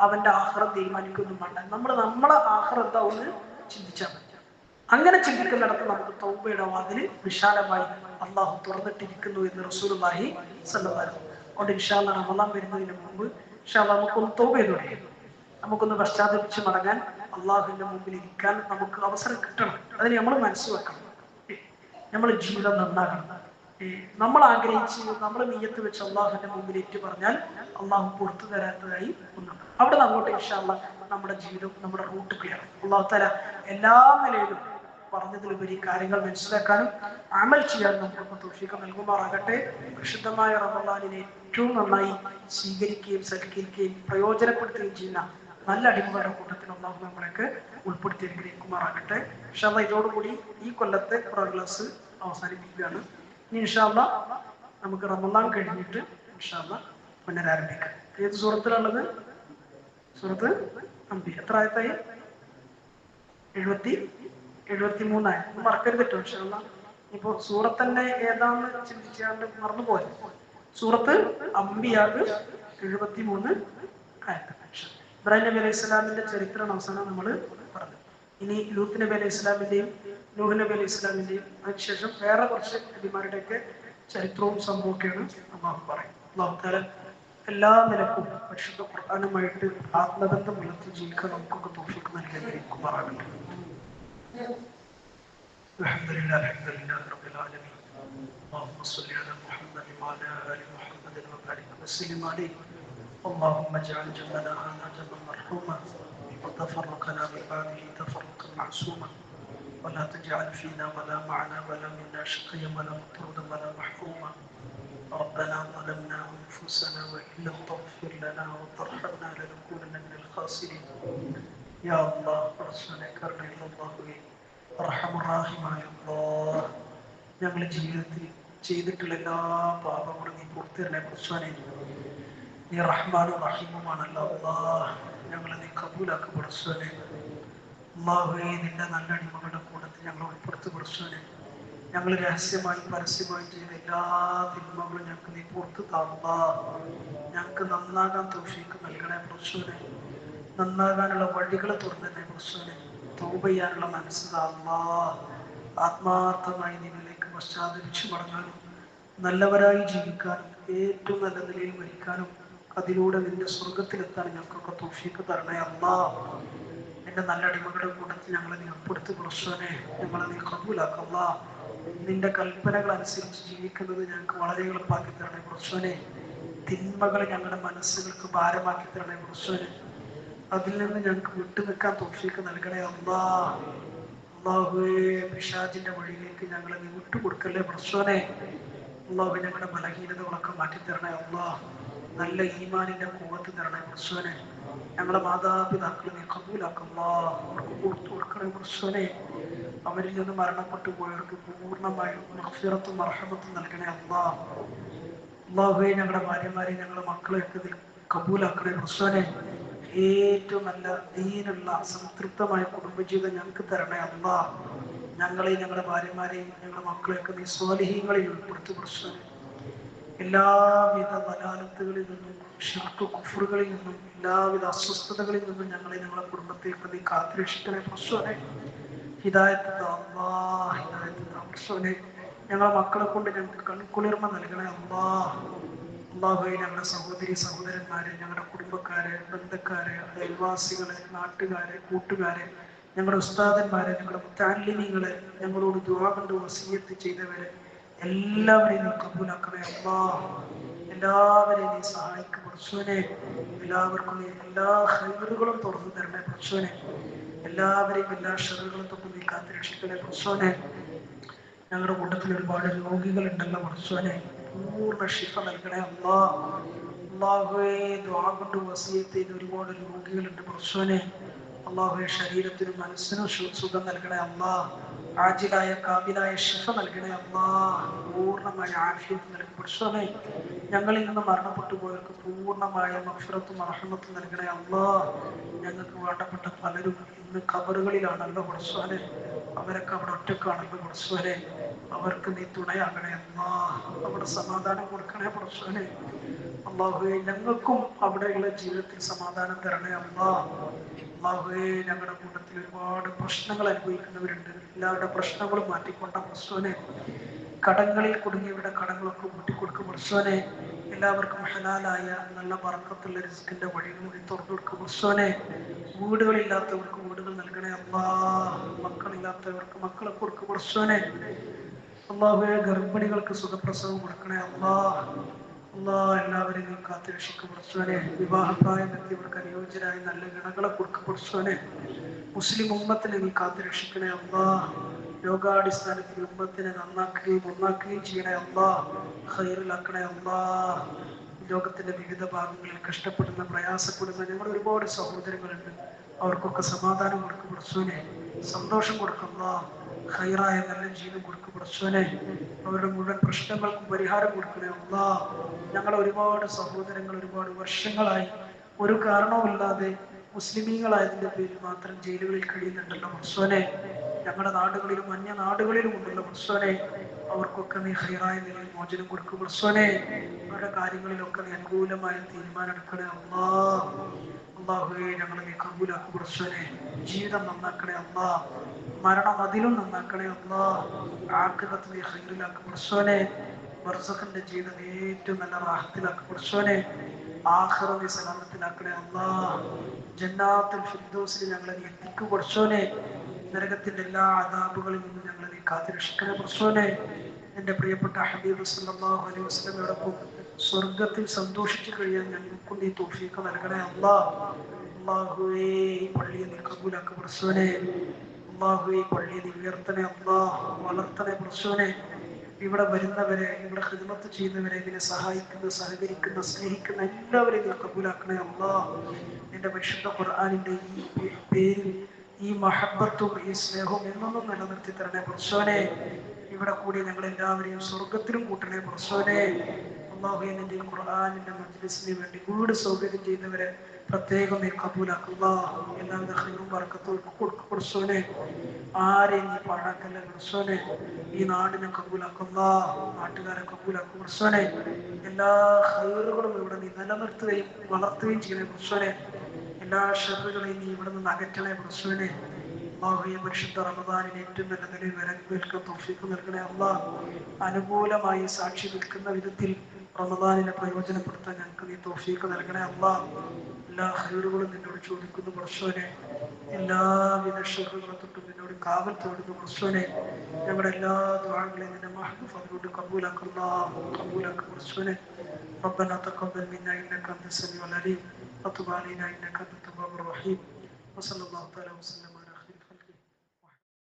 അവന്റെ ആഹാരം തീരുമാനിക്കൊന്നും വേണ്ട. നമ്മളെ ആഹാരം എന്താ ഒന്ന് ചിന്തിച്ചാൽ മതി. അങ്ങനെ ചിന്തിക്കുന്നിടത്ത് നമുക്ക് തൗബയുടെ വാതിൽ വിശാലമായി അള്ളാഹു തുറന്നിട്ടിരിക്കുന്നു എന്ന് റസൂലുള്ളാഹി സ്വല്ലല്ലാഹു അലൈഹി വസല്ലം. അതുകൊണ്ട് ഇൻഷാ അല്ലാഹ് റമളാൻ വരുന്നതിന് മുമ്പ് ഇൻഷാ അല്ലാഹ് നമുക്കൊന്ന് തൗബ ചെയ്തോടെ, നമുക്കൊന്ന് പശ്ചാത്തപിച്ച് മടങ്ങാൻ, അള്ളാഹുവിന്റെ മുമ്പിൽ ഇരിക്കാൻ നമുക്ക് അവസരം കിട്ടണം. അതിന് നമ്മൾ മനസ്സ് വെക്കണം. നമ്മൾ ജീവിതം നന്നാകണം. നമ്മൾ ആഗ്രഹിച്ച് നമ്മൾ നിയ്യത്ത് വെച്ച് അള്ളാഹുവിന്റെ മുമ്പിൽ ഏറ്റു പറഞ്ഞാൽ അള്ളാഹു പുറത്തു തരാത്തതായി ഒന്നും. അവിടെ നിന്ന് അങ്ങോട്ട് ഇൻഷാ അല്ലാഹ് നമ്മുടെ ജീവിതം, നമ്മുടെ റൂട്ട് ക്ലിയർ. അള്ളാഹു തആല എല്ലാ നിലയിലും പറഞ്ഞതിലുപരി കാര്യങ്ങൾ മനസ്സിലാക്കാനും അമൽ ചെയ്യാനും നമുക്ക് തൗഫീഖ് നൽകുമാറാകട്ടെ. പരിശുദ്ധമായ റമളാനിനെ ഏറ്റവും നന്നായി സ്വീകരിക്കുകയും സൽക്കരിക്കുകയും പ്രയോജനപ്പെടുത്തുകയും ചെയ്യുന്ന നല്ല അടിമകളുടെ കൂട്ടത്തിൽ അള്ളാഹു നമ്മളൊക്കെ ഉൾപ്പെടുത്തി അനുഗ്രഹിക്കുമാറാകട്ടെ. ഇൻഷാ അല്ലാഹ് ഇതോടുകൂടി ഈ കൊല്ലത്തെ ഖുർആൻ ക്ലാസ് അവസാനിപ്പിക്കുകയാണ്. ഇനി ഇൻഷാ അല്ലാഹ് നമുക്ക് റമളാൻ കഴിഞ്ഞിട്ട് ഇൻഷാ അല്ലാഹ് പുനരാരംഭിക്കാം. ഏത് സൂറത്തിലുള്ളത്? സൂറത്ത് അംബിയ. എത്ര ആയത്തായി? 73 ആയത്. മറക്കരുത് കേട്ടോ. ഇൻഷാ അല്ലാഹ് ഇപ്പൊ സൂറത്ത് തന്നെ ഏതാന്ന് ചിന്തിച്ചാണ്ട് മറന്നുപോയി. സൂറത്ത് അംബിയാക്ക് 73 ആയത്. ഇബ്രാഹിം നബി അലൈഹി സ്വലാമിന്റെ ചരിത്രം അവസാനം നമ്മൾ പറഞ്ഞു. ഇനി ലൂത്ത് നബി അലൈഹി സ്വലാമിന്റെയും നൂഹ് നബി അലൈഹി സ്വലാമിന്റെയും അതിനുശേഷം വേറെ കുറച്ച് നബിമാരുടെയൊക്കെ ചരിത്രവും സംഭവമൊക്കെയാണ് അള്ളാഹു പറയും. അള്ളാഹു തആല എല്ലാ നിലക്കും പരിശുദ്ധ ഖുർആനുമായിട്ട് ആത്മബന്ധം വളർത്തി ജീവിക്കാൻ നമുക്കൊക്കെ തൗഫീഖ് നൽകി അനുഗ്രഹിക്കുമാറാകട്ടെ. അൽഹംദുലില്ലാഹി റബ്ബിൽ ആലമീൻ. اللهم صل على محمد وعلى ال محمد وبارك وسلم عليه. اللهم اجعل جمعنا هذا جمعا مرحوما وتفرقنا من بعده تفرقا معصوما ولا تجعل فينا ولا معنا ولا منا شقيا ولا مطرودا ولا محروما. ربنا ظلمنا انفسنا وان لم تغفر لنا وترحمنا لنكونن من الخاسرين. يا الله رسولك الى الله ارحم الراحمين. ഞങ്ങളുടെ ജീവിതത്തിൽ ചെയ്തിട്ടുള്ള എല്ലാ പാപങ്ങളും നീ പുറത്തു തരണേ പടച്ചോനെ. നീ റഹ്മാനും റഹീമുമാണല്ലോ അല്ലാഹ്. ഞങ്ങളെ നീ കബൂലാക്ക് പടച്ചോനെ. അല്ലാഹുവേ, നിന്റെ നല്ല അടിമകളുടെ കൂട്ടത്തിൽ ഞങ്ങൾ ഉൾപ്പെടുത്തി പടച്ചോനെ. ഞങ്ങൾ രഹസ്യമായി പരസ്യമായി ചെയ്ത എല്ലാ തിന്മകളും ഞങ്ങൾക്ക് നീ പുറത്തു താ. ഞങ്ങൾക്ക് നന്നാകാൻ തൗഫീക്ക് നൽകണേ പടച്ചോനെ. നന്നാകാനുള്ള വഴികൾ തുറന്നേ പടച്ചോനെ. തൗബ ചെയ്യാനുള്ള മനസ്സ് താ അല്ലാഹ്. ആത്മാർത്ഥമായി നിന്നിലേക്ക് പശ്ചാത്തപിച്ചു മടങ്ങാനും നല്ലവരായി ജീവിക്കാനും ഏറ്റവും നല്ല നിലയിൽ മരിക്കാനും അതിലൂടെ നിന്റെ സ്വർഗത്തിലെത്താൻ ഞങ്ങൾക്കൊക്കെ തൗഫീക്ക് തരണേ അല്ലാഹ്. നിന്റെ നല്ല അടിമകളുടെ കൂട്ടത്തിൽ ഞങ്ങളെ നീ ഉൾപ്പെടുത്തി പടച്ചോനെ. ഞങ്ങളെ നീ കബൂലാക്ക് അല്ലാഹ്. നിന്റെ കൽപ്പനകൾ അനുസരിച്ച് ജീവിക്കുന്നത് ഞങ്ങൾക്ക് വളരെ എളുപ്പമാക്കി തരണേ പടച്ചോനെ. തിന്മകൾ ഞങ്ങളുടെ മനസ്സുകൾക്ക് ഭാരമാക്കി തരണേ പടച്ചോനെ. അതിൽ നിന്ന് ഞങ്ങൾക്ക് വിട്ടു നിൽക്കാൻ തൗഫീക്ക് നൽകണേ അല്ലാഹ്. അല്ലാഹുവേ, പിശാചിന്റെ വഴിയിലേക്ക് ഞങ്ങളെ നീ വിട്ടുകൊടുക്കല്ലേ പടച്ചോനെ. അല്ലാഹു, ഞങ്ങളുടെ ബലഹീനതകളൊക്കെ മാറ്റിത്തരണേ അല്ലാഹ്. നല്ല ഈമാനിന്റെ കൂവത്ത് തരണേ പടച്ചോനെ. ഞങ്ങളുടെ മാതാപിതാക്കളെ നീ കബൂലാക്കല്ല. അവർക്ക് പുറത്തു കൊടുക്കണേ പടച്ചോനെ. അവരിൽ നിന്ന് മരണപ്പെട്ടു പോയവർക്ക് പൂർണ്ണമായും മഗ്ഫിറത്തും മർഹമത്തും നൽകണേ അല്ലാഹ്. അല്ലാഹുവേ, ഞങ്ങളുടെ ഭാര്യമാരെ ഞങ്ങളുടെ മക്കളെയൊക്കെ നീ കബൂലാക്കണേ പടച്ചോനെ. ഏറ്റവും നല്ല ദീനുള്ള സംതൃപ്തമായ കുടുംബജീവിതം ഞങ്ങൾക്ക് തരണേ അല്ലാഹ്. ഞങ്ങളെയും ഞങ്ങളുടെ ഭാര്യമാരെയും ഞങ്ങളുടെ മക്കളെയൊക്കെ നീ സ്വാലിഹീങ്ങളിൽ ഉൾപ്പെടുത്തി പടച്ചോനെ. എല്ലാവിധ വലാലത്തുകളിൽ നിന്നും ഷിർക്ക് കുഫറുകളിൽ നിന്നും എല്ലാവിധ അസ്വസ്ഥതകളിൽ നിന്നും ഞങ്ങളുടെ കുടുംബത്തെയൊക്കെ നീ കാത്തുരക്ഷിക്കണേ പടച്ചോനെ. ഹിദായത്ത് താ അല്ലാഹ്. ഹിദായത്ത് താ പടച്ചോനെ. ഞങ്ങളെ മക്കളെ കൊണ്ട് ഞങ്ങൾക്ക് കൺകുളിർമ നൽകണേ അല്ലാഹ്. അല്ലാഹുവേ, ഞങ്ങളുടെ സഹോദരി സഹോദരന്മാരെ, ഞങ്ങളുടെ കുടുംബക്കാരെ, ബന്ധക്കാരെ, അയൽവാസികളെ, നാട്ടുകാരെ, കൂട്ടുകാരെ, ഞങ്ങളുടെ ഉസ്താദന്മാരെ, ഞങ്ങളുടെ മുത്തഅല്ലിമീങ്ങളെ, ഞങ്ങളോട് ദുആ കൊണ്ട് വസിയത്ത് ചെയ്തവരെ എല്ലാവരെയും നീ കബൂലാക്കണേ അല്ലാഹ്. എല്ലാവരെയും നീ സഹായിക്കും പടച്ചോനെ. എല്ലാവർക്കും നീ എല്ലാ ഖൈറുകളും തുറന്നു തരണേ പടച്ചോനെ. എല്ലാവരെയും എല്ലാ ഷറുകളും തൊട്ട് നീ കാത്തുരക്ഷിക്കണേ പടച്ചോനെ. ഞങ്ങളുടെ കൂട്ടത്തിൽ ഒരുപാട് രോഗികളുണ്ടല്ലോ പടച്ചോനെ. പൂർണ്ണ ശിഫ നൽകണേ അല്ലാഹ്. അല്ലാഹുവേ, ദുആ കൊണ്ട് വസിയത്ത് ചെയ്ത ഒരുപാട് രോഗികളുണ്ട് പടച്ചോനെ. അല്ലാഹുവേ, ശരീരത്തിനും മനസ്സിനും സുഖം നൽകണേ അല്ലാഹ്. ആജിലായ കാബിലായ ശിഫ നൽകണേ അല്ലാഹ്. പൂർണ്ണമായ ആഫിയത്ത് നൽകി പടച്ചോനെ. ഞങ്ങളിൽ നിന്ന് മരണപ്പെട്ടു പോയവർക്ക് പൂർണ്ണമായ മഗ്ഫിറത്തും റഹ്മത്തും നൽകണേ അല്ലാഹ്. ഞങ്ങൾക്ക് വേണ്ടപ്പെട്ട പലരും ഇന്ന് ഖബറുകളിലാണല്ലോ പടച്ചോനെ. അവരൊക്കെ അവിടെ ഒറ്റക്കാണല്ലോ പടച്ചോനെ. അവർക്ക് നീ തുണയാകണേ അല്ലാഹ്. അവിടെ സമാധാനം കൊടുക്കണേ പടച്ചോനെ. അല്ലാഹുവേ, ഞങ്ങൾക്കും അവിടെയുള്ള ജീവിതത്തിൽ സമാധാനം തരണേ അല്ലാഹ്. അല്ലാഹുവേ, ഞങ്ങളുടെ കൂട്ടത്തിൽ ഒരുപാട് പ്രശ്നങ്ങൾ അനുഭവിക്കുന്നവരുണ്ട്. എല്ലാവരുടെ പ്രശ്നങ്ങളും മാറ്റിക്കൊണ്ട പടച്ചോനെ. കടങ്ങളിൽ കുടുങ്ങിയവരുടെ കടങ്ങളൊക്കെ കൂട്ടിക്കൊടുക്കും പടച്ചോനെ. എല്ലാവർക്കും ഹലാലായ നല്ല ബർക്കത്തുള്ള റിസ്കിന്റെ വഴികൾ നീ തുറന്നു കൊടുക്കും പടച്ചോനെ. വീടുകളില്ലാത്തവർക്ക് വീടുകൾ നൽകണേ അല്ലാഹ്. മക്കളില്ലാത്തവർക്ക് മക്കളെ കൊടുക്കും പടച്ചോനെ. അല്ലാഹുവേ, ഗർഭിണികൾക്ക് സുഖപ്രസവം കൊടുക്കണേ അല്ലാഹ്. അല്ലാഹ്, എല്ലാവരെയും നീ കാത്തുരക്ഷിക്കും പടച്ചോനെ. വിവാഹപ്രായം എത്തിയവർക്ക് അനുയോജ്യരായ നല്ല ഗണങ്ങളെ കൊടുക്കും പടച്ചോനെ. മുസ്ലിം ഉമ്മത്തിനെ നീ കാത്തുരക്ഷിക്കണേ അല്ലാഹ്. രോഗാടിസ്ഥാനത്തിൽ ഉമ്മത്തിനെ നന്നാക്കുകയും ഒന്നാക്കുകയും ചെയ്യണേ അല്ലാഹ്. ഖൈറിലാക്കണേ അല്ലാഹ്. ലോകത്തിന്റെ വിവിധ ഭാഗങ്ങളിൽ കഷ്ടപ്പെടുന്ന പ്രയാസപ്പെടുന്ന ഞങ്ങൾ ഒരുപാട് സഹോദരങ്ങളുണ്ട്. അവർക്കൊക്കെ സമാധാനം കൊടുക്കും പടച്ചോനെ. സന്തോഷം കൊടുക്കുന്ന ഖൈറായ നല്ല ജീവിതം കൊടുക്കും പടച്ചോനെ. അവരുടെ മുഴുവൻ പ്രശ്നങ്ങൾക്കും പരിഹാരം കൊടുക്കണേ അല്ലാഹ്. ഞങ്ങളെ ഒരുപാട് സഹോദരങ്ങൾ ഒരുപാട് വർഷങ്ങളായി ഒരു കാരണവുമില്ലാതെ മുസ്ലിമീങ്ങളായതിന്റെ പേരിൽ മാത്രം ജയിലുകളിൽ കഴിയുന്നുണ്ടല്ലോ പടച്ചോനെ. ഞങ്ങളുടെ നാടുകളിലും അന്യ നാടുകളിലും ഉണ്ടല്ലോ പടച്ചോനെ. അവർക്കൊക്കെ നീ ഖൈറായ നിലയിൽ മോചനം കൊടുക്കും പടച്ചോനെ. അവരുടെ കാര്യങ്ങളിലൊക്കെ നീ അനുകൂലമായ തീരുമാനം എടുക്കണേ അല്ലാഹ്. അല്ലാഹുവേ, ഞങ്ങളെ നീ കബൂലാക്ക് പടച്ചോനെ. ജീവിതം നന്നാക്കണേ അല്ലാഹ്. മരണം അതിലും നന്നാക്കണേ അല്ലാഹ്. ആഖിറത്ത് നീ ഖൈറിലാക്ക് പടച്ചോനെ. ബർസഖിന്റെ ജീവിതം ഏറ്റവും നല്ല റാഹത്തിലാക്ക് പടച്ചോനെ. ആഖിറ നീ സലാമത്തിലാക്കണേ അല്ലാഹ്. ജന്നാത്തുൽ ഫിർദൗസിൽ ഞങ്ങളെ നീ എത്തിക്കും പടച്ചോനെ. നരകത്തിന്റെ എല്ലാ അദാബുകളിൽ നിന്നും ഞങ്ങളെ നീ കാത്തുരക്ഷിക്കണേ പടച്ചോനെ. എന്റെ പ്രിയപ്പെട്ട ഹബീബ് സല്ലല്ലാഹു അലൈഹി വസല്ലമയോടൊപ്പം സ്വർഗത്തിൽ സന്തോഷിച്ചു കഴിയാൻ ഞങ്ങൾക്കും നീ തൗഫീഖ് നൽകണേ അല്ലാഹ്. അല്ലാഹുവേ, ഈ പള്ളിയെ നീ കബൂലാക്ക് പടച്ചോനെ. അല്ലാഹുവേ, ഈ പള്ളിയെ നീ ഉയർത്തണേ അല്ലാഹ്. വളർത്തണേ പടച്ചോനെ. ഇവിടെ വരുന്നവരെ, ഇവിടെ ഖിദ്മത്ത് ചെയ്യുന്നവരെ, ഇതിനെ സഹായിക്കുന്ന, സഹകരിക്കുന്ന, സ്നേഹിക്കുന്ന എല്ലാവരെയും നീ കബൂലാക്കണേ അല്ലാഹ്. നിന്റെ പരിശുദ്ധ ഖുർആനിന്റെ ഈ പേരിൽ ഈ മഹബത്തും ഈ സ്നേഹവും എന്നൊന്നും നിലനിർത്തി തരണേ പടച്ചോനെ. ഇവിടെ കൂടി ഞങ്ങൾ എല്ലാവരെയും സ്വർഗത്തിലും കൂട്ടണേ പ്രസവനെ. അള്ളാഹുവേ, നിന്റെ ഖുർആനിന്റെ മജ്ലിസിന് വേണ്ടി വീട് സൗകര്യം ചെയ്തവരെ പ്രത്യേകം നീ കബൂലാക്കുക. എല്ലാവിധ ഖൈറും ബറക്കത്തും കൊടുക്കുക പ്രസവനെ. ആരെയും നീ പാഴാക്കല്ല പ്രസവനെ. ഈ നാടിനെ കബൂലാക്കുക, നാട്ടുകാരെ കബൂലാക്കുക പ്രസവനെ. എല്ലാ ഖൈറുകളും ഇവിടെ നീ നിലനിർത്തുകയും വളർത്തുകയും ചെയ്യണേ പ്രസവനെ. എല്ലാ ഷറുകളെയും നീ ഇവിടെ നിന്ന് അകറ്റണേ പ്രസവനെ. അള്ളാഹുവേ, പരിശുദ്ധ റമദാനിനെ ഏറ്റവും നല്ല നിലയിൽ വരവേൽക്കാൻ തൗഫീഖ് നൽകണേ അള്ളാഹ്. അനുകൂലമായി സാക്ഷി നിൽക്കുന്ന വിധത്തിൽ റമദാനിനെ പ്രയോജനപ്പെടുത്താൻ ഞങ്ങൾക്ക് നീ തൗഫീഖ് നൽകണേ അള്ളാഹ്. എല്ലാ ഖൈറുകളും നിന്നോട് ചോദിക്കുന്നു പ്രസവനെ. എല്ലാവിധ ഷറുകളെ തൊട്ടും നിന്നോട് കാവൽ തേടുന്നു പ്രസവനെ. ഞങ്ങളുടെ എല്ലാ ദുആകളെയും നിന്റെ മഹ്ബൂബ് ഫദ്ലുകൊണ്ട് കബൂലാക്കുക, കബൂലാക്കുക പ്രസവനെ. ربنا تقبل منا انك انت السميع العليم وتب علينا انك انت التواب الرحيم وصلى الله تعالى وسلم